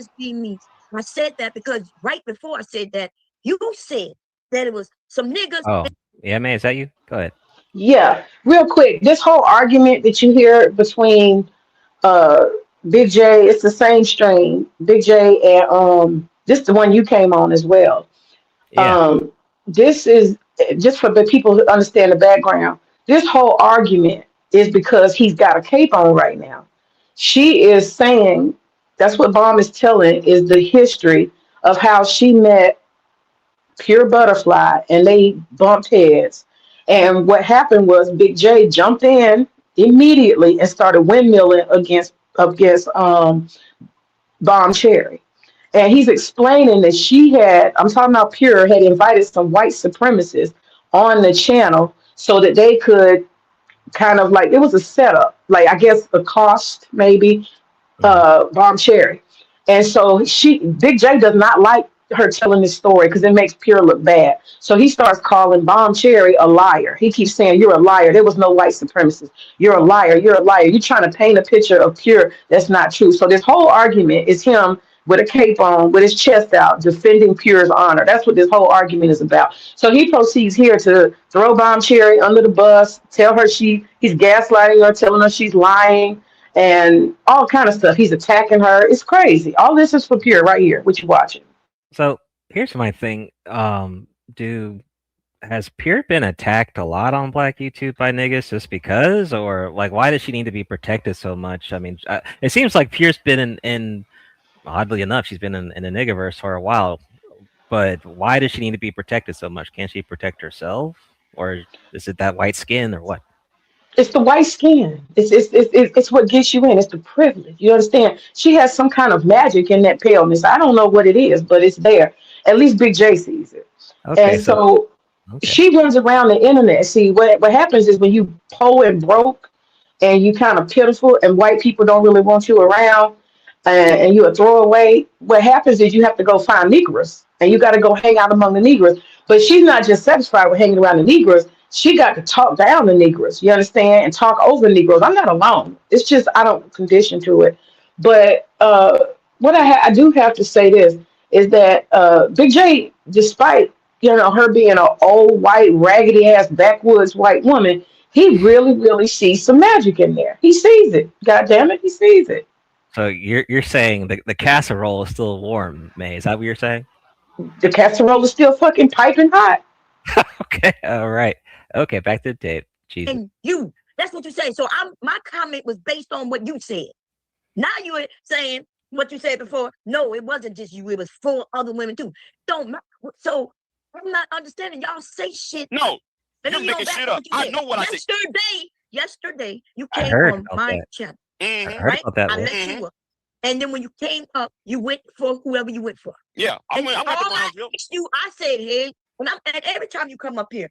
I said that because right before I said that, you said that it was some niggas. Oh, yeah, man, is that you? Go ahead. Yeah, real quick. This whole argument that you hear between Big J, it's the same strain. Big J and this is the one you came on as well. Yeah. This is just for the people who understand the background. This whole argument is because he's got a cape on right now. She is saying that's what Bomb is telling is the history of how she met Pure Butterfly and they bumped heads. And what happened was Big J jumped in immediately and started windmilling against Bomb Cherry. And he's explaining that I'm talking about Pure, had invited some white supremacists on the channel so that they could kind of like, it was a setup, like I guess a cost maybe, Bomb Cherry. And so Big J does not like her telling this story because it makes Pure look bad. So he starts calling Bomb Cherry a liar. He keeps saying, "You're a liar. There was no white supremacist. You're a liar. You're a liar. You're trying to paint a picture of Pure that's not true." So this whole argument is him with a cape on, with his chest out, defending Pure's honor. That's what this whole argument is about. So he proceeds here to throw Bomb Cherry under the bus, tell her he's gaslighting her, telling her she's lying, and all kind of stuff. He's attacking her. It's crazy. All this is for Pure right here, what you're watching. So here's my thing. Has Pure been attacked a lot on Black YouTube by niggas just because, or like why does she need to be protected so much? I mean, it seems like Pure's been in oddly enough, she's been in the Negaverse for a while. But why does she need to be protected so much? Can't she protect herself, or is it that white skin, or what? It's the white skin. It's what gets you in. It's the privilege. You understand? She has some kind of magic in that paleness. I don't know what it is, but it's there. At least Big J sees it. Okay, and so she runs around the internet. See, what happens is when you poor and broke and you kind of pitiful and white people don't really want you around and you're a throwaway, what happens is you have to go find Negroes and you got to go hang out among the Negroes. But she's not just satisfied with hanging around the Negroes. She got to talk down the Negroes, you understand, and talk over Negroes. I'm not alone. It's just I don't condition to it. But what I do have to say this is that Big J, despite her being an old white raggedy ass backwoods white woman, he really sees some magic in there. He sees it. God damn it, he sees it. So you're saying the casserole is still warm, May? Is that what you're saying? The casserole is still fucking piping hot. Okay, all right. Okay, back to the tape. Jesus. And that's what you say. So my comment was based on what you said. Now you were saying what you said before. No, it wasn't just you. It was 4 other women too. So I'm not understanding. Y'all say shit. No, you're making shit up. I know what I said. Yesterday, you came on my channel. I heard about that. I let you up. And then when you came up, you went for whoever you went for. Yeah, I went to Brownsville. I said, hey, and every time you come up here,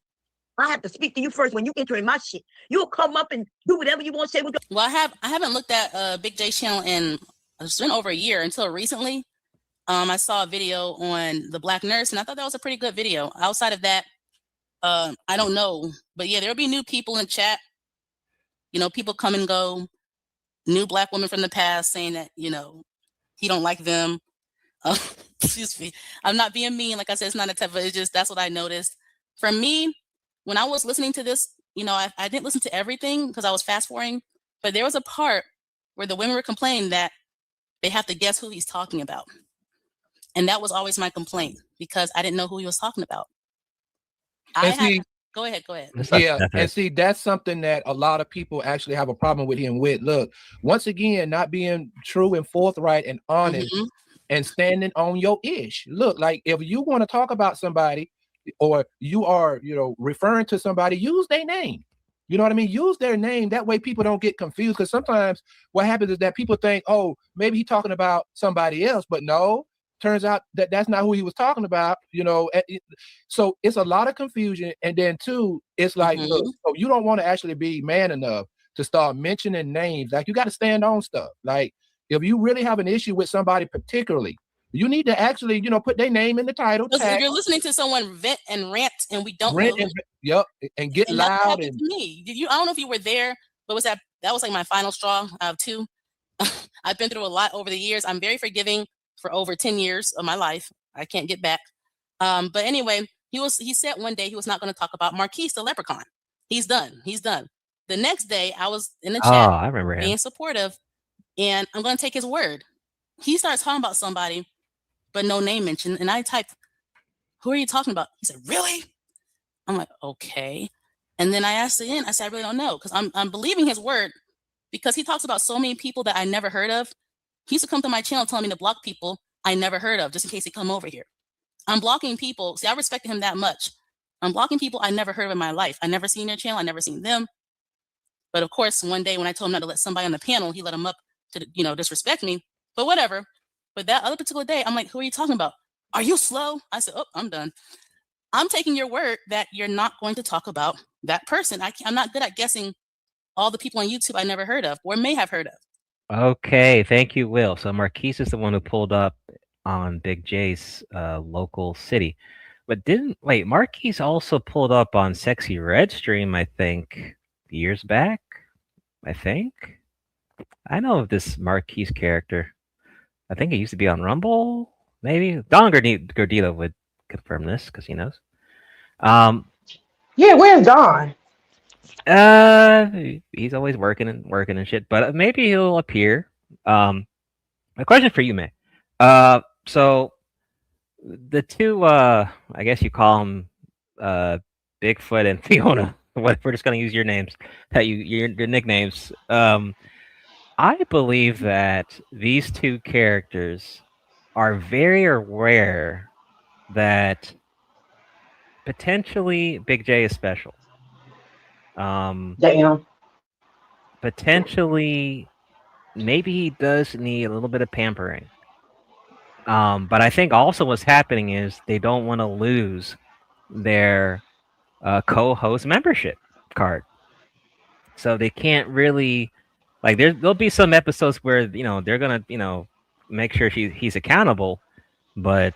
I have to speak to you first. When you enter in my shit, you'll come up and do whatever you want to say. Well, I haven't looked at Big J channel in it's been over a year until recently. I saw a video on the Black nurse, and I thought that was a pretty good video. Outside of that, I don't know, but yeah, there'll be new people in chat. People come and go. New Black women from the past saying that he don't like them. Excuse me. I'm not being mean. Like I said, it's not a type, but it's just that's what I noticed. For me, when I was listening to this, I didn't listen to everything because I was fast forwarding, but there was a part where the women were complaining that they have to guess who he's talking about. And that was always my complaint because I didn't know who he was talking about. Go ahead. Yeah, and see, that's something that a lot of people actually have a problem with him with. Look, once again, not being true and forthright and honest and standing on your ish. Look, like if you want to talk about somebody or you are, referring to somebody, use their name. You know what I mean? Use their name. That way people don't get confused. Because sometimes what happens is that people think, oh, maybe he's talking about somebody else. But no, turns out that that's not who he was talking about, you know. So it's a lot of confusion. And then two, it's like, look, so you don't want to actually be man enough to start mentioning names. Like, you got to stand on stuff. Like, if you really have an issue with somebody particularly, you need to actually, you know, put their name in the title tag. If you're listening to someone vent and rant and we don't know, and get and loud. that happened to me. I don't know if you were there, but that was like my final straw out of two. I've been through a lot over the years. I'm very forgiving for over 10 years of my life. I can't get back. But anyway, he said one day he was not going to talk about Marquise the leprechaun. He's done. The next day I was in the chat I remember being him. supportive, and I'm going to take his word. He starts talking about somebody, but no name mentioned. And I typed, "Who are you talking about?" He said, "Really?" I'm like, okay. And then I asked again. I said, "I really don't know," because I'm believing his word, because he talks about so many people that I never heard of. He used to come to my channel telling me to block people I never heard of just in case they come over here. I'm blocking people. See, I respected him that much. I'm blocking people I never heard of in my life. I never seen their channel. I never seen them. But of course, one day when I told him not to let somebody on the panel, he let him up to, you know, disrespect me. But whatever. But that other particular day, I'm like, "Who are you talking about? Are you slow?" I said, "Oh, I'm done. I'm taking your word that you're not going to talk about that person. I'm not good at guessing all the people on YouTube I never heard of or may have heard of." Okay, thank you, Will. So Marquise is the one who pulled up on Big J's local city. But Marquise also pulled up on Sexy Red stream, I think, years back. I think. I know of this Marquise character. I think he used to be on Rumble, maybe. Don Gordillo would confirm this because he knows. Yeah, where's Don? He's always working and shit, but maybe he'll appear. A question for you, May. So the two, I guess you call them, Bigfoot and Fiona. We're just gonna use your names, your nicknames. I believe that these two characters are very aware that potentially Big J is special. Damn. Potentially, maybe he does need a little bit of pampering. But I think also what's happening is they don't want to lose their co-host membership card, so they can't really, like, there'll be some episodes where, you know, they're gonna, you know, make sure he's accountable, but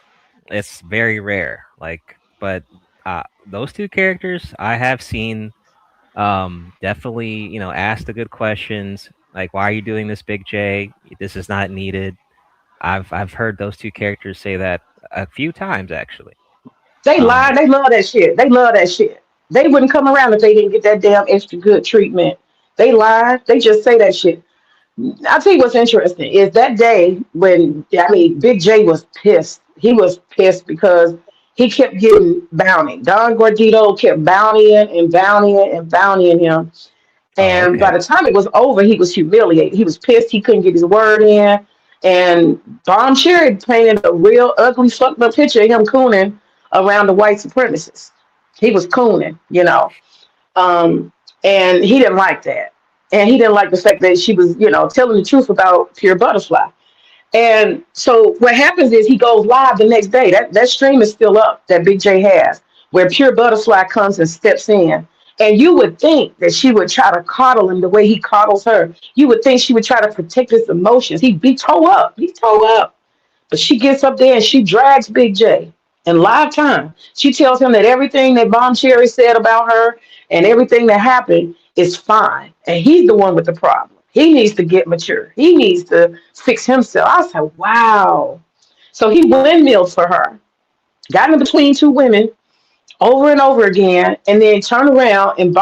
it's very rare. But those two characters I have seen definitely, you know, ask the good questions, like, "Why are you doing this, Big J? This is not needed." I've heard those two characters say that a few times, actually. They lie. They love that shit. They love that shit. They wouldn't come around if they didn't get that damn extra good treatment. They lie. They just say that shit. I'll tell you what's interesting is that day when, Big J was pissed. He was pissed because he kept getting bounty. Don Gordito kept bountying and bountying and bountying him. And by the time it was over, he was humiliated. He was pissed. He couldn't get his word in. And Bomb Cherry painted a real ugly, fucked up picture of him cooning around the white supremacists. He was cooning, you know. And he didn't like that. And he didn't like the fact that she was, you know, telling the truth about Pure Butterfly. And so what happens is he goes live the next day. That stream is still up that Big J has, where Pure Butterfly comes and steps in. And you would think that she would try to coddle him the way he coddles her. You would think she would try to protect his emotions. He'd be toe up. He's toe up. But she gets up there and she drags Big J in live time. She tells him that everything that Bomb Cherry said about her and everything that happened is fine. And he's the one with the problem. He needs to get mature. He needs to fix himself. I said, wow. So he windmilled for her, got in between two women over and over again, and then turned around and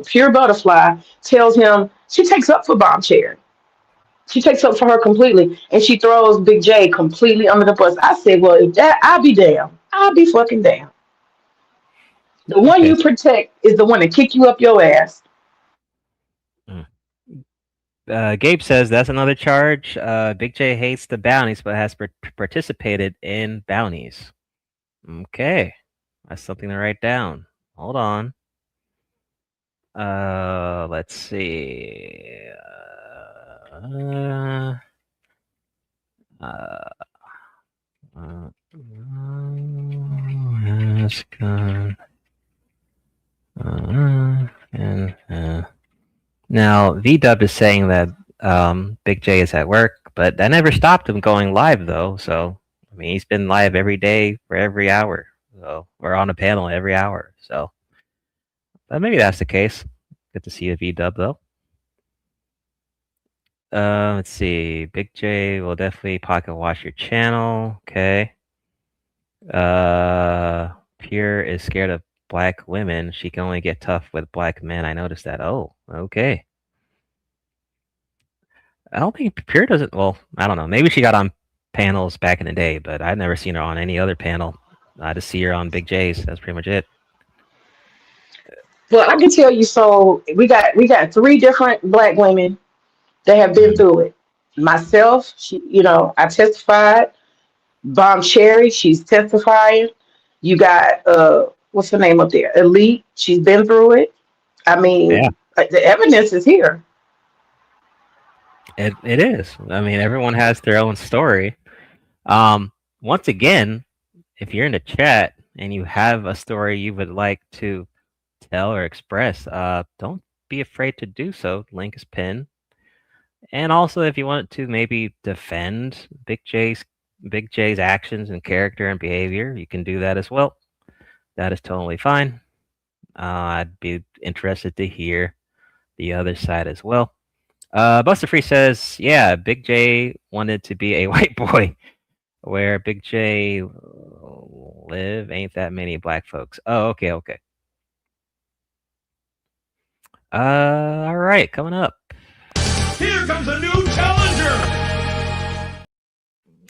Pure Butterfly tells him she takes up for Bomb Cherry. She takes up for her completely, and she throws Big J completely under the bus. I said, well, if that, I'll be damned. I'll be fucking damned. The one you protect is the one that kick you up your ass. Gabe says that's another charge. Big J hates the bounties, but has participated in bounties. Okay, that's something to write down. Hold on. Let's see. That's good. Now, VDub is saying that Big J is at work, but that never stopped him going live, though. So, I mean, he's been live every day for every hour. So, we're on a panel every hour. So, but maybe that's the case. Good to see you, VDub, though. Let's see. Big J will definitely pocket watch your channel. Okay. Pure is scared of black women. She can only get tough with black men. I noticed that. Oh, okay. I don't think Pure doesn't. Well, I don't know. Maybe she got on panels back in the day, but I've never seen her on any other panel. I just see her on Big J's. That's pretty much it. Well, I can tell you. So we got 3 different black women that have been through it. Myself, I testified. Bomb Cherry, she's testifying. You got what's her name up there? Elite, she's been through it. I mean, the evidence is here. It is. I mean, everyone has their own story. Once again, if you're in the chat and you have a story you would like to tell or express, don't be afraid to do so. Link is pinned. And also, if you want to maybe defend Big J's actions and character and behavior, you can do that as well. That is totally fine. I'd be interested to hear the other side as well. Buster Free says, yeah, Big J wanted to be a white boy. Where Big J live, ain't that many black folks. Oh, okay. All right, coming up. Here comes a new challenger!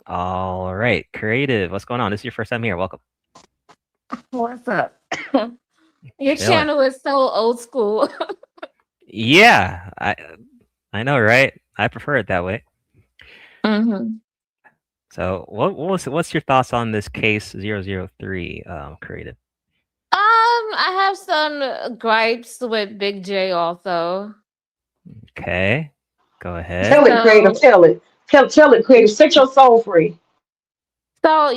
All right, Creative, what's going on? This is your first time here. Welcome. What's up? Your channel is so old school. Yeah, I know, right? I prefer it that way. Mm-hmm. So, what's your thoughts on this case 003, Creative? I have some gripes with Big J also. Okay, go ahead. Tell it, Creative. Tell it. Tell it, Creative. Set your soul free. So,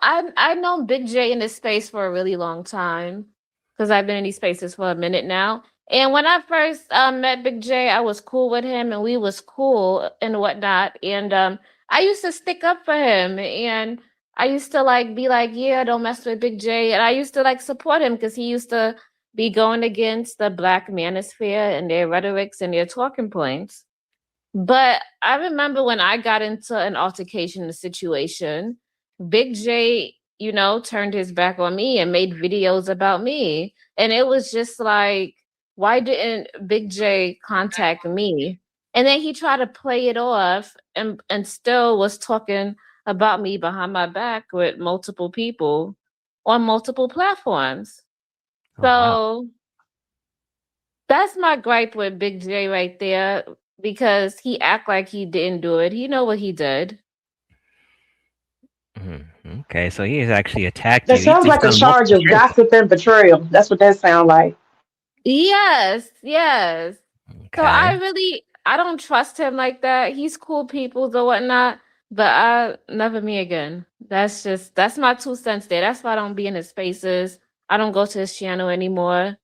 I've known Big J in this space for a really long time because I've been in these spaces for a minute now. And when I first met Big J, I was cool with him and we was cool and whatnot. And I used to stick up for him and I used to be like, yeah, don't mess with Big J. And I used to support him because he used to be going against the Black manosphere and their rhetorics and their talking points. But I remember when I got into an altercation in the situation, Big J, turned his back on me and made videos about me. And it was just like, why didn't Big J contact me? And then he tried to play it off and still was talking about me behind my back with multiple people on multiple platforms. So that's my gripe with Big J right there, because he act like he didn't do it. He know what he did. Okay, so he has actually attacked That you. sounds like a charge of gossip and betrayal. That's what that sounds like. Yes. So I don't trust him like that. He's cool people or whatnot, but never me again. That's my 2 cents there. That's why I don't be in his spaces. I don't go to his channel anymore.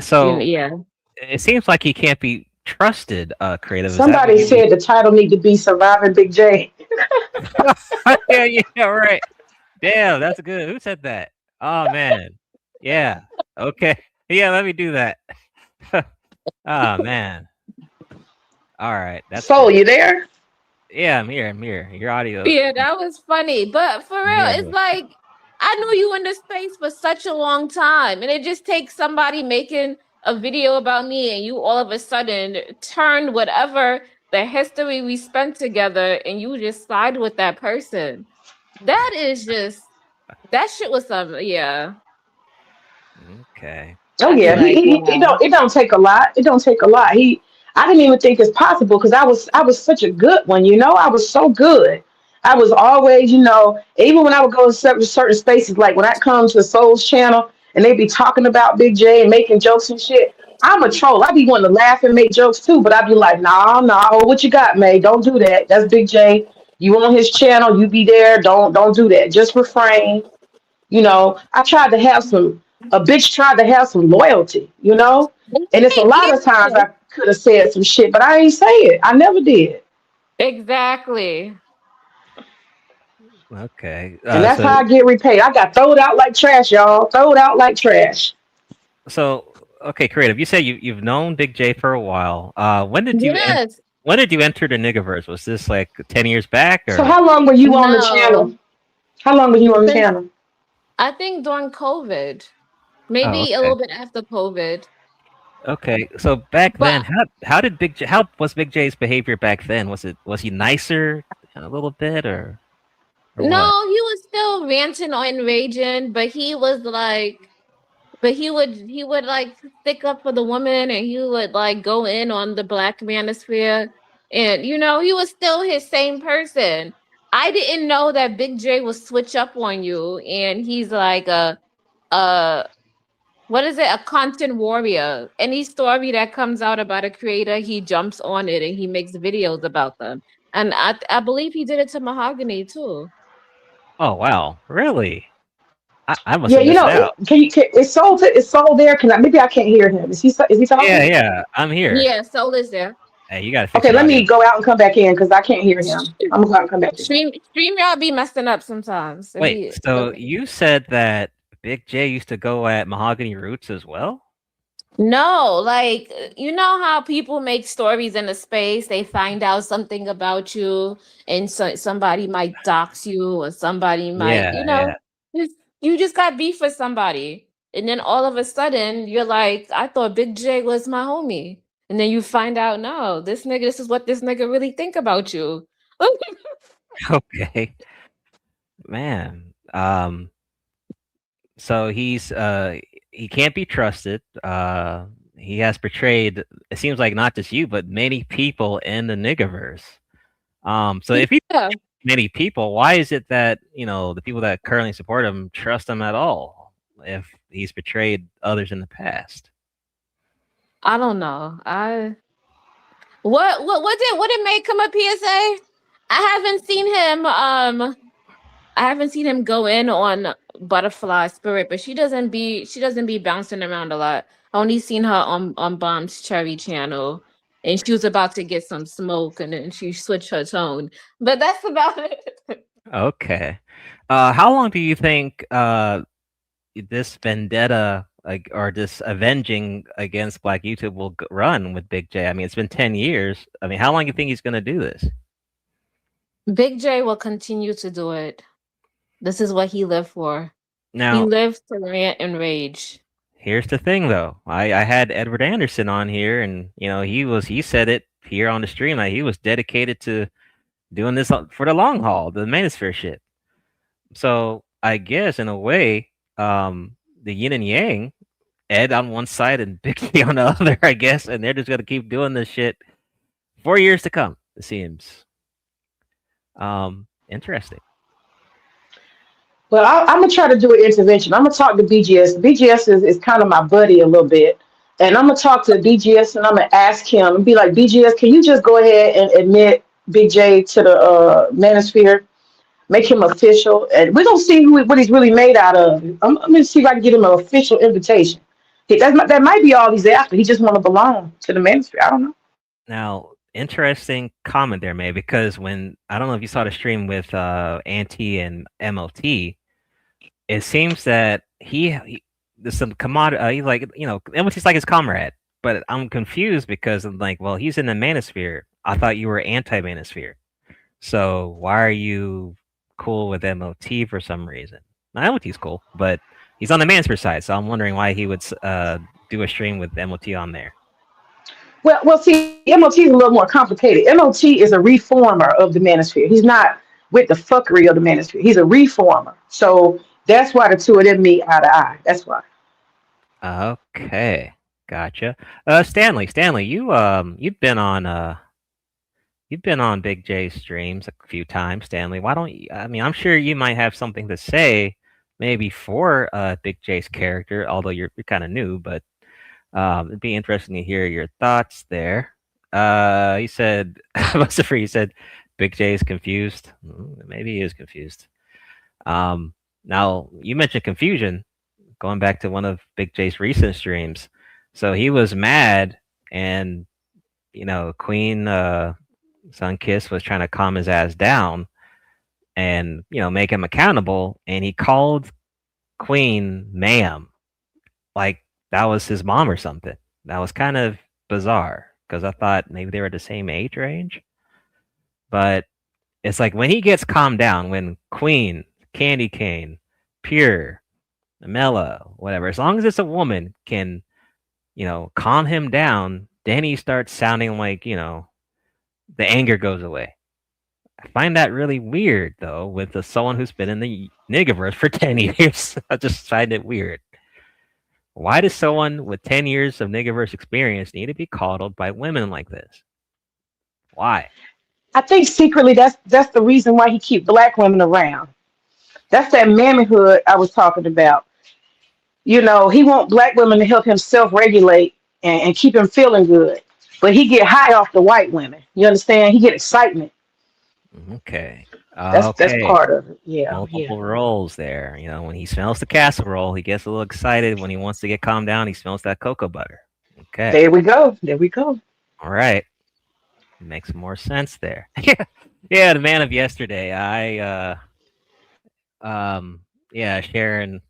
So yeah, it seems like he can't be trusted, Creative. Somebody said the title need to be Surviving Big J. yeah, right. Damn, that's good. Who said that? Oh, man. Yeah. Okay. Yeah, let me do that. Oh, man. All right. That's Soul, you there? Yeah, I'm here. Your audio. Yeah, that was funny. But for real, it's like, I knew you in this space for such a long time. And it just takes somebody making a video about me and you all of a sudden turn whatever the history we spent together and you just side with that person. That shit was something. Yeah. Okay. Oh yeah, it don't take a lot. It don't take a lot. I didn't even think it's possible because I was such a good one, I was so good. I was always, even when I would go to certain spaces, like when I come to Soul's channel and they be talking about Big J and making jokes and shit, I'm a troll. I be wanting to laugh and make jokes too, but I'd be like, nah, what you got, May? Don't do that. That's Big J. You on his channel, you be there. Don't do that. Just refrain. You know, I tried to have some. A bitch tried to have some loyalty. You know, and it's a lot of times I could have said some shit, but I ain't say it. I never did. Exactly. Okay. And that's how So I get repaid. I got thrown out like trash, y'all. Thrown out like trash. okay, creative. You say you've known Big J for a while. When did you Yes. when did you enter the Negaverse? Was this like 10 years back So or? how long were you on the No. channel? How long were you on the Since channel? I think during COVID, Oh, maybe a okay. little bit after COVID. Okay. So back But then, how did how was Big J's behavior back then? Was he nicer a little bit or what? no, he was still ranting and raging, but he would like stick up for the woman, and he would like go in on the black manosphere, and he was still his same person. I didn't know that Big J would switch up on you, and he's like a what is it? A content warrior. Any story that comes out about a creator, he jumps on it and he makes videos about them. And I believe he did it to Mahogany too. Oh wow, really? I must Yeah, have missed out. it's sold there. Maybe I can't hear him. Is he Yeah, talking? yeah, I'm here. Yeah, Soul is there. Hey, you gotta fix Okay, your let me audio. go out and come back in because I can't hear him. I'm gonna go out and come back in. Stream y'all be messing up sometimes. Wait, so you said that Big J used to go at Mahogany Roots as well? No, like you know how people make stories in the space, they find out something about you, and so somebody might dox you, or somebody might, Yeah, yeah. you just got beef with somebody, and then all of a sudden you're like, I thought Big J was my homie, and then you find out, no, this is what this nigga really think about you. Okay. Man. So he can't be trusted. He has portrayed, it seems like not just you, but many people in the Niggaverse. So if he many people, why is it that, the people that currently support him trust him at all if he's betrayed others in the past? I don't know. What did May come up here say? I haven't seen him go in on Butterfly Spirit, but she doesn't be bouncing around a lot. I only seen her on Bomb's Cherry channel, and she was about to get some smoke, and then she switched her tone. But that's about it. Okay. How long do you think this vendetta, like, or this avenging against Black YouTube will run with Big J? I mean, it's been 10 years. I mean, how long do you think he's going to do this? Big J will continue to do it. This is what he lived for. Now, he lives to rant and rage. Here's the thing, though. I had Edward Anderson on here, and he said it here on the stream that he was dedicated to doing this for the long haul, the manosphere shit. So I guess in a way, the yin and yang, Ed on one side and Big J on the other, I guess, and they're just gonna keep doing this shit for years to come. It seems. Interesting. Well, I'm gonna try to do an intervention. I'm gonna talk to BGS. BGS is kind of my buddy a little bit, and I'm gonna talk to BGS and I'm gonna ask him and be like, BGS, can you just go ahead and admit Big J to the manosphere, make him official, and we're gonna see what he's really made out of. I'm gonna see if I can get him an official invitation. That might be all he's after. He just want to belong to the manosphere. I don't know. Now, interesting comment there, May, because when I don't know if you saw the stream with Auntie and MLT, it seems that there's some commodity. He's like, MLT's like his comrade, but I'm confused because I'm like, well, he's in the manosphere. I thought you were anti-manosphere, so why are you cool with MLT for some reason? Now, MLT's cool, but he's on the manosphere side, so I'm wondering why he would do a stream with MLT on there. Well, see, MLT is a little more complicated. MLT is a reformer of the manosphere. He's not with the fuckery of the manosphere. He's a reformer. So that's why the two of them meet eye to eye. That's why. Okay, gotcha. Stanley, you've been on Big J's streams a few times, Stanley. Why don't you? I mean, I'm sure you might have something to say, maybe for Big J's character, although you're kind of new, but. It'd be interesting to hear your thoughts there. He said, Mustafa, he said, Big J is confused. Maybe he is confused. Now you mentioned confusion. Going back to one of Big J's recent streams, so he was mad, and Queen Sunkiss was trying to calm his ass down, and make him accountable, and he called Queen ma'am, like that was his mom or something. That was kind of bizarre because I thought maybe they were the same age range, but it's like when he gets calmed down, when Queen, Candy Cane, Pure, Mela, whatever, as long as it's a woman can, calm him down, then he starts sounding like, the anger goes away. I find that really weird, though, with someone who's been in the Negaverse for 10 years. I just find it weird. Why does someone with 10 years of Negaverse experience need to be coddled by women like this? Why? I think secretly that's the reason why he keep black women around. That's that mammyhood I was talking about. He want black women to help him self-regulate and keep him feeling good. But he get high off the white women. You understand? He get excitement. Okay. That's part of it. Yeah. Multiple roles there. When he smells the casserole, he gets a little excited. When he wants to get calmed down, he smells that cocoa butter. Okay. There we go. All right. Makes more sense there. Yeah, the man of yesterday. Sharon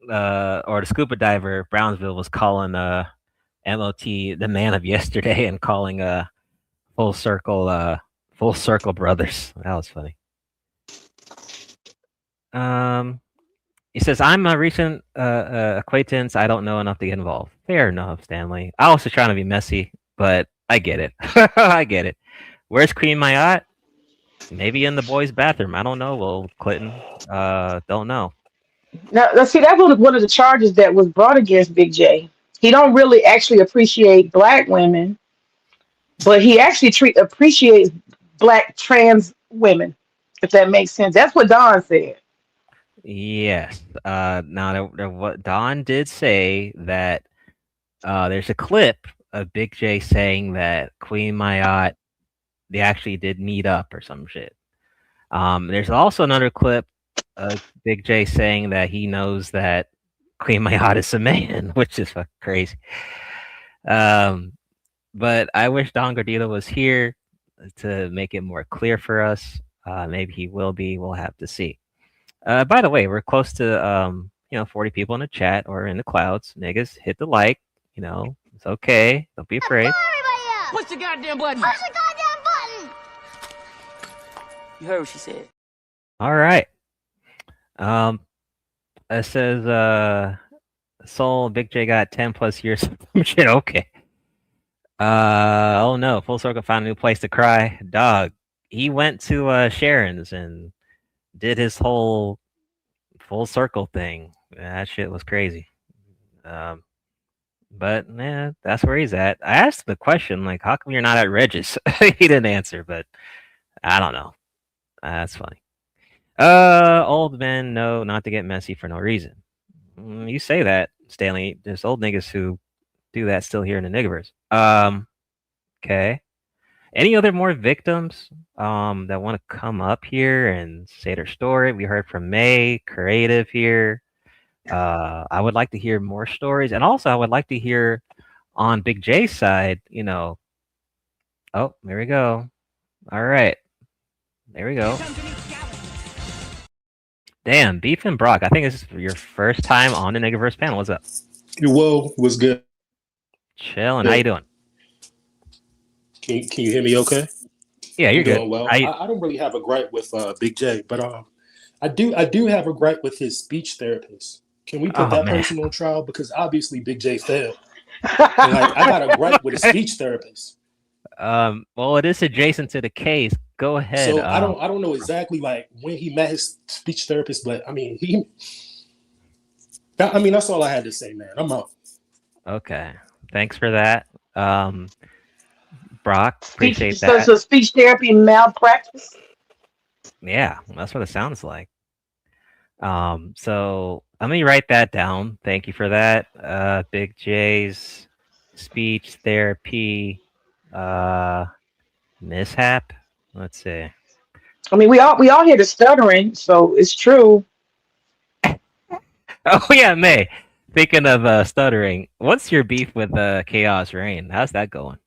or the scuba diver Brownsville was calling MOT the man of yesterday and calling Full Circle brothers. That was funny. He says, I'm a recent acquaintance. I don't know enough to get involved. Fair enough, Stanley. I was just trying to be messy, but I get it. I get it. Where's Queen Mayat? Maybe in the boys' bathroom. I don't know. Well, Clinton, don't know. Now, see, that was one of the charges that was brought against Big J. He don't really actually appreciate black women, but he actually appreciates black trans women, if that makes sense. That's what Don said. Yes. Now, what Don did say that there's a clip of Big J saying that Queen Mayat, they actually did meet up or some shit. There's also another clip of Big J saying that he knows that Queen Mayat is a man, which is fucking crazy. But I wish Don Gordillo was here to make it more clear for us. Maybe he will be. We'll have to see. By the way, we're close to 40 people in the chat or in the clouds. Niggas, hit the like. It's okay. Don't be afraid. Push the goddamn button. Push the goddamn button. You heard what she said. All right. It says Soul Big J got 10 plus years. Shit, okay. Oh no, Full Circle found a new place to cry. Dog. He went to Sharon's and did his whole Full Circle thing. That shit was crazy. But yeah, that's where he's at. I asked him the question, like, how come you're not at Regis? He didn't answer, but I don't know. That's funny. Old men know not to get messy for no reason. You say that, Stanley. There's old niggas who do that still here in the Negaverse. Okay. Any other more victims that want to come up here and say their story? We heard from May, Creative here. I would like to hear more stories, and also I would like to hear on Big J's side. Oh, there we go. All right, there we go. Damn, Beef and Brock. I think this is your first time on the Negaverse panel. What's up? Whoa, what's good? Chilling. How you doing? Can you hear me okay? Yeah, you're good. Doing well. I don't really have a gripe with Big J, but I do have a gripe with his speech therapist. Can we put that person on trial? Because obviously Big J failed. And I got a gripe with a speech therapist. Well, it is adjacent to the case. Go ahead. So I don't know exactly when he met his speech therapist, but I mean that's all I had to say, man. I'm out. Okay. Thanks for that. Brock, appreciate that. So speech therapy malpractice? Yeah, that's what it sounds like. So let me write that down. Thank you for that. Big J's speech therapy mishap. Let's see. I mean, we all hear the stuttering, so it's true. Oh yeah, May. Speaking of stuttering, what's your beef with Chaos Rain? How's that going?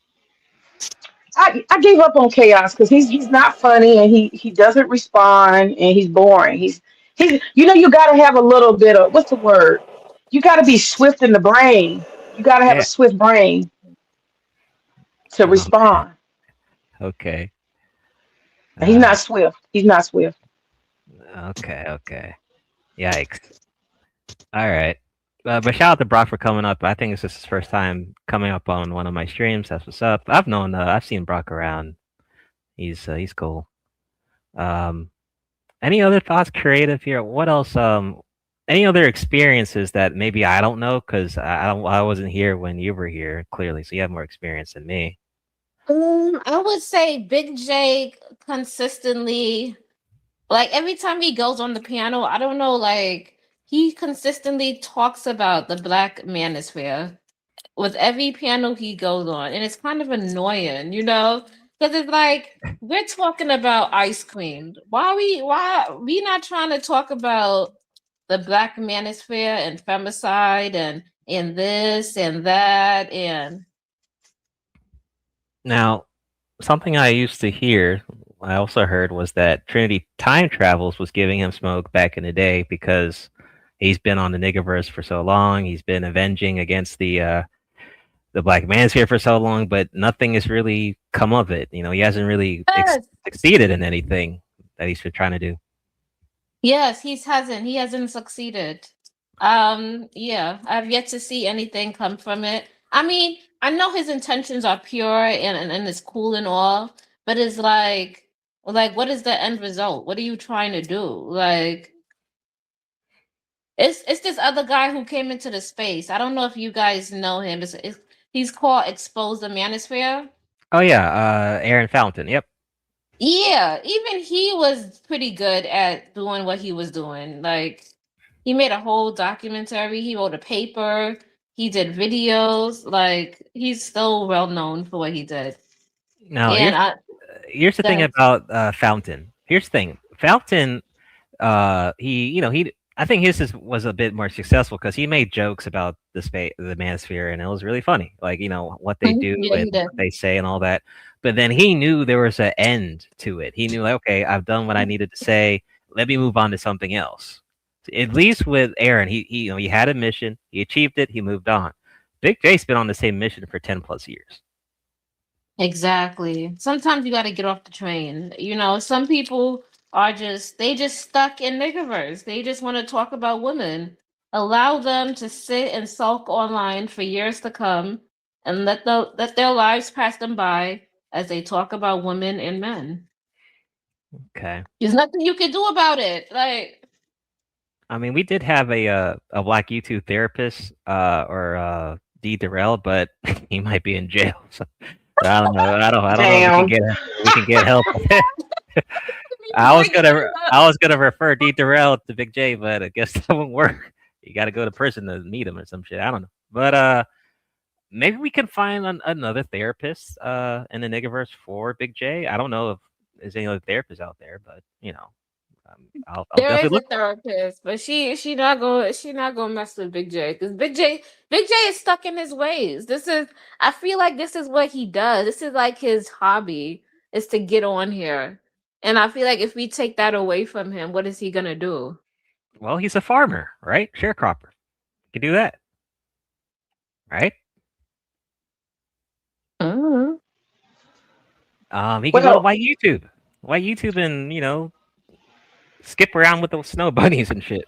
I gave up on Chaos because he's not funny and he doesn't respond and he's boring. He's you got to have a little bit of what's the word? You got to be swift in the brain. You got to have a Yeah. swift brain to respond. Okay. And he's not swift. He's not swift. Okay. Yikes. All right. But shout out to Brock for coming up. I think this is his first time coming up on one of my streams. That's what's up. I've seen Brock around. He's cool. Any other thoughts, creative here? What else? Any other experiences that maybe I don't know because I wasn't here when you were here clearly, so you have more experience than me. I would say Big J consistently, like every time he goes on the piano, I don't know, like he consistently talks about the Black manosphere with every piano he goes on, and it's kind of annoying, because it's like we're talking about ice cream. Why we not trying to talk about the Black manosphere and femicide and this and that and Now, something I used to hear, I also heard was that Trinity Time Travels was giving him smoke back in the day because he's been on the Negaverse for so long. He's been avenging against the Black manosphere for so long, but nothing has really come of it. He hasn't really succeeded in anything that he's been trying to do. Yes, he hasn't succeeded. Yeah, I've yet to see anything come from it. I mean, I know his intentions are pure and it's cool and all, but it's like what is the end result? What are you trying to do? Like it's this other guy who came into the space. I don't know if you guys know him. He's called Expose the Manosphere. Oh yeah, Aaron Fountain. Yep. Yeah, even he was pretty good at doing what he was doing. Like he made a whole documentary, he wrote a paper, he did videos, like he's still well known for what he did. Now, here's the thing about Fountain. Here's the thing. Fountain, I think his was a bit more successful because he made jokes about the manosphere, and it was really funny. Like what they do and what they say and all that. But then he knew there was an end to it. He knew, like, okay, I've done what I needed to say. Let me move on to something else. At least with Aaron, he had a mission. He achieved it. He moved on. Big J's been on the same mission for 10+ years. Exactly. Sometimes you got to get off the train. Some people are just stuck in Negaverse. They just want to talk about women. Allow them to sit and sulk online for years to come, and let their lives pass them by as they talk about women and men. Okay. There's nothing you can do about it. Like, I mean, we did have a Black YouTube therapist, or D. Durrell, but he might be in jail. So I don't know. I don't know if we can get help. I was gonna refer D. Durrell to Big J, but I guess that won't work. You got to go to prison to meet him or some shit. I don't know, but maybe we can find another therapist in the Negaverse for Big J. I don't know if there's any other therapists out there, but I'll there definitely is look. A therapist, but she not gonna mess with Big J because Big J is stuck in his ways. I feel like this is what he does. This is like his hobby is to get on here, and I feel like if we take that away from him, what is he gonna do? Well, he's a farmer, right? Sharecropper. He can do that, right? Mm-hmm. He can go to White YouTube and skip around with those snow bunnies and shit.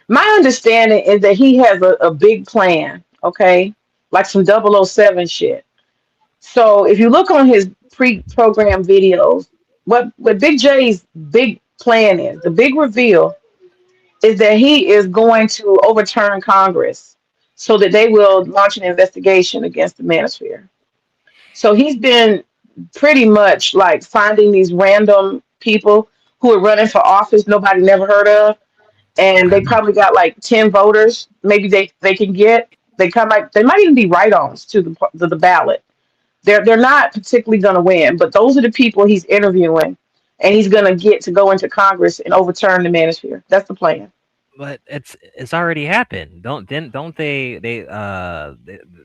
My understanding is that he has a big plan, okay? Like some 007 shit. So if you look on his pre-programmed videos, what Big J's big plan is, the big reveal is that he is going to overturn Congress so that they will launch an investigation against the manosphere. So he's been pretty much like finding these random people who are running for office nobody never heard of, and they probably got like 10 voters. Maybe they can get. They might even be write-ons to the ballot. They're not particularly going to win, but those are the people he's interviewing, and he's going to get to go into Congress and overturn the manosphere. That's the plan. But it's already happened. Don't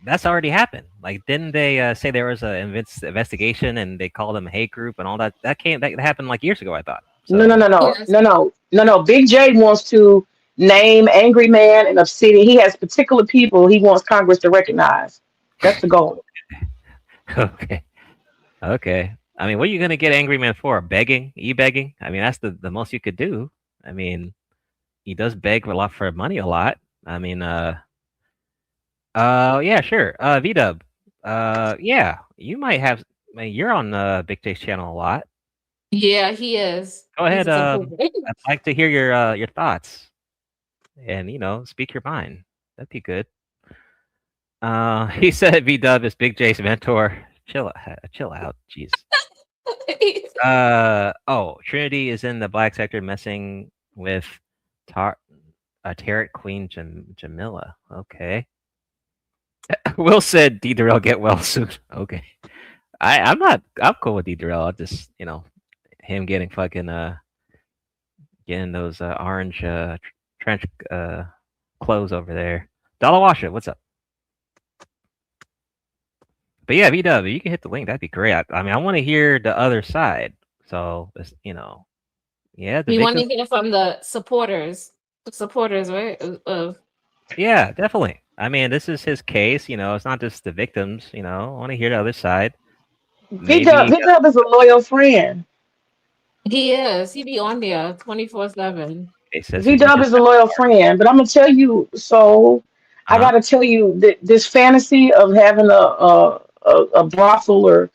that's already happened. Like, didn't they say there was a investigation and they called them a hate group and all that? That happened like years ago, I thought. No. Big J wants to name Angry Man and Obsidian. He has particular people he wants Congress to recognize. That's the goal. Okay. I mean, what are you gonna get Angry Man for? Begging? E-begging? I mean, that's the most you could do. I mean, he does beg a lot for money a lot. I mean, yeah, sure. VDub. Yeah, you might have. I mean, you're on Big J's channel a lot. Yeah, he is. Go ahead. I'd like to hear your thoughts, and speak your mind. That'd be good. He said VDub is Big J's mentor. Chill out, jeez. Oh, Trinity is in the black sector messing with Tarot Queen Jamila. Okay. Will said D Darrell get well soon. Okay. I'm cool with D Darrell. I'll just him getting fucking getting those orange trench clothes over there. Dollar Washer, what's up? But yeah, VW, you can hit the link. That'd be great. I mean, I want to hear the other side. So yeah. We want to hear from the supporters. The supporters, right? Yeah, definitely. I mean, this is his case. It's not just the victims. I want to hear the other side. VW is a loyal friend. He is. He be on there 24/7. VW is a loyal friend, but I'm gonna tell you. So I gotta tell you that this fantasy of having a brothel or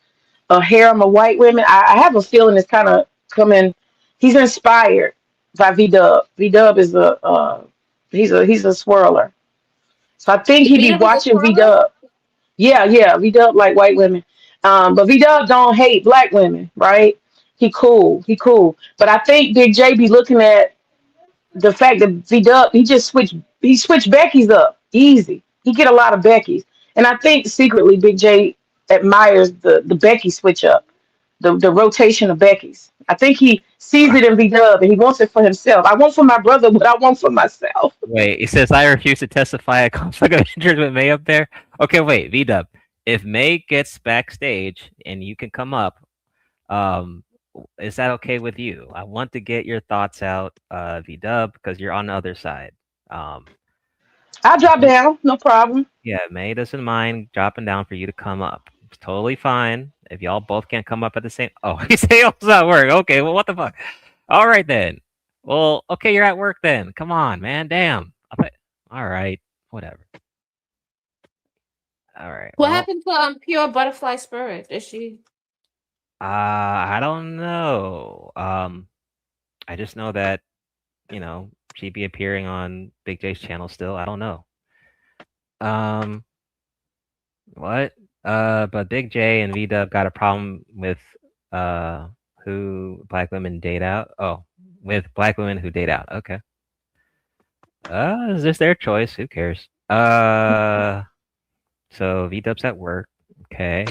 a harem of white women, I have a feeling it's kind of coming. He's inspired by VW. VW is he's a swirler. So I think he'd be watching VW. Yeah, VW like white women. But VW don't hate black women, right? He cool. But I think Big J be looking at the fact that VW he switched Becky's up easy. He get a lot of Becky's. And I think secretly Big J admires the Becky switch up, the rotation of Becky's. I think he sees it in VW and he wants it for himself. I want for my brother what I want for myself. Wait, he says I refuse to testify at conflict of interest with May up there. Okay, wait, VW. If May gets backstage and you can come up, is that okay with you? I want to get your thoughts out, VW, because you're on the other side. I'll drop down, no problem. Yeah, May doesn't mind dropping down for you to come up. It's totally fine if y'all both can't come up at the same. Oh, he say it's not work. Okay, well, what the fuck? All right then. Well, okay, you're at work then. Come on, man. Damn. All right, whatever. All right. What happened to Pure Butterfly Spirit? Is she? I don't know. I just know that she'd be appearing on Big J's channel still. I don't know. What? But Big J and VW got a problem with who black women date out. Oh, with black women who date out. Okay. Is this their choice? Who cares? So VW's at work. Okay.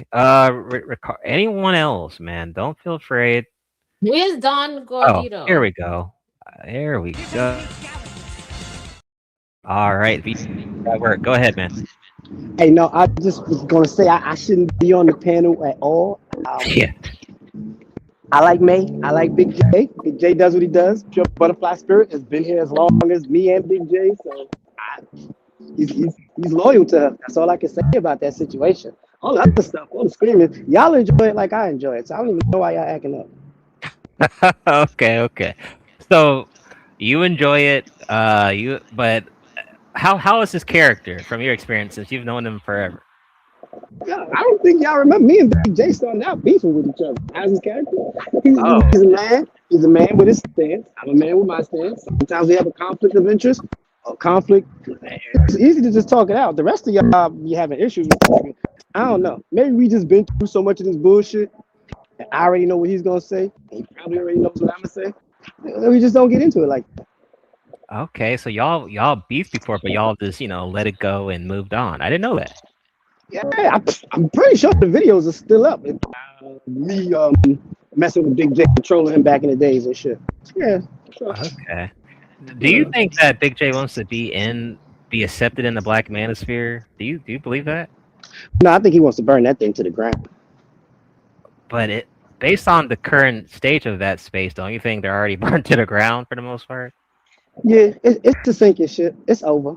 Anyone else, man? Don't feel afraid. Where's Don Gordito? Oh, here we go. There we go. All right, at work. Go ahead, man. Hey, no, I just was gonna say I shouldn't be on the panel at all. Yeah. I like May. I like Big J. Big J does what he does. Pure Butterfly Spirit has been here as long as me and Big J, so he's loyal to her. That's all I can say about that situation. All the other stuff, all the screaming, y'all enjoy it like I enjoy it. So I don't even know why y'all acting up. Okay. So you enjoy it, but how is his character from your experience since you've known him forever? Yeah, I don't think y'all remember me and Big J starting out beefing with each other. How's his character? He's a man. He's a man with his stance. I'm a man with my stance. Sometimes we have a conflict of interest. A conflict. It's easy to just talk it out. The rest of y'all be having issues with it. I don't know. Maybe we just been through so much of this bullshit. And I already know what he's gonna say. He probably already knows what I'm gonna say. We just don't get into it like that. Okay, so y'all beefed before, but y'all just let it go and moved on. I didn't know that. Yeah, I'm pretty sure the videos are still up. Me messing with Big J, controlling him back in the days and shit. Yeah. Sure. Okay. Do you think that Big J wants to be accepted in the black manosphere? Do you believe that? No, I think he wants to burn that thing to the ground. But based on the current stage of that space, don't you think they're already burned to the ground for the most part? Yeah, it's the sinking shit. It's over.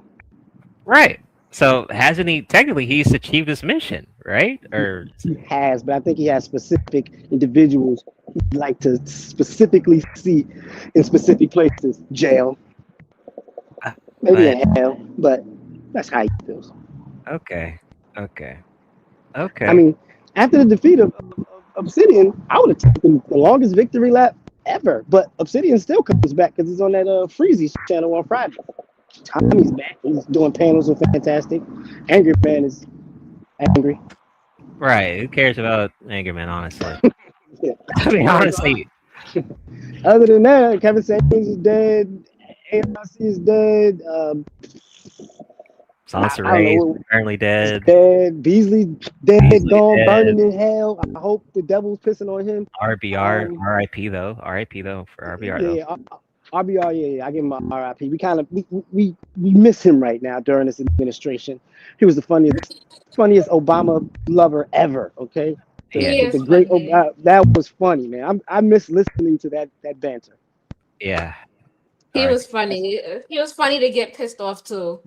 Right. So hasn't he technically he's achieved his mission, right? Or he has, but I think he has specific individuals he'd like to specifically see in specific places. Jail. Maybe in hell, but that's how he feels. Okay. I mean, after the defeat of Obsidian, I would have taken the longest victory lap ever. But Obsidian still comes back because he's on that Freezy channel on Friday. Tommy's back. He's doing panels with Fantastic. Angry Man is angry. Right. Who cares about Angry Man, honestly? Yeah. I mean, honestly. Other than that, Kevin Samuels is dead. AMC is dead. Sansa Ray is apparently dead. Dead. Beasley dead, gone, burning in hell. I hope the devil's pissing on him. RBR, RIP though. RIP though for RBR though. Yeah, RBR, yeah, I give him a RIP. We miss him right now during this administration. He was the funniest Obama lover ever. Okay, the great Obama, that was funny, man. I miss listening to that banter. Yeah, he was funny. He was funny to get pissed off too.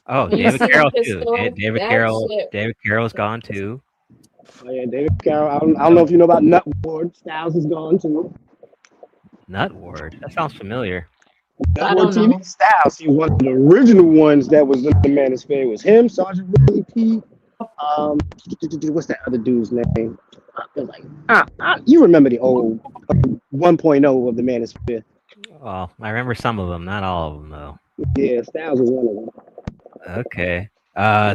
Oh, David Carroll too. David Carroll's gone too. Oh yeah, David Carroll. I don't know if you know about Nut Ward. Styles is gone too. Nut Ward? That sounds familiar. Nut Ward TV Styles. He was one of the original ones that was in the Manosphere. It was him, Sergeant Willie P. What's that other dude's name? You remember the old 1.0 of the Manosphere? Well, I remember some of them, not all of them though. Yeah, Styles was one of them. Okay.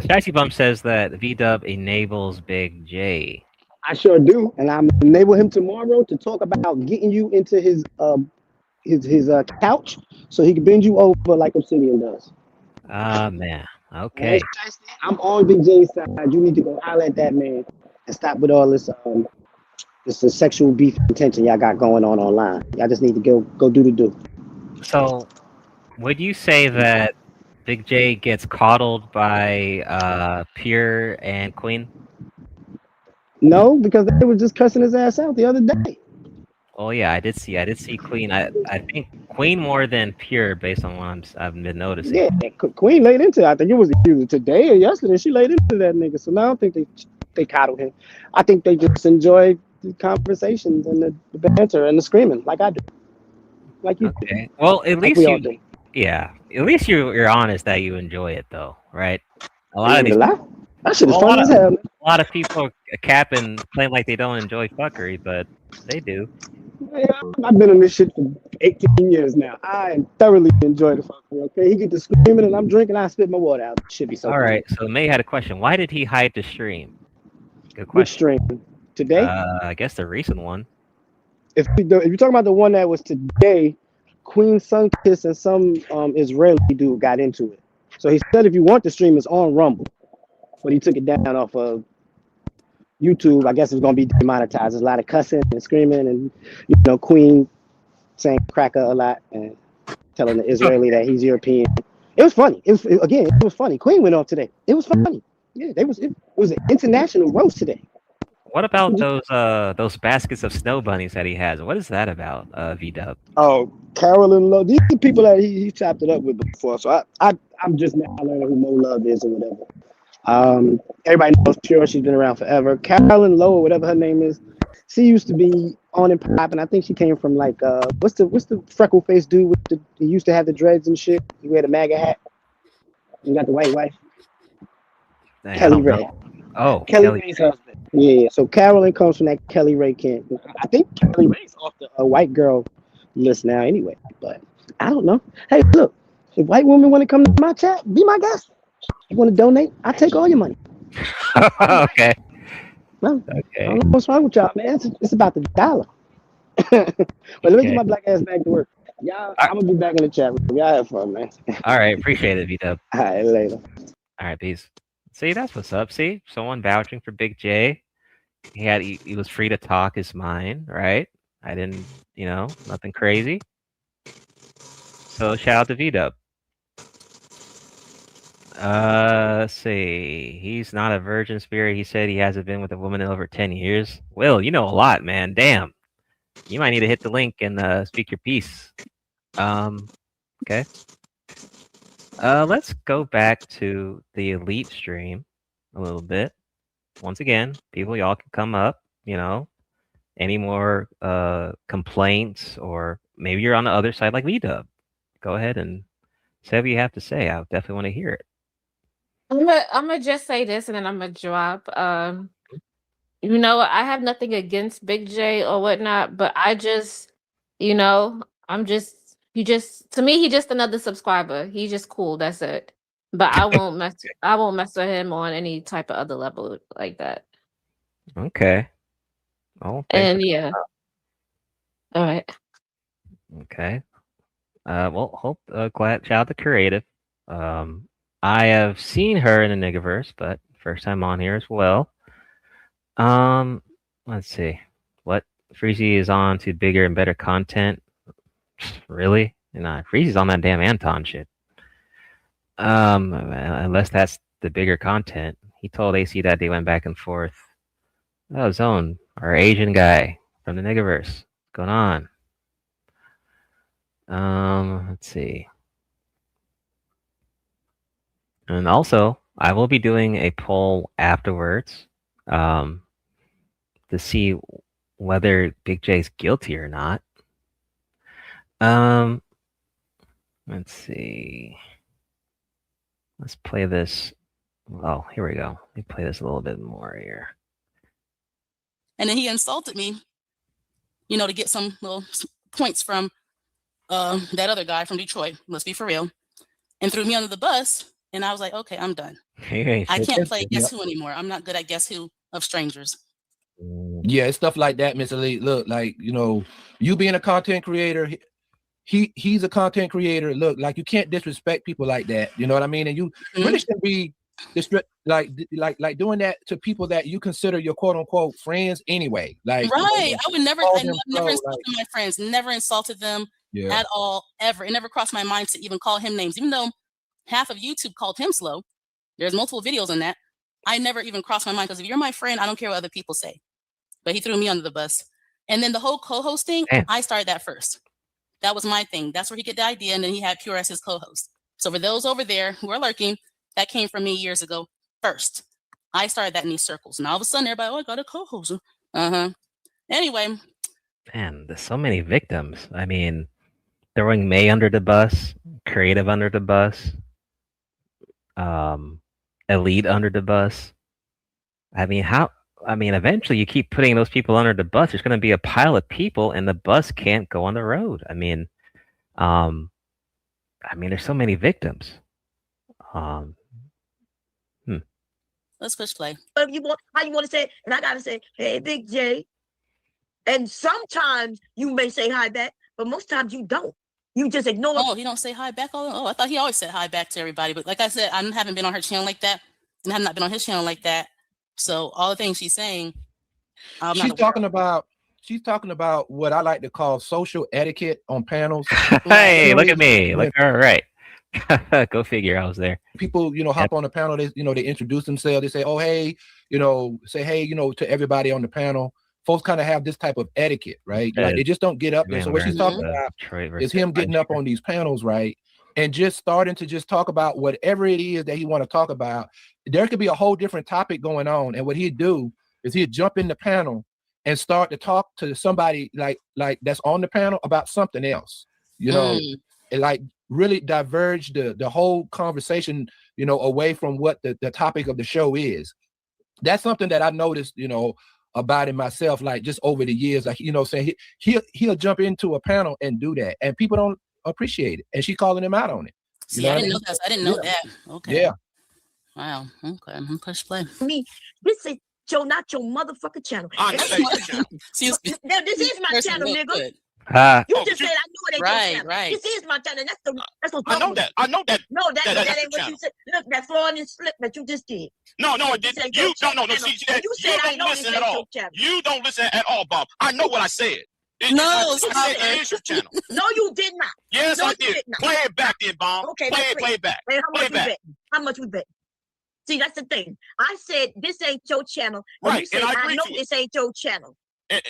Spicy Bump says that V-Dub enables Big J. I sure do, and I'm enable him tomorrow to talk about getting you into his couch so he can bend you over like Obsidian does. Man. Okay. I'm on Big J's side. You need to go holler at that man and stop with all this this sexual beef and tension y'all got going on online. Y'all just need to go do the do. So, would you say that Big J gets coddled by Pure and Queen? No, because they were just cussing his ass out the other day. Oh yeah, I did see Queen. I think Queen more than Pure, based on what I've been noticing. Yeah, Queen laid into it. I think it was either today or yesterday. She laid into that nigga. So now I don't think they coddled him. I think they just enjoy the conversations and the banter and the screaming, like I do. Like you. Okay. Do. Well, at like least you. Yeah. At least you're honest that you enjoy it, though, right? A lot of these. That shit is fun as hell. A lot of people capping, claim like they don't enjoy fuckery, but they do. Yeah, I've been on this shit for 18 years now. I thoroughly enjoy the fuckery. Okay, he get to screaming and I'm drinking. I spit my water out. It should be so. All right. So May had a question. Why did he hide the stream? Good question. Which stream? Today? I guess the recent one. If you're talking about the one that was today, Queen Sunkiss and some Israeli dude got into it. So he said if you want the stream, it's on Rumble. But he took it down off of YouTube. I guess it's going to be demonetized. There's a lot of cussing and screaming and, Queen saying cracker a lot and telling the Israeli that he's European. It was funny. It was funny. Queen went off today. It was funny. Yeah, it was an international roast today. What about those baskets of snow bunnies that he has? What is that about, V-Dub? Oh, Carolyn Love. These are people that he chopped it up with before. So I'm just now learning who Mo Love is or whatever. Everybody knows Pure. She's been around forever. Carolyn Lowe, or whatever her name is, she used to be on and popping. I think she came from like what's the freckle faced dude with he used to have the dreads and shit. He wear the MAGA hat. You got the white wife. Dang, Kelly Ray. Oh, Kelly Ray's husband. Yeah. So Carolyn comes from that Kelly Ray camp. I think Kelly Ray's off the white girl list now anyway. But I don't know. Hey, look, if white women want to come to my chat, be my guest. You want to donate? I take all your money. Okay. Well, okay. I don't know what's wrong with y'all, man. It's about the dollar. But let me get my black ass back to work. Y'all, I'm gonna be back in the chat with y'all. Have fun, man. All right, appreciate it, V-Dub. All right, later. All right, peace. See, that's what's up. See, someone vouching for Big J. He was free to talk his mind, right? I didn't, nothing crazy. So shout out to V-Dub. Let's see. He's not a virgin spirit. He said he hasn't been with a woman in over 10 years. Will, you know a lot, man. Damn. You might need to hit the link and speak your piece. Okay. Let's go back to the Elite stream a little bit. Once again, people, y'all can come up, any more complaints, or maybe you're on the other side like V-Dub. Go ahead and say what you have to say. I definitely want to hear it. I'm gonna just say this and then I'm gonna drop. I have nothing against Big J or whatnot, but I just, to me, he's just another subscriber. He's just cool. That's it. But I won't mess with him on any type of other level like that. Okay. Oh, and yeah. All right. Okay. Glad shout out to Creative. I have seen her in the Negaverse, but first time on here as well. Let's see. What Freezy is on to bigger and better content. Really? Freezy's on that damn Anton shit. Unless that's the bigger content. He told AC that they went back and forth. Oh, Zone, our Asian guy from the Negaverse. What's going on? Let's see. And also, I will be doing a poll afterwards to see whether Big J's guilty or not. Let's see. Let's play this. Oh, here we go. Let me play this a little bit more here. And then he insulted me, to get some little points from that other guy from Detroit. Let's be for real. And threw me under the bus. And I was like, okay, I'm done. I can't play Guess Who anymore. I'm not good at Guess Who of strangers. Yeah, it's stuff like that, Miss Elite. Look, like, you being a content creator, he's a content creator. Look, like, you can't disrespect people like that. You know what I mean? And you really shouldn't be like doing that to people that you consider your quote unquote friends anyway. Like, right. I would never insulted my friends, never insulted them at all, ever. It never crossed my mind to even call him names, even though half of YouTube called him slow. There's multiple videos on that. I never even crossed my mind, because if you're my friend, I don't care what other people say. But he threw me under the bus. And then the whole co-hosting, I started that first. That was my thing. That's where he get the idea, and then he had Pure as his co-host. So for those over there who are lurking, that came from me years ago first. I started that in these circles. And all of a sudden, everybody, I got a co-host. Anyway. Man, there's so many victims. I mean, throwing May under the bus, Creative under the bus, Elite under the bus. Eventually you keep putting those people under the bus. There's going to be a pile of people, and the bus can't go on the road. There's so many victims. Let's push play. How you want to say it? And I gotta say, hey, Big J. And sometimes you may say hi back, but most times you don't. You just ignore. Oh, he don't say hi back. I thought he always said hi back to everybody. But like I said, I haven't been on her channel like that, and have not been on his channel like that. So all the things she's saying, she's talking about what I like to call social etiquette on panels. Hey, look at me. Look, all right. Go figure. I was there. People, hop on the panel. They introduce themselves. They say, "Oh, hey," to everybody on the panel. Folks kind of have this type of etiquette, right? Like, they just don't get up there. So what she's talking about is him getting up on these panels, right? And just starting to just talk about whatever it is that he want to talk about. There could be a whole different topic going on. And what he'd do is he'd jump in the panel and start to talk to somebody like that's on the panel about something else, and like really diverge the whole conversation, away from what the topic of the show is. That's something that I noticed, about it myself, like just over the years, like, saying he'll jump into a panel and do that, and people don't appreciate it, and she's calling him out on it. See, I didn't know that. I didn't know that. Okay. Yeah. Wow. Okay. I'm gonna push play. This is not your motherfucking channel. This is my channel, nigga. You just said I knew it ain't your channel. Right. This is my channel. That's what I know that. I know that. No, that that's ain't what you said. Look, that Florida slip that you just did. No, I didn't. You no. See, you said I don't know listen at all. You don't listen at all, Bob. I know what I said. No, I said it is your channel. No, you did not. Yes, no, I did. Play it back, then, Bob. Okay, play it back. Hey, play it back. How much we bet? See, that's the thing. I said this ain't your channel. Right, you said, and I agree know to this ain't your channel.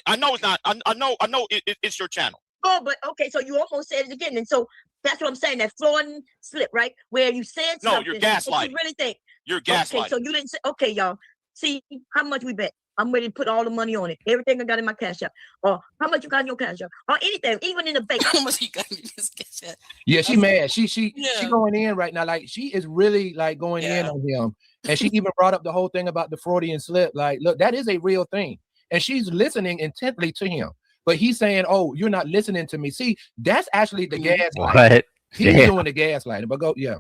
I know it's not. I know it's your channel. Oh, but okay, so you almost said it again, and so that's what I'm saying. That Florida slip, right, where you said something. No, you're gaslighting. You really think you're gaslighting? Okay, so you didn't say. Okay, y'all. See how much we bet. I'm ready to put all the money on it. Everything I got in my cash app. Or how much you got in your cash app. Or anything, even in the bank. How much you got in your cash app? Yeah, she mad. She going in right now. Like she is really like going in on him. And she even brought up the whole thing about the Freudian slip. Like, look, that is a real thing. And she's listening intently to him. But he's saying, oh, you're not listening to me. See, that's actually the gaslighting. What? He's doing the gaslighting. But go, yeah.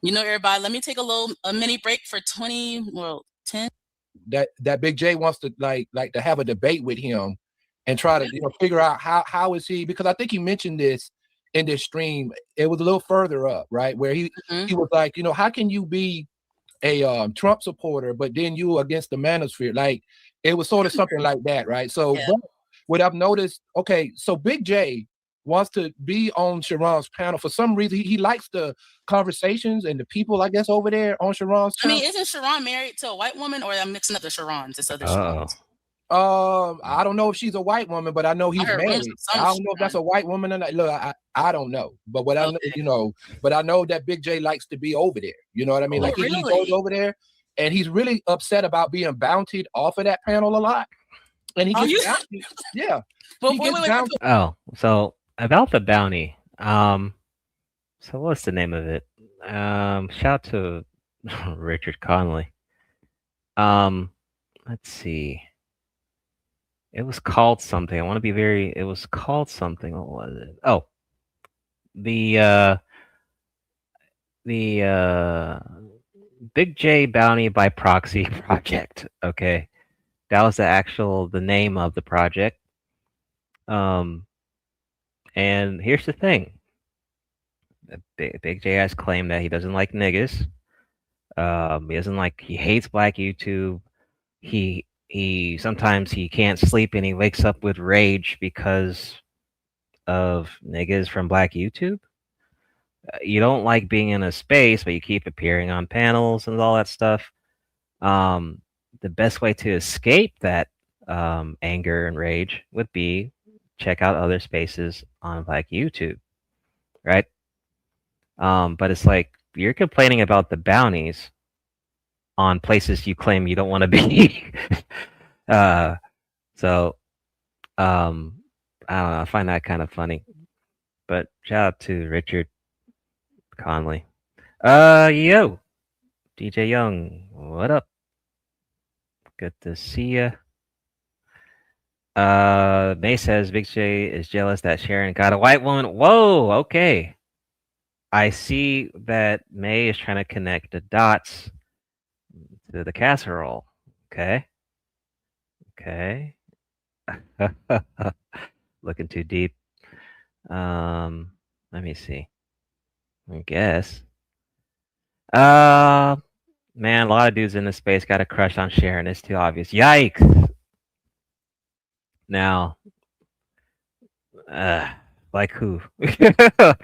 You know, everybody, let me take a mini break for 10. That Big J wants to like to have a debate with him and try to figure out how is he, because I think he mentioned this in this stream. It was a little further up, right? Where he was like, how can you be a Trump supporter, but then you against the manosphere? Like it was sort of something like that, right? So but what I've noticed, okay, so Big J wants to be on Sharon's panel for some reason. He likes the conversations and the people, I guess, over there on Sharon's channel. I mean, isn't Sharon married to a white woman, or I'm mixing up the Sharons? This other Sharons. I don't know if she's a white woman, but I know he's married. I don't know if that's a white woman or not. Look, I don't know, but what I know, but I know that Big J likes to be over there. You know what I mean? Like he goes over there, and he's really upset about being bountied off of that panel a lot. And he gets bountied. Yeah. Oh, so about the bounty. So what's the name of it? Shout out to Richard Conley. Let's see. It was called something. It was called something. What was it? Oh, the Big J Bounty by Proxy project. Okay. That was the name of the project. And here's the thing. Big J has claimed that he doesn't like niggas. He hates Black YouTube. He sometimes he can't sleep and he wakes up with rage because of niggas from Black YouTube. You don't like being in a space, but you keep appearing on panels and all that stuff. The best way to escape that anger and rage would be check out other spaces on Black YouTube, right? But it's like you're complaining about the bounties on places you claim you don't want to be. I don't know. I find that kind of funny. But shout out to Richard Conley. Yo, DJ Young, what up? Good to see ya. May says Big J is jealous that Sharon got a white woman. Whoa, okay. I see that May is trying to connect the dots to the casserole. Okay. Looking too deep. Let me see. I guess. Man, a lot of dudes in this space got a crush on Sharon. It's too obvious. Yikes. Now, like who? That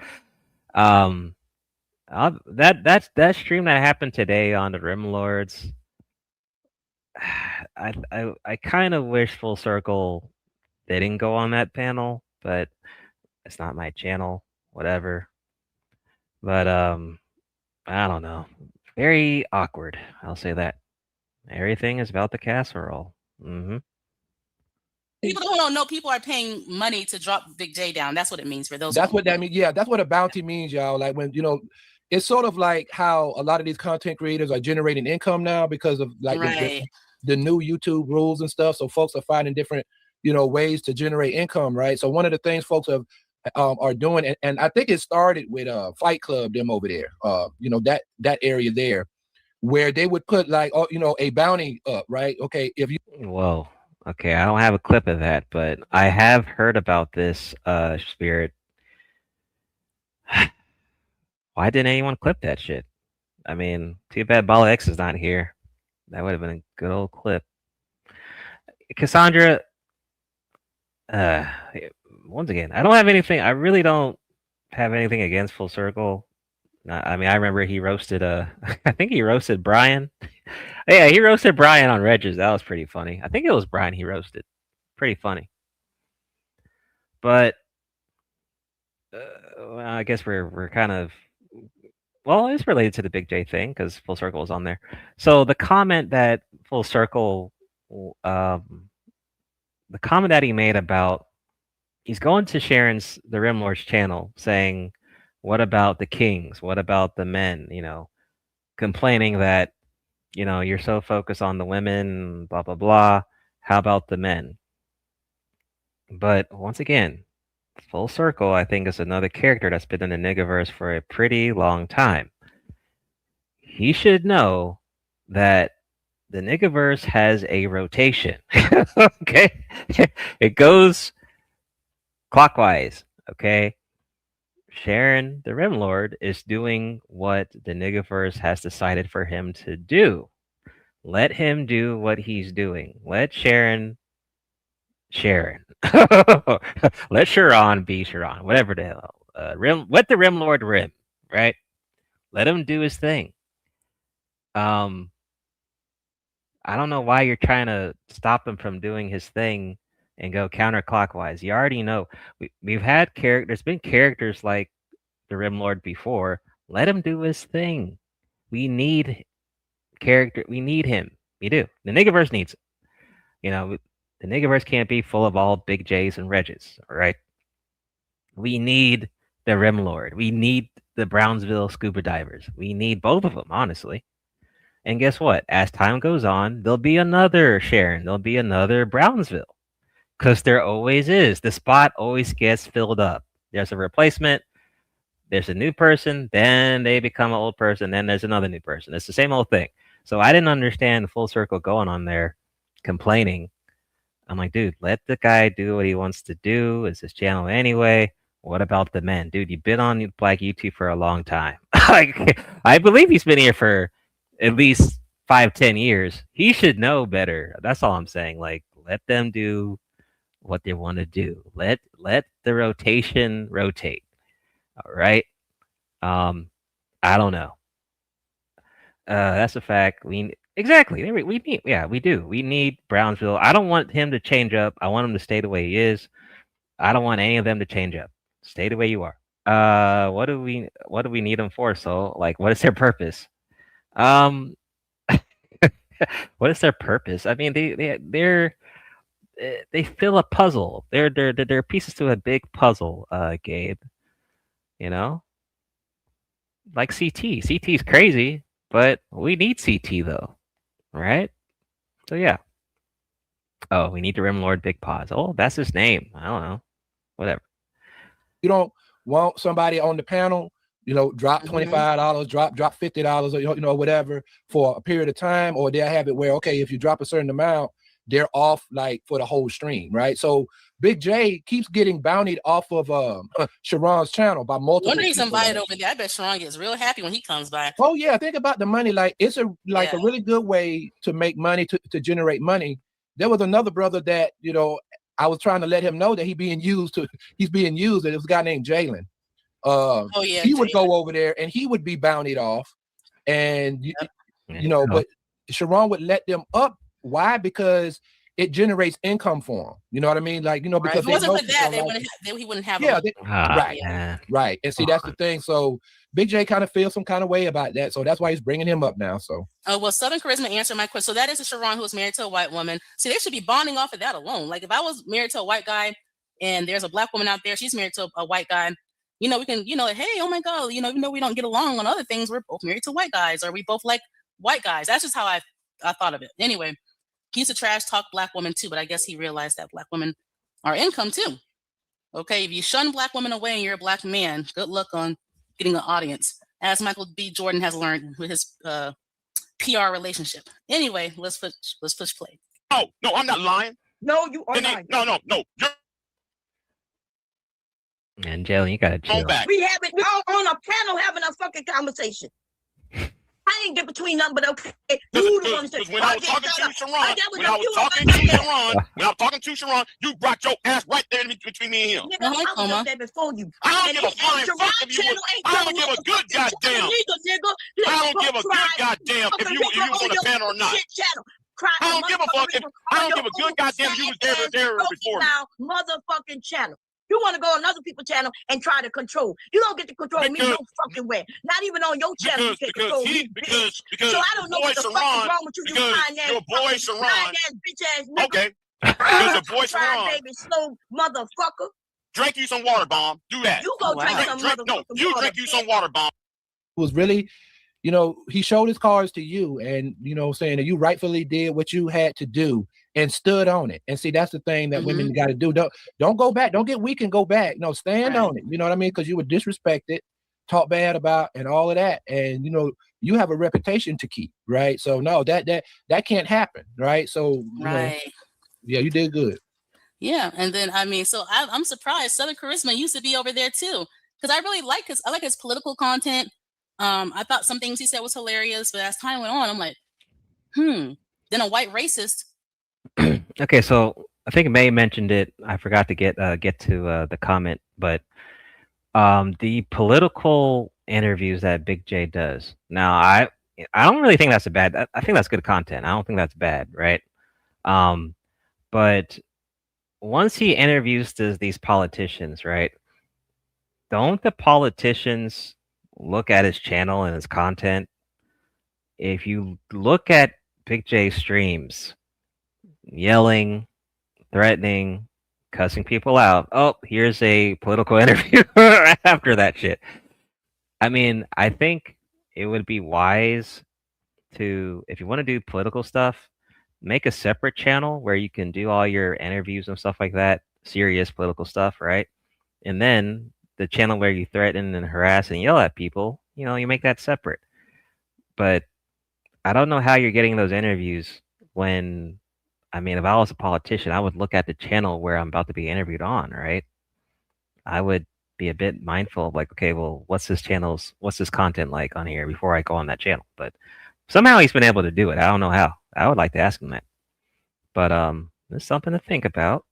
stream that happened today on the Rim Lords. I kind of wish Full Circle didn't go on that panel, but it's not my channel. Whatever. But I don't know. Very awkward. I'll say that. Everything is about the casserole. Mm-hmm. People don't know. People are paying money to drop Big J down. That's what it means for those. That's what that means. Yeah, that's what a bounty means, y'all. Like when it's sort of like how a lot of these content creators are generating income now because of like the new YouTube rules and stuff. So folks are finding different ways to generate income, right? So one of the things folks are doing, and I think it started with Fight Club, them over there, that area there, where they would put like a bounty up, right? Okay, if you Okay, I don't have a clip of that, but I have heard about this spirit. Why didn't anyone clip that shit? I mean, too bad Bala X is not here. That would have been a good old clip. Cassandra, once again, I don't have anything. I really don't have anything against Full Circle. I mean, I remember he roasted I think he roasted Brian. Yeah, he roasted Brian on Regis. That was pretty funny. I think it was Brian he roasted. Pretty funny. But well, I guess we're kind of, well, it's related to the Big J thing because Full Circle is on there. So the comment that Full Circle, the comment that he made about, he's going to Sharon's, the Rimlord's channel, saying, "What about the kings? What about the men?" You know, complaining that, you know, you're so focused on the women, blah blah blah. How about the men? But once again, Full Circle, I think, is another character that's been in the Negaverse for a pretty long time. He should know that the Negaverse has a rotation. Okay? It goes clockwise. Okay? Sharon, the Rimlord, is doing what the Negaverse has decided for him to do. Let him do what he's doing. Let Sharon. Let Sharon be Sharon, whatever the hell. Let the Rimlord rim, right? Let him do his thing. I don't know why you're trying to stop him from doing his thing and go counterclockwise. You already know. We've had there's been characters like the Rimlord before. Let him do his thing. We need we need him. We do. The Negaverse needs it. You know, the Negaverse can't be full of all Big J's and Regis, all right? We need the Rimlord. We need the Brownsville scuba divers. We need both of them, honestly. And guess what? As time goes on, there'll be another Sharon. There'll be another Brownsville. Because there always is. The spot always gets filled up. There's a replacement. There's a new person. Then they become an old person. Then there's another new person. It's the same old thing. So I didn't understand Full Circle going on there complaining. I'm like, dude, let the guy do what he wants to do. It's his channel anyway. What about the men? Dude, you've been on Black YouTube for a long time. I believe he's been here for at least 5-10 years. He should know better. That's all I'm saying. Like, let them do what they want to do. Let the rotation rotate. All right. I don't know. That's a fact. Exactly. We need, we do. We need Brownsville. I don't want him to change up. I want him to stay the way he is. I don't want any of them to change up. Stay the way you are. What do we need them for? So, like, what is their purpose? What is their purpose? I mean, they fill a puzzle. They're pieces to a big puzzle, Gabe. You know? Like CT. CT's crazy, but we need CT though. Right? So yeah. Oh, we need the Rimlord Big Paws. Oh, that's his name. I don't know. Whatever. You don't want somebody on the panel, you know, drop $25, drop $50, or you know, whatever for a period of time, or they'll have it where, okay, if you drop a certain amount, they're off like for the whole stream, right? So Big J keeps getting bountied off of Sharon's channel by multiple. One reason invited over there, I bet Sharon gets real happy when he comes by. Oh yeah, think about the money. Like it's a really good way to make money, to generate money. There was another brother that, you know, I was trying to let him know that he's being used. And it was a guy named Jalen. He would go over there and he would be bountied off, and you know, but Sharon would let them up. Why? Because it generates income for him. You know what I mean? Like, you know, because if it wasn't for that, he wouldn't have. Right. And see, that's the thing. So Big J kind of feels some kind of way about that. So that's why he's bringing him up now. So. Oh, well, Southern Charisma answered my question. So that is a Sharon who was married to a white woman. See, they should be bonding off of that alone. Like if I was married to a white guy and there's a black woman out there, she's married to a white guy, you know, we can, you know, hey, oh my God, you know, even though we don't get along on other things, we're both married to white guys, or we both like white guys. That's just how I thought of it. Anyway, he used to trash talk black women too, but I guess he realized that black women are income too. Okay, if you shun black women away and you're a black man, good luck on getting an audience, as Michael B. Jordan has learned with his PR relationship. Anyway, let's push play. Oh, no, I'm not lying. No, you are not. No. You're And Jalen, you gotta chill. We all on a panel having a fucking conversation. I ain't get between them, but okay. You the one that when I was talking to Sharon, you brought your ass right there between me and him. Nigga, I was up there before you. I don't give a flying fuck if you. I don't give a good goddamn. I don't give a good goddamn if you was on the panel or not. I don't give a fuck if I don't give a good goddamn if you was there before me. Motherfucking channel. You want to go on other people's channel and try to control. You don't get to control me no fucking way. Not even on your channel you can control me. Because so I don't know what the fuck is wrong with you, your boy Sharon. Bitch ass nigga. Okay. Because your boy Sharon. Baby slow motherfucker. Drink you some water bomb. Do that. You go drink some motherfucking water. No, you drink you some water bomb. It was really, you know, he showed his cards to you, and you know, saying that you rightfully did what you had to do and stood on it. And see, that's the thing that women got to do. Don't go back. Don't get weak and go back. No, stand on it. You know what I mean? Because you were disrespected, talked bad about, and all of that. And you know, you have a reputation to keep, right? So no, that can't happen, right? So you know, yeah, you did good. Yeah, and then I mean, so I'm surprised Southern Charisma used to be over there too, because I really like his political content. I thought some things he said was hilarious, but as time went on, I'm like, Then a white racist. Okay, so I think May mentioned it. I forgot to get to the comment, but the political interviews that Big J does. Now, I don't really think that's I think that's good content. I don't think that's bad, right? But once he interviews these politicians, right? Don't the politicians look at his channel and his content? If you look at Big J streams, yelling, threatening, cussing people out. Oh, here's a political interview after that shit. I mean, I think it would be wise to, if you want to do political stuff, make a separate channel where you can do all your interviews and stuff like that, serious political stuff, right? And then the channel where you threaten and harass and yell at people, you know, you make that separate. But I don't know how you're getting those interviews when, I mean, if I was a politician, I would look at the channel where I'm about to be interviewed on, right? I would be a bit mindful of like, okay, well, what's this content like on here before I go on that channel? But somehow he's been able to do it. I don't know how. I would like to ask him that. But there's something to think about.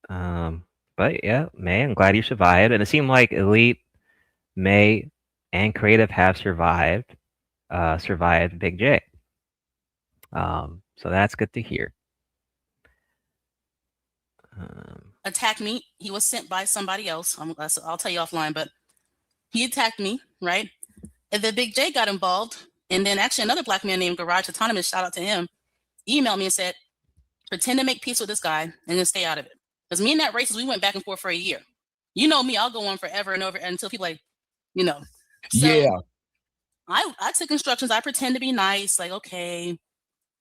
But yeah, May, I'm glad you survived. And it seemed like Elite, May, and Creative have survived Big J. So that's good to hear. Attacked me. He was sent by somebody else. I'll tell you offline, but he attacked me, right? And then Big J got involved. And then actually another black man named Garage Autonomous, shout out to him, emailed me and said, pretend to make peace with this guy and then stay out of it. Because me and that racist, we went back and forth for a year. You know me, I'll go on forever and over until people like, you know. So yeah. I took instructions. I pretend to be nice, like, okay.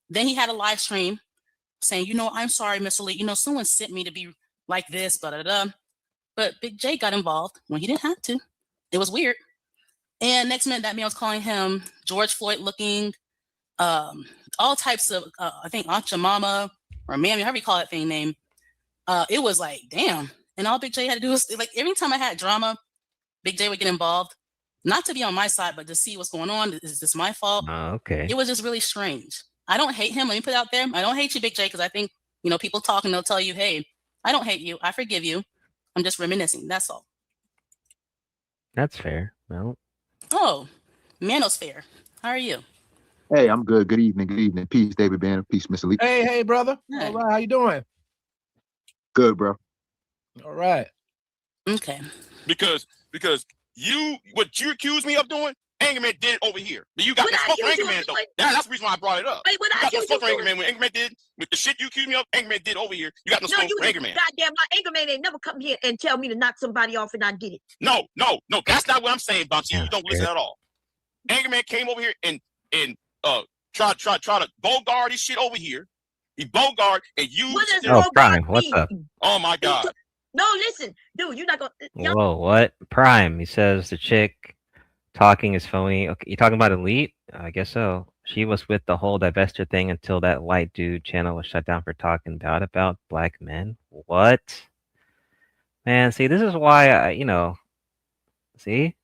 Then he had a live stream saying, you know, I'm sorry, Mr. Lee. You know, someone sent me to be like this, blah, blah, blah. But Big J got involved when he didn't have to. It was weird. And next minute, that man was calling him George Floyd looking, all types of, I think, Aunt Your Mama or Mammy, however you call that thing name. It was like, damn. And all Big J had to do was, like, every time I had drama, Big J would get involved. Not to be on my side, but to see what's going on. Is this my fault? Okay. It was just really strange. I don't hate him. Let me put it out there. I don't hate you, Big J, because I think, you know, people talk and they'll tell you, hey, I don't hate you. I forgive you. I'm just reminiscing. That's all. That's fair. Well. Oh, Manosphere. How are you? Hey, I'm good. Good evening. Good evening. Peace, David Banner. Peace, Mr. Lee. Hey, brother. Hey. All right. How you doing? Good, bro. All right. Okay. Because what you accuse me of doing, Angerman did it over here. But you got the smoke for Angerman, though. That's the reason why I brought it up. Wait, you got the smoke for Angerman. When Angerman did, with the shit you accuse me of, Angerman did over here. You got no smoke for Angerman. Goddamn, my Angerman ain't never come here and tell me to knock somebody off and I did it. No, that's not what I'm saying, Bumpy. You don't listen at all. Angerman came over here and try to bogart his shit over here. He bogart and you. Oh, Prime, what's up? Oh my God. No, listen, dude, you're not gonna. Whoa, what? Prime, he says the chick Talking is phony. Okay, you talking about Elite? I guess so. She was with the whole divester thing until that white dude channel was shut down for talking about black men. What? Man, see, this is why see?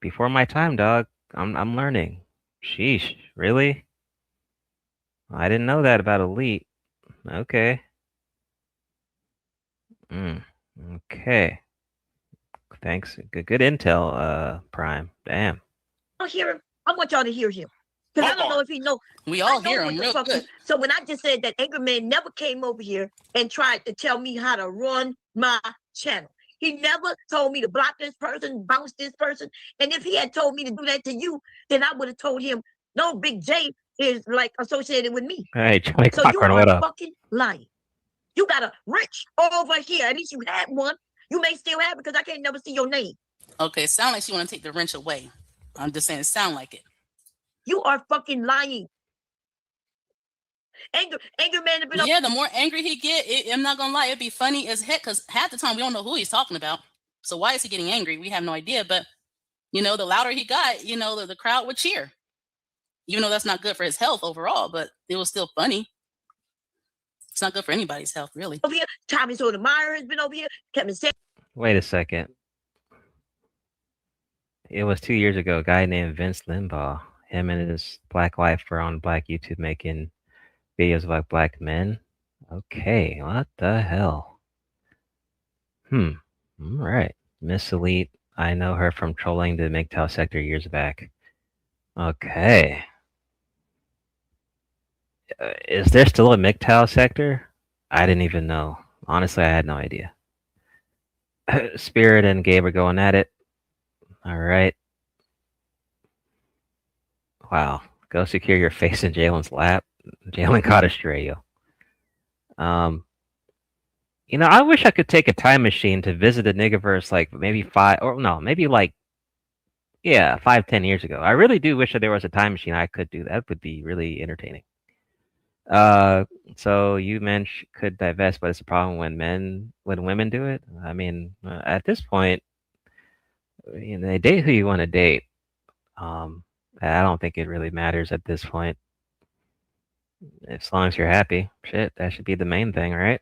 Before my time, dog. I'm learning. Sheesh, really? I didn't know that about Elite. Okay. Okay. Thanks. Good intel, Prime. Damn. I hear him. I want y'all to hear him. Because I don't know if he know. We all I know hear what him the real fuck good. So when I just said that Angry Man never came over here and tried to tell me how to run my channel. He never told me to block this person, bounce this person. And if he had told me to do that to you, then I would have told him, no, Big J is like associated with me. Hey, Johnny So you Cochran, what are up? fucking lying. You got a rich over here. At least you had one. You may still have it because I can't never see your name. Okay, sound like she want to take the wrench away. I'm just saying, sound like it. You are fucking lying. Angry Man have been Yeah, the more angry he get, I'm not gonna lie, it'd be funny as heck because half the time we don't know who he's talking about. So why is he getting angry? We have no idea. But the louder he got, the crowd would cheer. Even though that's not good for his health overall, but it was still funny. It's not good for anybody's health, really. Over here, Tommy Sotomayor has been over here. Kevin said. Wait a second. It was 2 years ago. A guy named Vince Limbaugh. Him and his black wife were on black YouTube making videos about black men. Okay, what the hell? All right. Miss Elite. I know her from trolling the MGTOW sector years back. Okay. Is there still a MGTOW sector? I didn't even know. Honestly, I had no idea. Spirit and Gabe are going at it. All right. Wow. Go secure your face in Jalen's lap. Jalen caught a stray, yo. I wish I could take a time machine to visit the Negaverse like maybe 5-10 years ago. I really do wish that there was a time machine I could do. That would be really entertaining. So you men could divest, but it's a problem when women do it. I mean, at this point, they date who you want to date. I don't think it really matters at this point. As long as you're happy, shit, that should be the main thing, right?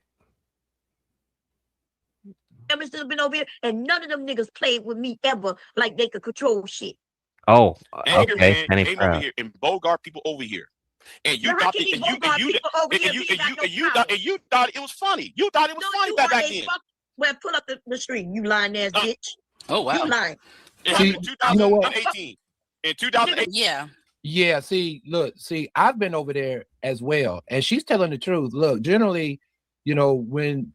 Still been over here, and none of them niggas played with me ever like they could control shit. Oh, Angry okay. Man came over here and Bogart people over here. And you thought you thought it was funny. You thought it was funny back then. Well, pull up the stream, you lying ass bitch. Oh wow. You lying. See, you know what? 2018. In 2008. Yeah. Yeah, see, I've been over there as well, and she's telling the truth. Look, generally, when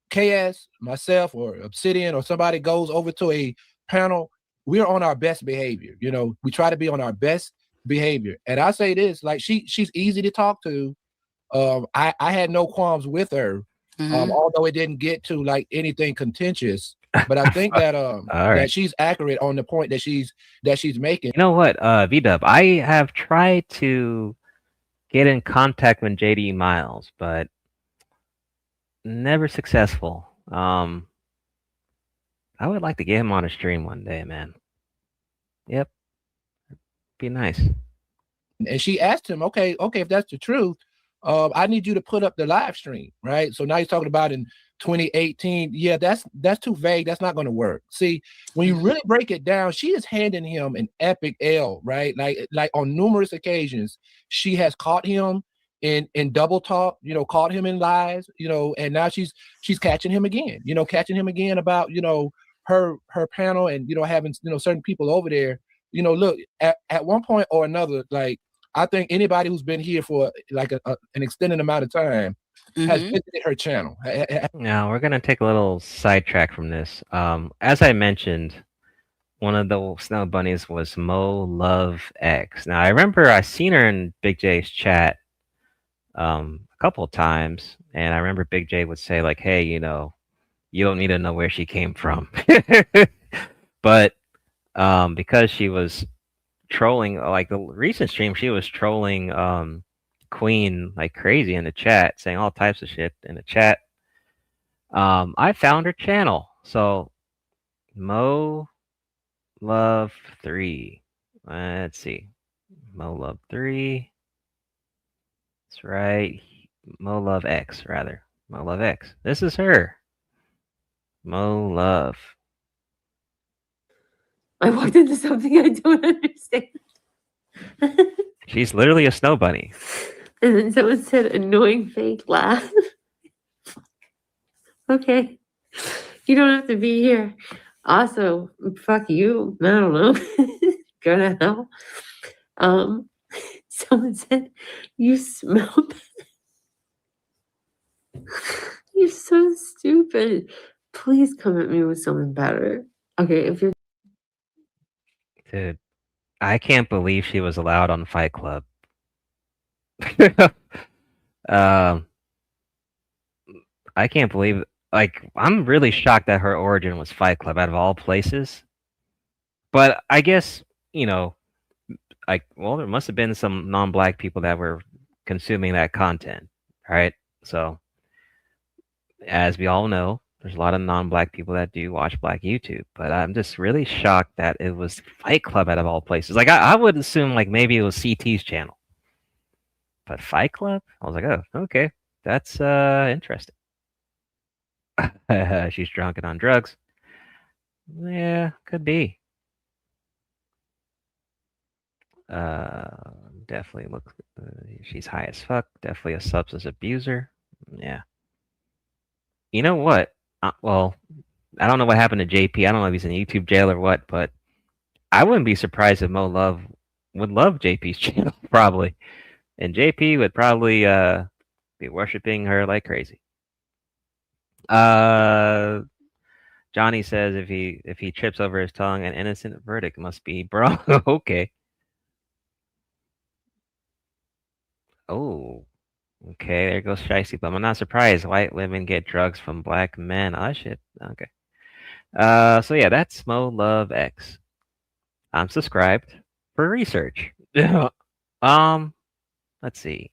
KS, myself, or Obsidian, or somebody goes over to a panel, we're on our best behavior. We try to be on our best behavior. And I say this, like she's easy to talk to. I had no qualms with her, although it didn't get to like anything contentious. But I think that that she's accurate on the point that she's making. You know what, VDub, I have tried to get in contact with JD Miles, but never successful. I would like to get him on a stream one day, man. Yep. Be nice. And she asked him, okay, if that's the truth, I need you to put up the live stream, right? So now he's talking about in 2018. Yeah, that's too vague. That's not going to work. See, when you really break it down, she is handing him an epic L, right? Like on numerous occasions, she has caught him in double talk, caught him in lies, and now she's catching him again, about, her panel and, having, certain people over there. Look, at one point or another, like, I think anybody who's been here for like an extended amount of time has visited her channel. Now we're gonna take a little sidetrack from this. As I mentioned, one of the snow bunnies was Mo Love X. Now I remember I seen her in Big J's chat a couple of times, and I remember Big J would say like, "Hey, you don't need to know where she came from," but because she was trolling, like the recent stream, she was trolling Queen like crazy in the chat, saying all types of shit in the chat. I found her channel. So Mo Love 3. Let's see. Mo Love 3. That's right. Mo Love X, rather. Mo Love X. This is her. Mo Love. I walked into something I don't understand. She's literally a snow bunny. And then someone said annoying fake laugh. Okay. You don't have to be here. Also, fuck you. I don't know. Go to hell. Someone said, you smell bad. You're so stupid. Please come at me with something better. Okay, if you're Dude, I can't believe she was allowed on Fight Club. I can't believe, like, I'm really shocked that her origin was Fight Club out of all places. But I guess, like, well, there must have been some non-black people that were consuming that content, right? So, as we all know, there's a lot of non-black people that do watch black YouTube, but I'm just really shocked that it was Fight Club out of all places. Like, I would assume, like, maybe it was CT's channel. But Fight Club? I was like, oh, okay. That's interesting. She's drunk and on drugs. Yeah, could be. Definitely looks. She's high as fuck. Definitely a substance abuser. Yeah. You know what? Well, I don't know what happened to JP. I don't know if he's in YouTube jail or what, but I wouldn't be surprised if Mo Love would love JP's channel, probably. And JP would probably be worshiping her like crazy. Johnny says if he trips over his tongue, an innocent verdict must be bro. Okay. Oh. Okay, there goes Shicey, but I'm not surprised white women get drugs from black men. Oh shit. Okay. So yeah, that's Mo Love X. I'm subscribed for research. Let's see.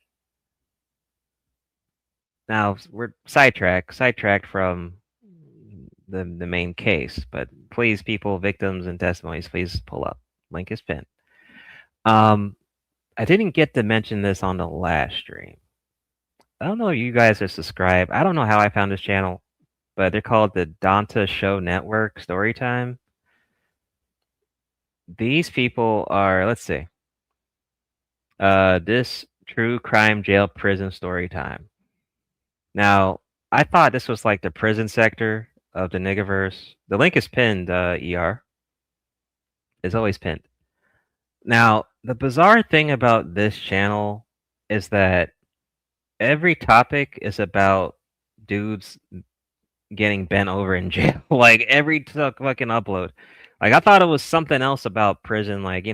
Now we're sidetracked from the main case, but please, people, victims, and testimonies, please pull up. Link is pinned. I didn't get to mention this on the last stream. I don't know if you guys are subscribed. I don't know how I found this channel, but they're called the Donta Show Network Storytime. These people are, let's see. This true crime jail prison story time. Now, I thought this was like the prison sector of the Negaverse. The link is pinned, ER. It's always pinned. Now, the bizarre thing about this channel is that every topic is about dudes getting bent over in jail. Like, every fucking upload. Like, I thought it was something else about prison, like,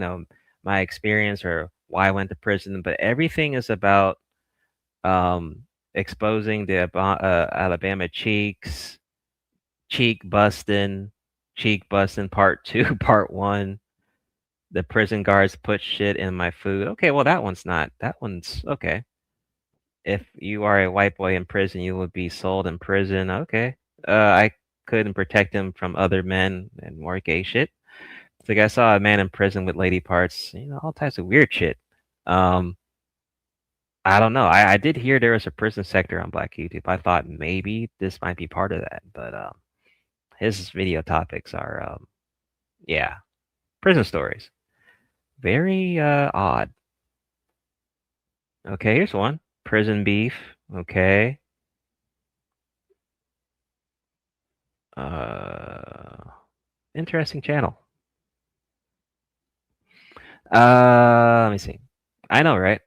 my experience or why I went to prison, but everything is about exposing the Alabama cheek busting part 2, part 1. The prison guards put shit in my food. Okay, well, that one's okay. If you are a white boy in prison, you would be sold in prison. Okay. I couldn't protect him from other men and more gay shit. It's like I saw a man in prison with lady parts, all types of weird shit. I don't know. I did hear there was a prison sector on Black YouTube. I thought maybe this might be part of that, but his video topics are yeah, prison stories. Very odd. Okay, here's one. Prison beef. Okay. Interesting channel. Let me see. I know, right?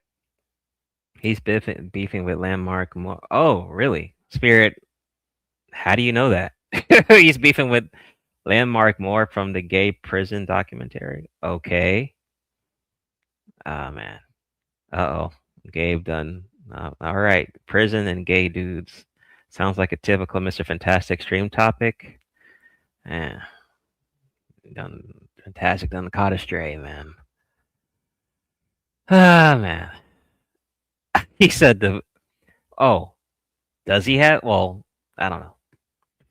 He's beefing with Landmark more. Oh, really? Spirit, how do you know that? He's beefing with Landmark Moore from the gay prison documentary. Okay. Oh, man. Uh-oh. Gabe done. All right. Prison and gay dudes. Sounds like a typical Mr. Fantastic stream topic. Yeah. Fantastic done caught astray, man. Ah, man. He said oh, does he have? Well, I don't know.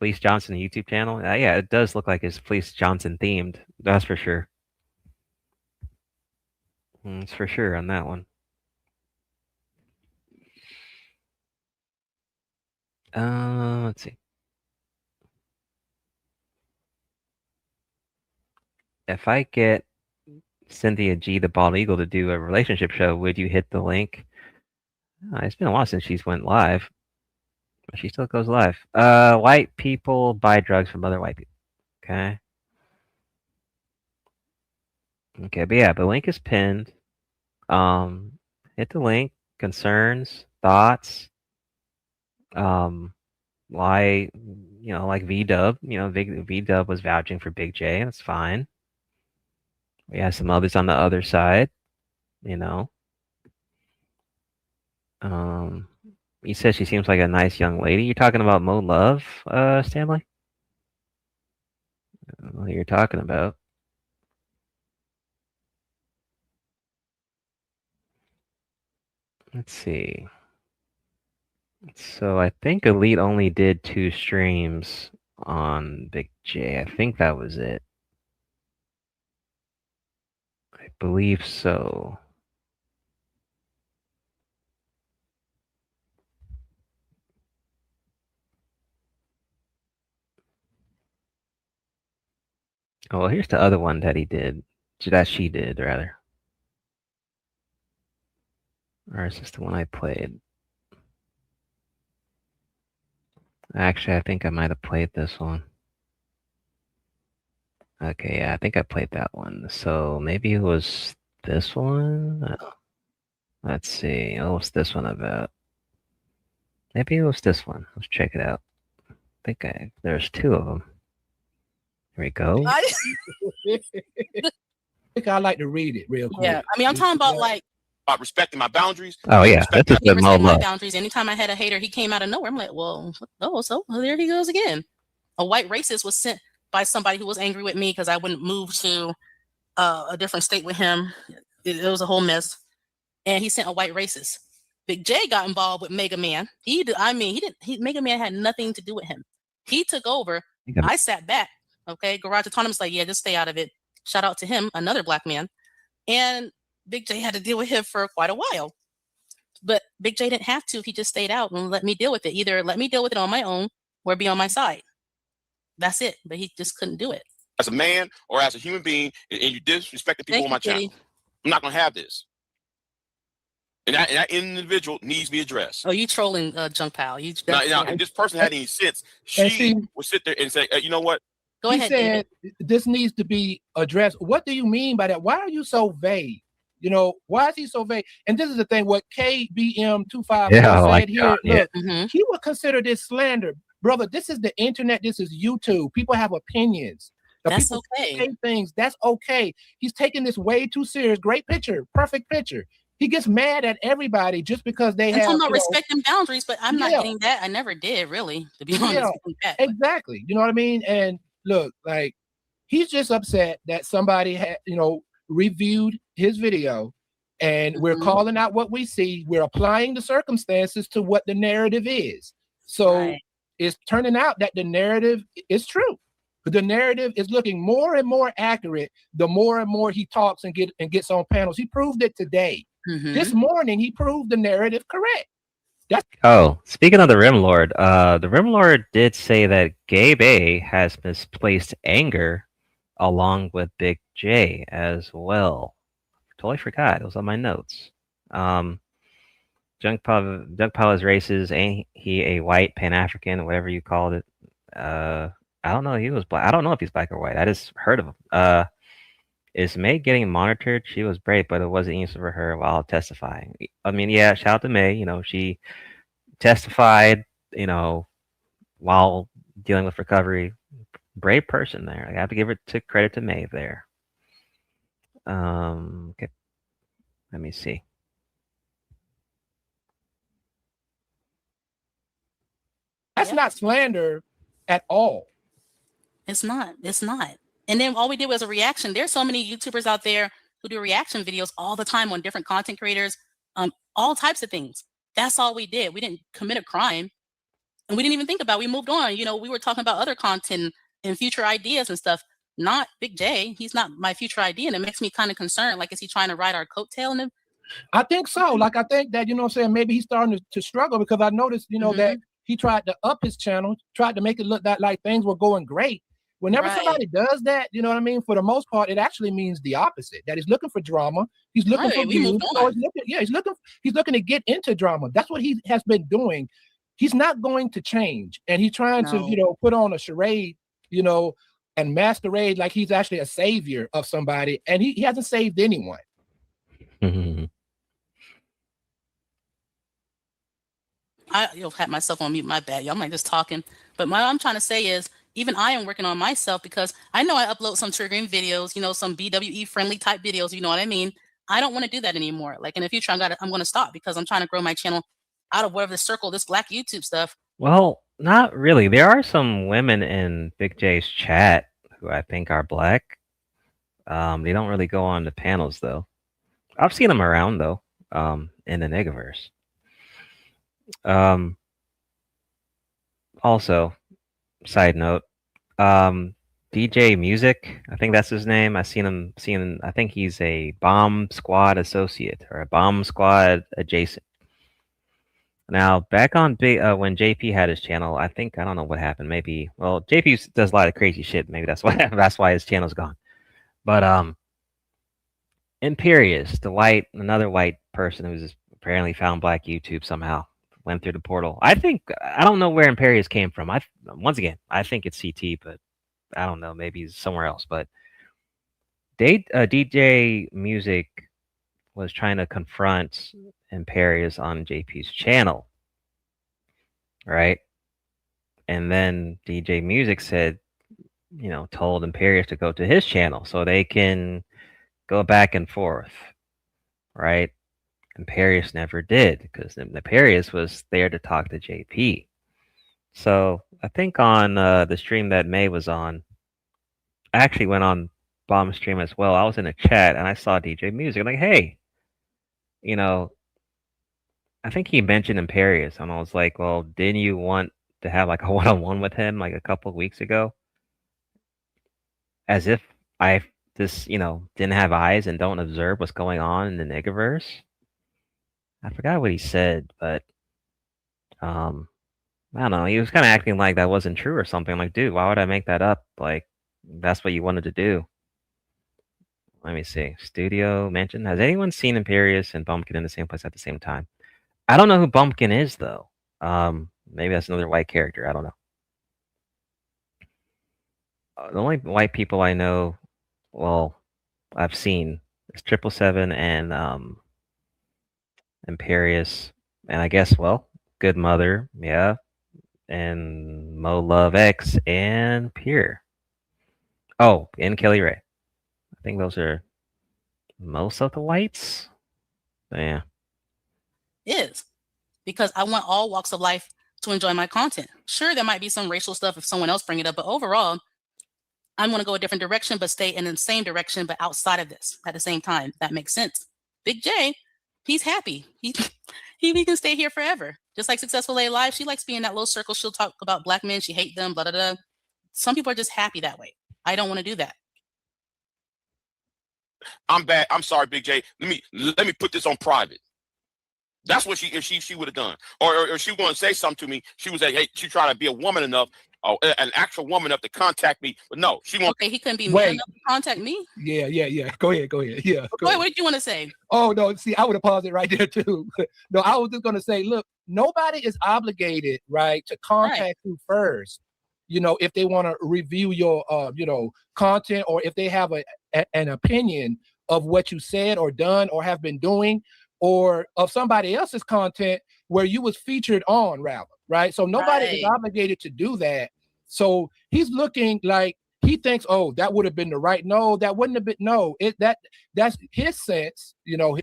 Fleece Johnson YouTube channel. Yeah, it does look like it's Fleece Johnson themed. That's for sure. It's for sure on that one. Let's see. If I get Cynthia G, the Bald Eagle, to do a relationship show, would you hit the link? It's been a while since she's went live. But she still goes live. White people buy drugs from other white people. Okay. Okay, but yeah, the link is pinned. Hit the link. Concerns, thoughts. Why, like V-Dub, V-Dub was vouching for Big J. That's fine. We have some others on the other side, You said she seems like a nice young lady. You're talking about Mo Love, Stanley? I don't know what you're talking about. Let's see. So I think Elite only did 2 streams on Big J. I think that was it. I believe so. Oh, well, here's the other one that he did. That she did, rather. Or is this the one I played? Actually, I think I might have played this one. Okay, yeah, I think I played that one. So maybe it was this one? Let's see. What's this one about? Maybe it was this one. Let's check it out. I think there's 2 of them. Here we go. I think I like to read it real quick. Yeah, I mean, I'm talking about about respecting my boundaries. Oh yeah, that's just the Mo my Love. boundaries. Anytime I had a hater, he came out of nowhere. I'm like, well, so there he goes again. A white racist was sent by somebody who was angry with me because I wouldn't move to a different state with him. It was a whole mess, and he sent a white racist. Big J got involved with Mega Man. Mega Man had nothing to do with him. He took over. I sat back. Okay, Garage Autonomous like, yeah, just stay out of it. Shout out to him, another black man, and Big J had to deal with him for quite a while. But Big J didn't have to. He just stayed out and let me deal with it. Either let me deal with it on my own or be on my side. That's it. But he just couldn't do it. As a man or as a human being, and you disrespect the people on my channel, I'm not going to have this. And that individual needs to be addressed. Oh, you trolling, Junk Pal. Now, if this person had any sense, she would sit there and say, you know what? Go ahead, said this needs to be addressed. What do you mean by that? Why are you so vague? Why is he so vague? And this is the thing, what KBM254 said here, look, he would consider this slander. Brother, this is the internet. This is YouTube. People have opinions. That's people okay. Say things. That's okay. He's taking this way too serious. Great picture. Perfect picture. He gets mad at everybody just because they have. I'm not respecting boundaries, but I'm not getting that. I never did, really, to be honest. Exactly. You know what I mean? And look, like, he's just upset that somebody had, reviewed his video, and we're calling out what we see. We're applying the circumstances to what the narrative is. So it's turning out that the narrative is true. But the narrative is looking more and more accurate the more and more he talks and gets on panels. He proved it today. This morning, he proved the narrative correct. Speaking of the Rim Lord, the Rim Lord did say that Gabe A has misplaced anger along with Big J as well. Totally forgot. It was on my notes. Junk Pile is racist. Ain't he a white Pan-African, whatever you called it? I don't know. He was black. I don't know if he's black or white. I just heard of him. Is May getting monitored? She was brave, but it wasn't easy for her while testifying. I mean, yeah, shout out to May. She testified, while dealing with recovery. Brave person there. I have to give it credit to May there. Okay. Let me see. That's not slander at all. It's not. And then all we did was a reaction. There's so many YouTubers out there who do reaction videos all the time on different content creators, all types of things. That's all we did. We didn't commit a crime. And we didn't even think about it. We moved on. You know, we were talking about other content and future ideas and stuff. Not Big J. He's not my future idea. And it makes me kind of concerned. Like, is he trying to ride our coattail? And I think so. Like, I think that, you know what I'm saying, maybe he's starting to struggle because I noticed, you know, that he tried to up his channel, tried to make it look that like things were going great. Whenever somebody does that, you know what I mean, for the most part, it actually means the opposite, that he's looking for drama. He's looking for views. So he's looking to get into drama. That's what he has been doing. He's not going to change. And he's trying to, you know, put on a charade, you know, and masquerade like he's actually a savior of somebody. And he hasn't saved anyone. You'll have myself on mute, my bad. Y'all might just talking. But what I'm trying to say is, even I am working on myself because I know I upload some triggering videos, you know, some BWE friendly type videos, you know what I mean? I don't want to do that anymore. Like in the future, I'm going to stop because I'm trying to grow my channel out of whatever the circle, this black YouTube stuff. Well, not really. There are some women in Big J's chat who I think are black. They don't really go on the panels though. I've seen them around though, in the Negaverse. Also, side note, DJ Music, I think that's his name. I think he's a Bomb Squad associate or a Bomb Squad adjacent. Now, back on when JP had his channel, I don't know what happened. Maybe, well, JP does a lot of crazy shit. Maybe that's why his channel's gone. But Imperious, another white person who's apparently found black YouTube somehow, went through the portal. I don't know where Imperious came from. Once again, I think it's CT, but I don't know. Maybe it's somewhere else. But DJ Music was trying to confront Imperious on JP's channel, right? And then DJ Music said, you know, told Imperious to go to his channel so they can go back and forth, right? Imperious never did because Imperious was there to talk to JP. So I think on the stream that May was on, I actually went on Bomb's stream as well. I was in a chat and I saw DJ Music. I'm like, hey, you know, I think he mentioned Imperious, and I was like, well, didn't you want to have like a one-on-one with him like a couple of weeks ago? As if I just, you know, didn't have eyes and don't observe what's going on in the Negaverse. I forgot what he said, but I don't know. He was kind of acting like that wasn't true or something. Like, dude, why would I make that up? Like, that's what you wanted to do. Let me see. Studio mentioned. Has anyone seen Imperious and Bumpkin in the same place at the same time? I don't know who Bumpkin is, though. Maybe that's another white character. I don't know. The only white people I know, well, I've seen is 777 and Imperious, and I guess, well, Good Mother, yeah, and Mo Love X and Pure. Oh, and Kelly Ray. I think those are most of the whites. Yeah. Is because I want all walks of life to enjoy my content. Sure, there might be some racial stuff if someone else bring it up, but overall, I'm going to go a different direction, but stay in the same direction, but outside of this at the same time. That makes sense. Big J, he's happy. He can stay here forever. Just like Successful A Live, she likes being in that little circle. She'll talk about black men. She hates them, blah, blah, blah. Some people are just happy that way. I don't want to do that. I'm bad. I'm sorry, Big J. Let me put this on private. That's what she would have done. Or she was going to say something to me. She was like, hey, she tried to be a woman enough, an actual woman enough to contact me. But no, she won't. Okay, he couldn't be man enough to contact me? Yeah. Go ahead. Yeah. Wait, what did you want to say? Oh, no. See, I would have paused it right there, too. No, I was just going to say, look, nobody is obligated, right, to contact you first. You know, if they want to review your, you know, content, or if they have an opinion of what you said or done or have been doing, or of somebody else's content where you was featured on, rather, right? So nobody is obligated to do that. So he's looking like he thinks, oh, that would have been the right. No, that wouldn't have been. No, that's his sense, you know,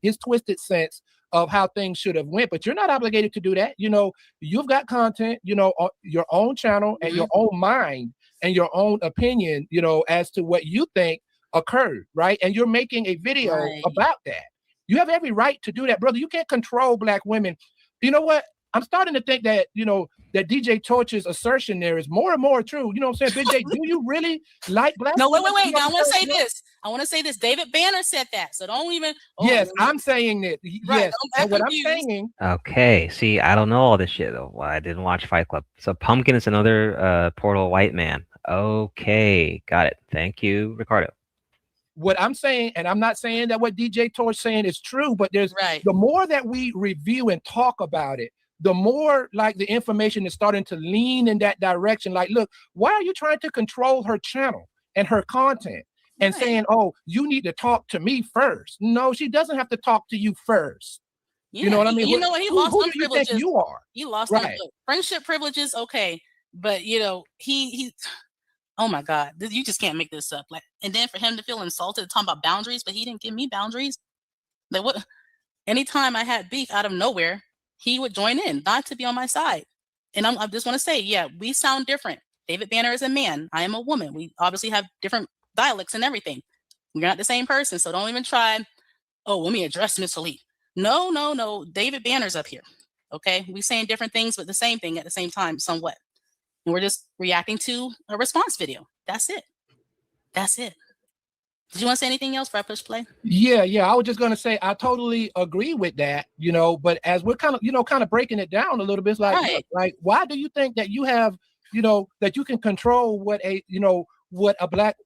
his twisted sense of how things should have went. But you're not obligated to do that. You know, you've got content, you know, on your own channel and your own mind and your own opinion, you know, as to what you think occurred, right? And you're making a video about that. You have every right to do that, brother. You can't control black women. You know what? I'm starting to think that, you know, that DJ Torch's assertion there is more and more true. You know what I'm saying? Big J, do you really like black No, wait. women? Now, I want to say this. David Banner said that, so don't even. Yes, I'm saying that. Yes, and what I'm saying. Okay, see, I don't know all this shit though. Well, I didn't watch Fight Club. So Pumpkin is another Portal white man. Okay, got it. Thank you, Ricardo. What I'm saying, and I'm not saying that what DJ Torch saying is true, but there's the more that we review and talk about it, the more like the information is starting to lean in that direction. Like, look, why are you trying to control her channel and her content and saying, oh, you need to talk to me first? No, she doesn't have to talk to you first. Yeah, you know what I mean? You know what? He lost who some do you privileges. think you are? He lost some friendship privileges. Okay, but you know he. Oh my God, you just can't make this up. Like, and then for him to feel insulted, talking about boundaries, but he didn't give me boundaries. Like what? Anytime I had beef out of nowhere, he would join in, not to be on my side. And I just want to say, yeah, we sound different. David Banner is a man. I am a woman. We obviously have different dialects and everything. We're not the same person, so don't even try. Oh, let me address Miss Elite. No. David Banner's up here. Okay, we saying different things, but the same thing at the same time, somewhat. And we're just reacting to a response video. That's it. Did you want to say anything else before I push play? Yeah. I was just gonna say I totally agree with that, but as we're kind of breaking it down a little bit, it's like, look, like, why do you think that you have, that you can control what a black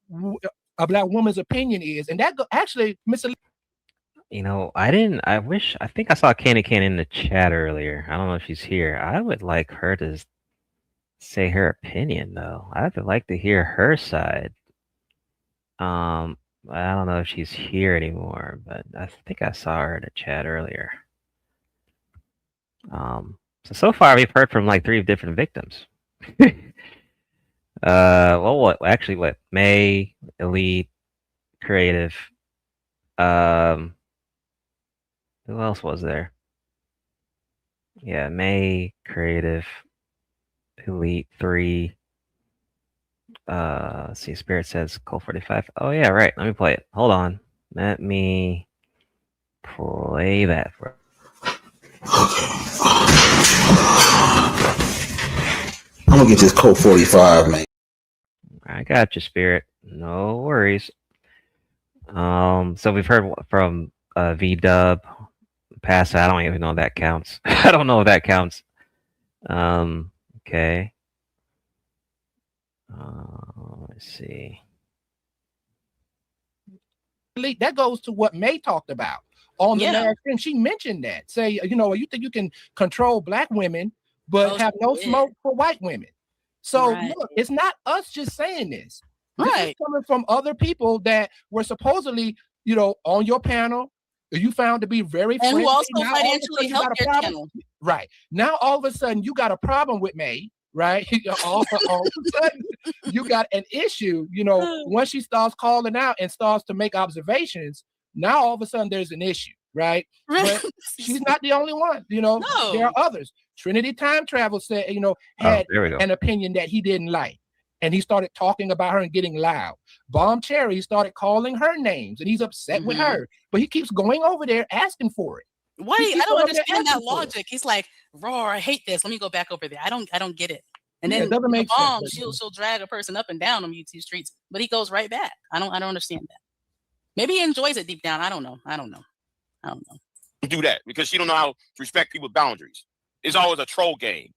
woman's opinion is? And that actually, Miss. I think I saw Candy Can in the chat earlier. I don't know if she's here. I would like her to say her opinion though. I'd like to hear her side. I don't know if she's here anymore, but I think I saw her in the chat earlier. So far we've heard from like 3 different victims. What? May, Elite, Creative. Who else was there? Yeah, May, Creative, Elite 3. See, Spirit says Colt 45. Oh yeah, right. Let me play it. Hold on. Let me play that for. I'm gonna get this Colt 45, man. I got you, Spirit. No worries. So we've heard from V-Dub. Pass. I don't even know if that counts. I don't know if that counts. Okay. Let's see. That goes to what May talked about on the last thing. She mentioned that. Say, you think you can control black women, but have no smoke for white women. So look, it's not us just saying this. This is coming from other people that were supposedly, on your panel. You found to be very friendly. And who also financially helped your channel. Right. Now all of a sudden you got a problem with May. Right. all of a sudden, you got an issue, once she starts calling out and starts to make observations, now all of a sudden there's an issue, right? But she's not the only one, No. There are others. Trinity Time Travel said, had an opinion that he didn't like. And he started talking about her and getting loud. Bomb Cherry started calling her names and he's upset with her. But he keeps going over there asking for it. Why? I don't understand that logic. He's like, Roar, I hate this. Let me go back over there. I don't get it. And then it doesn't make Bomb, sense. she'll drag a person up and down on YouTube streets, but he goes right back. I don't understand that. Maybe he enjoys it deep down. I don't know. Do that because she don't know how to respect people's boundaries. It's always a troll game.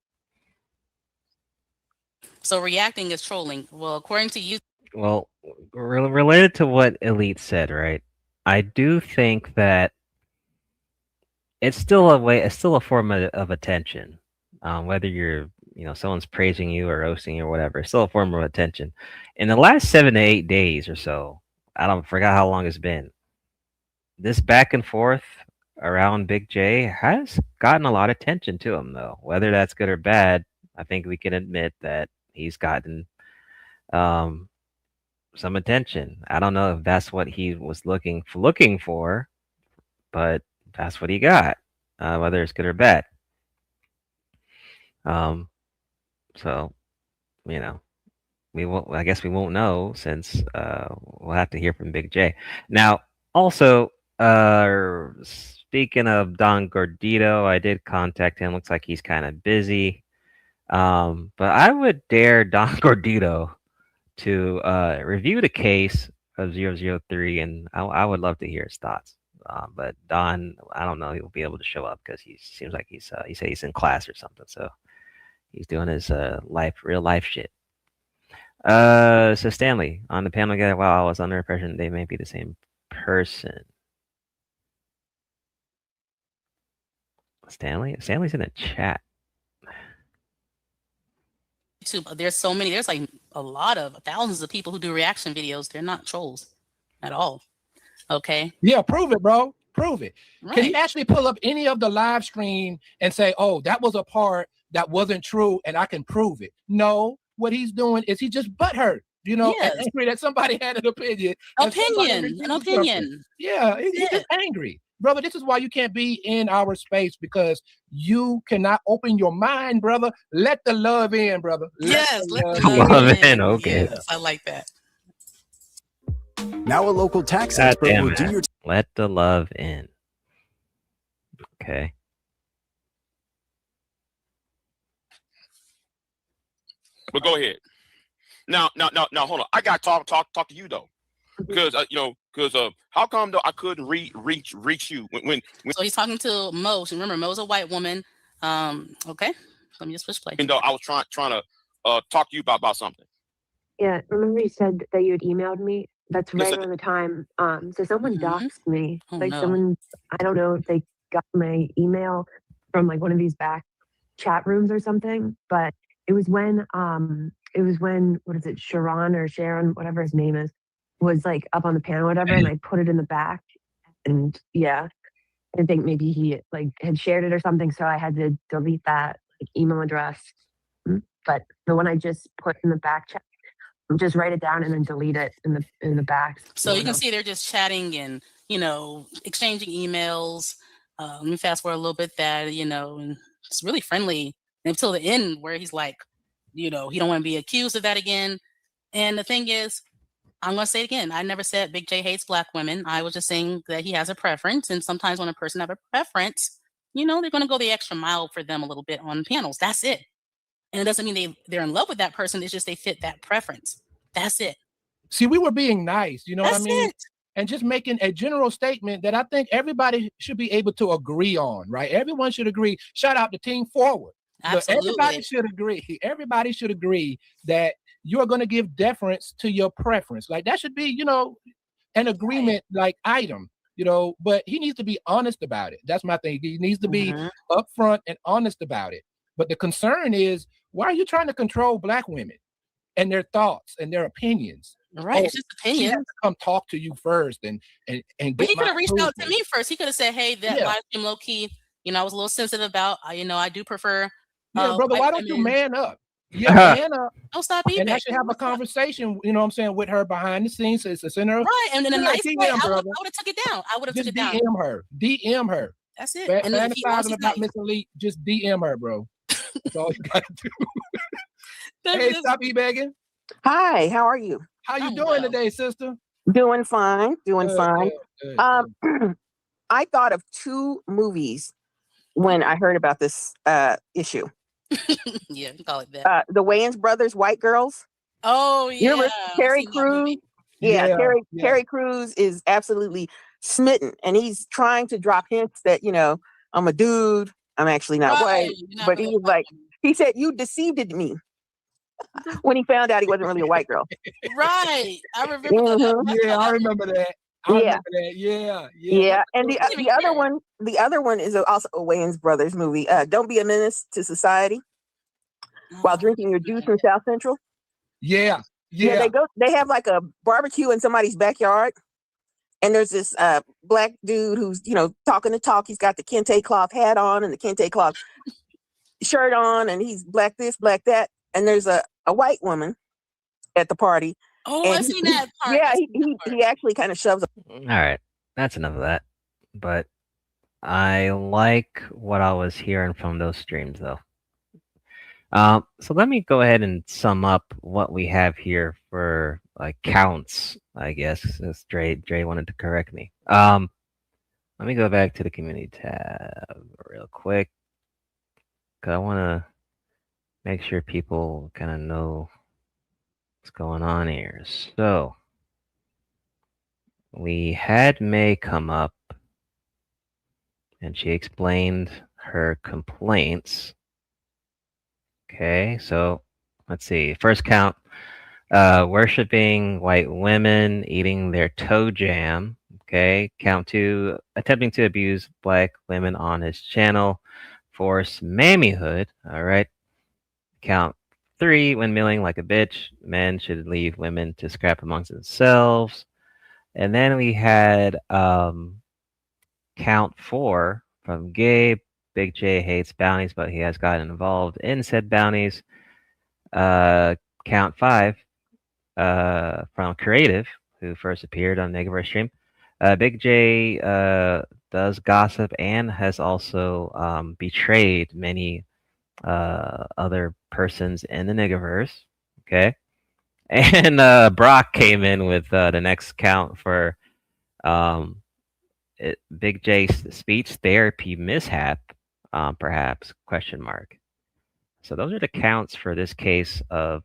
So reacting is trolling. Well, according to you. Well, related to what Elite said, right? I do think that it's still a form of attention. Whether you're, someone's praising you or roasting you or whatever, it's still a form of attention. In the last 7 to 8 days or so, I forgot how long it's been. This back and forth around Big J has gotten a lot of attention to him, though. Whether that's good or bad, I think we can admit that he's gotten some attention. I don't know if that's what he was looking for, but that's what he got, whether it's good or bad. So, I guess we won't know since we'll have to hear from Big J. Now, also, speaking of Don Gordito, I did contact him. Looks like he's kind of busy. But I would dare Don Gordito to review the case of 003, and I would love to hear his thoughts. But Don, I don't know, he'll be able to show up because he seems like he said he's in class or something, so he's doing his real life shit. So Stanley on the panel again. Wow, I was under impression they may be the same person. Stanley's in the chat. YouTube, there's so many. There's like a lot of thousands of people who do reaction videos. They're not trolls at all. Okay. Yeah, prove it, bro. Prove it. Right. Can you actually pull up any of the live stream and say, "Oh, that was a part that wasn't true," and I can prove it? No. What he's doing is he just butthurt. You know, Yes. angry that somebody had an opinion. An opinion. Yeah, he's just angry. Brother, this is why you can't be in our space, because you cannot open your mind, brother. Let the love in, brother. Yes, let the love in. Okay. Yes, I like that. Now a local tax God expert damn will it. do your Let the love in. Okay. But go ahead. Now, hold on. I got to talk to you though, because how come though I couldn't reach you when So he's talking to Mo. So remember, Mo's a white woman. Okay. Let me just push play. though I was trying to talk to you about something. Yeah, remember you said that you had emailed me? That's Yes, right I around the time. So someone doxed me. Oh, Like no. someone, I don't know if they got my email from like one of these back chat rooms or something, but it was when what is it, Sharon or Sharon, whatever his name is, was like up on the panel or whatever, and I put it in the back, and yeah, I think maybe he like had shared it or something, so I had to delete that like, email address. But the one I just put in the back chat, just write it down and then delete it in the back. So you can see they're just chatting and, exchanging emails. Let me fast forward a little bit that, and it's really friendly until the end where he's like, he don't want to be accused of that again. And the thing is, I'm going to say it again. I never said Big J hates black women. I was just saying that he has a preference. And sometimes when a person has a preference, they're going to go the extra mile for them a little bit on panels. That's it. And it doesn't mean they're in love with that person. It's just they fit that preference. That's it. See, we were being nice, you know what I That's mean? it. And just making a general statement that I think everybody should be able to agree on, right? Everyone should agree. Shout out to Team Forward. Look, Absolutely. everybody should agree. Everybody should agree that you're going to give deference to your preference. Like that should be, an agreement like item, but he needs to be honest about it. That's my thing. He needs to be upfront and honest about it. But the concern is, why are you trying to control black women and their thoughts and their opinions? Right, it's just She has opinion. to come talk to you first and But get he could my have reached out to approval. me first. He could have said, "Hey, that Yeah. live stream low key. I was a little sensitive about. I do prefer." Yeah, brother, white why don't you women." man up? Yeah, man up. Don't stop And eBay. actually have a conversation, with her behind the scenes. It's in her. Right, and in a Yeah, nice way, DM, I brother. would have took it down. I would have took Just it down. DM her. DM her. That's it. And if he wants Fantasizing to about nice. Miss Elite, just DM her, bro. That's all you gotta do. That's Hey, just- stop e-begging. Hi, how are you? How you doing today, sister? Doing fine, doing Good, fine. good. I thought of two movies when I heard about this issue. Yeah, we call it that. The Wayans brothers, White Girls. Oh You yeah, remember I've Terry seen that movie. Crews? Yeah, Yeah, Terry yeah. Terry Crews is absolutely smitten, and he's trying to drop hints that I'm a dude. I'm actually not Right, white, you're not but really he's like, he said, "You deceived me," when he found out he wasn't really a white girl. Right, I remember Mhm. that. Yeah, I remember that. Yeah. Remember that. Yeah. Yeah, and the Even the other one is also a Wayans brothers movie. Don't Be a Menace to Society while drinking your juice in South Central. Yeah. Yeah, they have like a barbecue in somebody's backyard, and there's this black dude who's talking the talk. He's got the kente cloth hat on and the kente cloth shirt on, and he's black this, black that. And there's a white woman at the party. Oh, and I've seen that part. Yeah, I've seen he actually kind of shoves. All right, that's enough of that. But I like what I was hearing from those streams, though. So let me go ahead and sum up what we have here for counts, I guess, since Dre wanted to correct me. Let me go back to the community tab real quick, because I want to make sure people kind of know what's going on here. So we had May come up, and she explained her complaints. Okay, so let's see. First count, worshiping white women, eating their toe jam. Okay, count 2, attempting to abuse black women on his channel, force mammyhood. All right. Count 3, windmilling like a bitch. Men should leave women to scrap amongst themselves. And then we had count 4 from Gabe. Big J hates bounties, but he has gotten involved in said bounties. Count 5 from Creative, who first appeared on Negaverse stream. Big J does gossip and has also betrayed many other persons in the Negaverse. Okay. And Brock came in with the next count for Big J's speech therapy mishap, perhaps, question mark. So those are the counts for this case of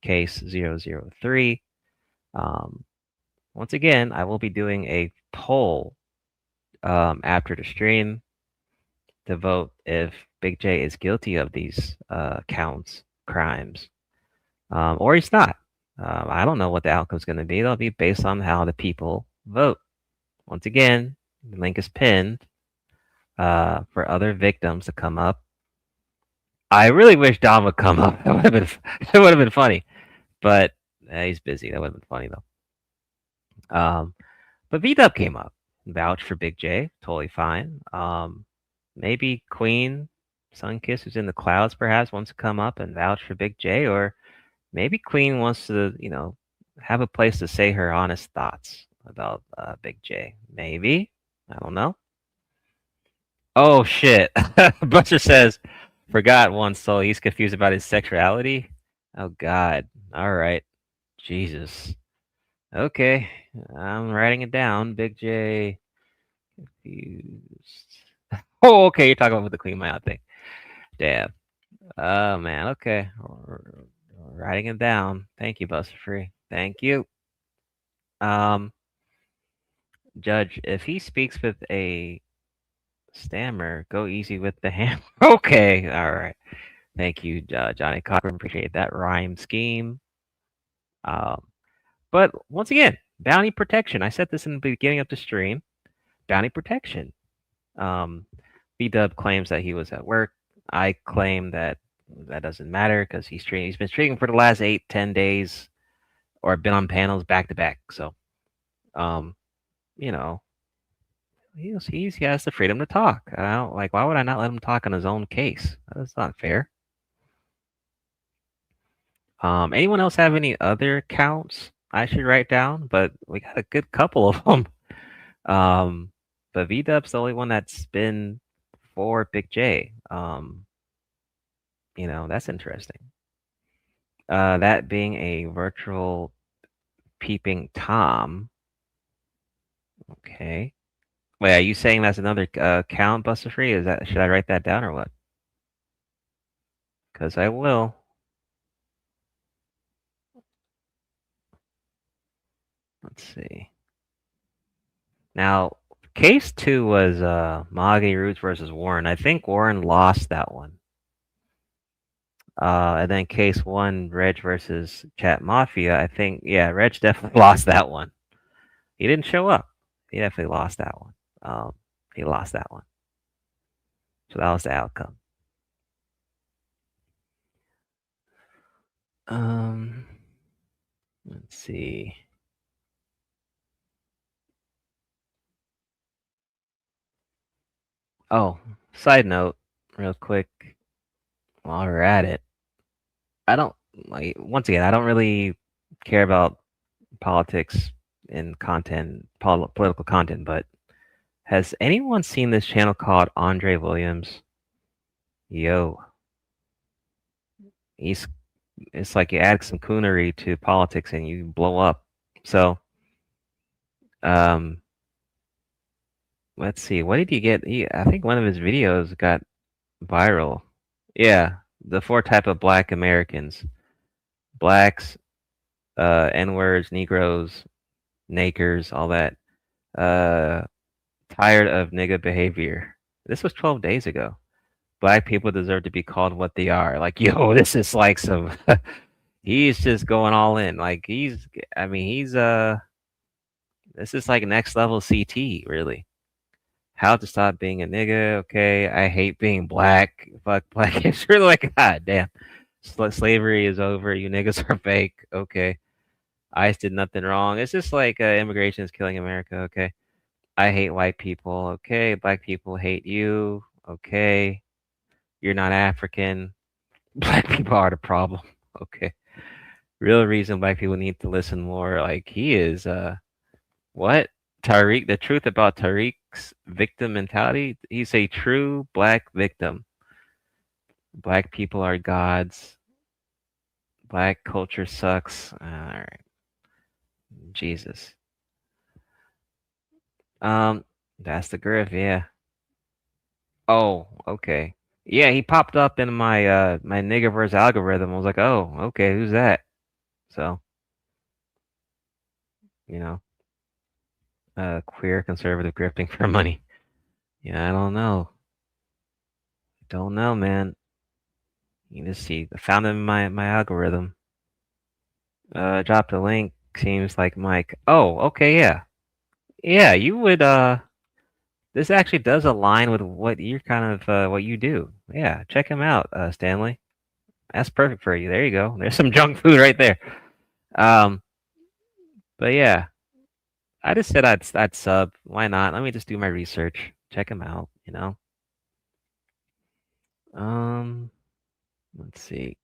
case 003. Once again, I will be doing a poll after the stream to vote if Big J is guilty of these crimes, or he's not. I don't know what the outcome is going to be. It'll be based on how the people vote. Once again, the link is pinned for other victims to come up. I really wish Dom would come up. It would have been funny, but he's busy. That would have been funny though. But V-Dub came up, vouched for Big J, totally fine. Maybe Queen Sunkiss, who's in the clouds, perhaps wants to come up and vouch for Big J, or maybe Queen wants to, have a place to say her honest thoughts about Big J. Maybe. I don't know. Oh, shit. Butcher says, forgot one soul. He's confused about his sexuality. Oh, God. All right. Jesus. Okay. I'm writing it down. Big J. Confused. Oh, okay. You're talking about the Queen Mount thing. Damn. Oh, man. Okay. Writing it down. Thank you, Buster Free. Thank you. Judge, if he speaks with a stammer, go easy with the hammer. Okay. All right. Thank you, Johnny Cochran. Appreciate that rhyme scheme. But once again, bounty protection. I said this in the beginning of the stream. Bounty protection. B-Dub claims that he was at work. I claim that doesn't matter because he's been streaming for the last 8-10 days, or been on panels back to back. So, he has the freedom to talk. I don't why would I not let him talk on his own case? That's not fair. Anyone else have any other counts I should write down? But we got a good couple of them. But V-Dub's the only one that's been for Big J. That's interesting. That being a virtual peeping Tom. Okay. Wait, are you saying that's another count, Buster Free? Should I write that down or what? Because I will. Let's see. Now, case 2 was Mahogany Roots versus Warren. I think Warren lost that one. And then case 1, Reg versus Chat Mafia. I think, Reg definitely lost that one. He didn't show up. He definitely lost that one. He lost that one. So that was the outcome. Let's see. Oh, side note, real quick, while we're at it, once again, I don't really care about politics and content, political content, but has anyone seen this channel called Andre Williams? Yo. It's like you add some coonery to politics and you blow up. So, let's see. What did he get? I think one of his videos got viral. Yeah, The 4 type of Black Americans: blacks, N-words, Negroes, nakers, all that. Tired of nigga behavior. This was 12 days ago. Black people deserve to be called what they are. Like, yo, this is like some. He's just going all in. Like he's. I mean, he's This is like next level CT, really. How to stop being a nigga? Okay, I hate being black. Fuck black. It's really like, god damn. Slavery is over. You niggas are fake. Okay. ICE did nothing wrong. It's just like immigration is killing America. Okay. I hate white people. Okay. Black people hate you. Okay. You're not African. Black people are the problem. Okay. Real reason black people need to listen more. Like he is what? Tariq, the truth about Tariq's victim mentality. He's a true black victim. Black people are gods. Black culture sucks. All right. Jesus. That's the Griff, yeah. Oh, okay. Yeah, he popped up in my my Negaverse algorithm. I was like, oh, okay, who's that? So, you know, queer conservative grifting for money. Yeah, I don't know. Don't know, man. You just see, I found him in my algorithm. Dropped a link. Seems like Mike. Oh, okay, yeah. Yeah, you would this actually does align with what you're kind of what you do. Yeah, check him out, Stanley. That's perfect for you. There you go. There's some junk food right there. But yeah, I just said I'd sub. Why not? Let me just do my research. Check him out. You know. Let's see.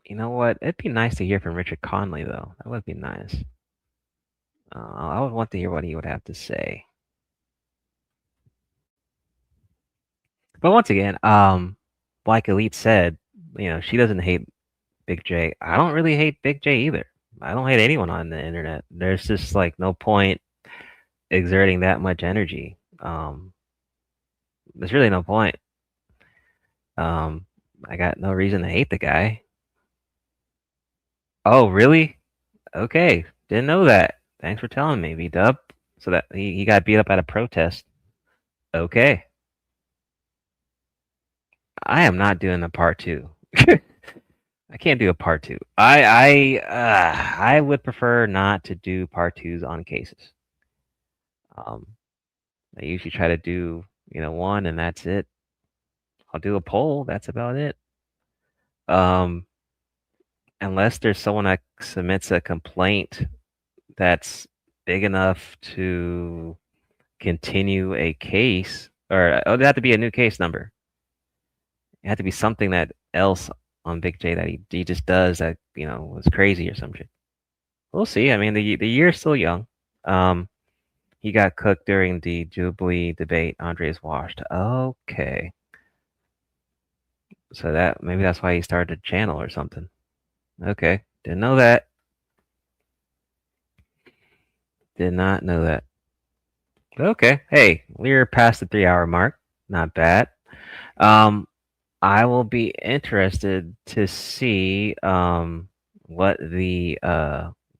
You know what? It'd be nice to hear from Richard Conley, though. That would be nice. I would want to hear what he would have to say. But once again, like Elite said, you know, she doesn't hate Big J. I don't really hate Big J either. I don't hate anyone on the internet. There's just like no point exerting that much energy. There's really no point. I got no reason to hate the guy. Oh, really? Okay, didn't know that. Thanks for telling me, V-Dub. So that he got beat up at a protest. Okay. I am not doing a part 2. I can't do a part 2. I would prefer not to do part 2s on cases. I usually try to do, you know, one and that's it. I'll do a poll. That's about it. Unless there's someone that submits a complaint that's big enough to continue a case, or it would have to be a new case number. It had to be something that else on Big J that he just does that, you know, was crazy or some shit. We'll see. I mean, the year's still young. He got cooked during the Jubilee debate. Andre's washed. Okay. So that maybe that's why he started a channel or something. Okay. Didn't know that. Did not know that. Okay. Hey, we're past the 3-hour mark. Not bad. I will be interested to see what the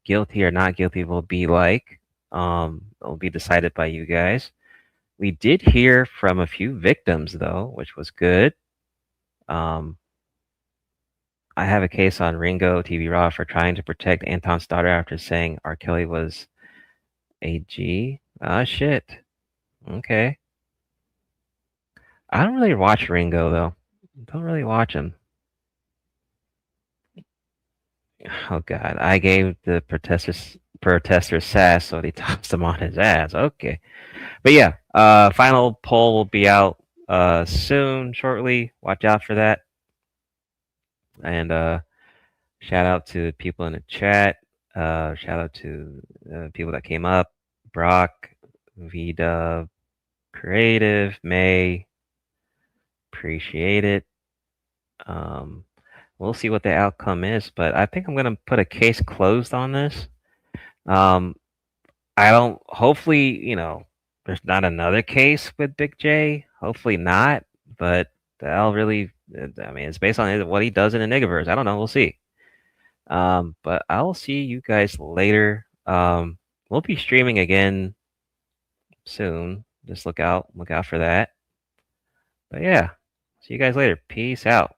guilty or not guilty will be like. It'll be decided by you guys. We did hear from a few victims though, which was good. I have a case on Ringo TV Raw for trying to protect Anton's daughter after saying R. Kelly was a G. Ah, shit. Okay. I don't really watch Ringo though. Don't really watch him. Oh god, I gave the protester sass, so they tossed him on his ass. Okay, but yeah, final poll will be out soon, shortly. Watch out for that. And shout out to people in the chat. Shout out to people that came up: Brock, VDub, Creative, May. Appreciate it. We'll see what the outcome is, but I think I'm gonna put a case closed on this. I I don't. Hopefully, there's not another case with Big J. Hopefully not. But that'll really. I mean, it's based on what he does in the Negaverse. I don't know. We'll see. But I'll see you guys later. We'll be streaming again soon. Just look out for that. But yeah, see you guys later. Peace out.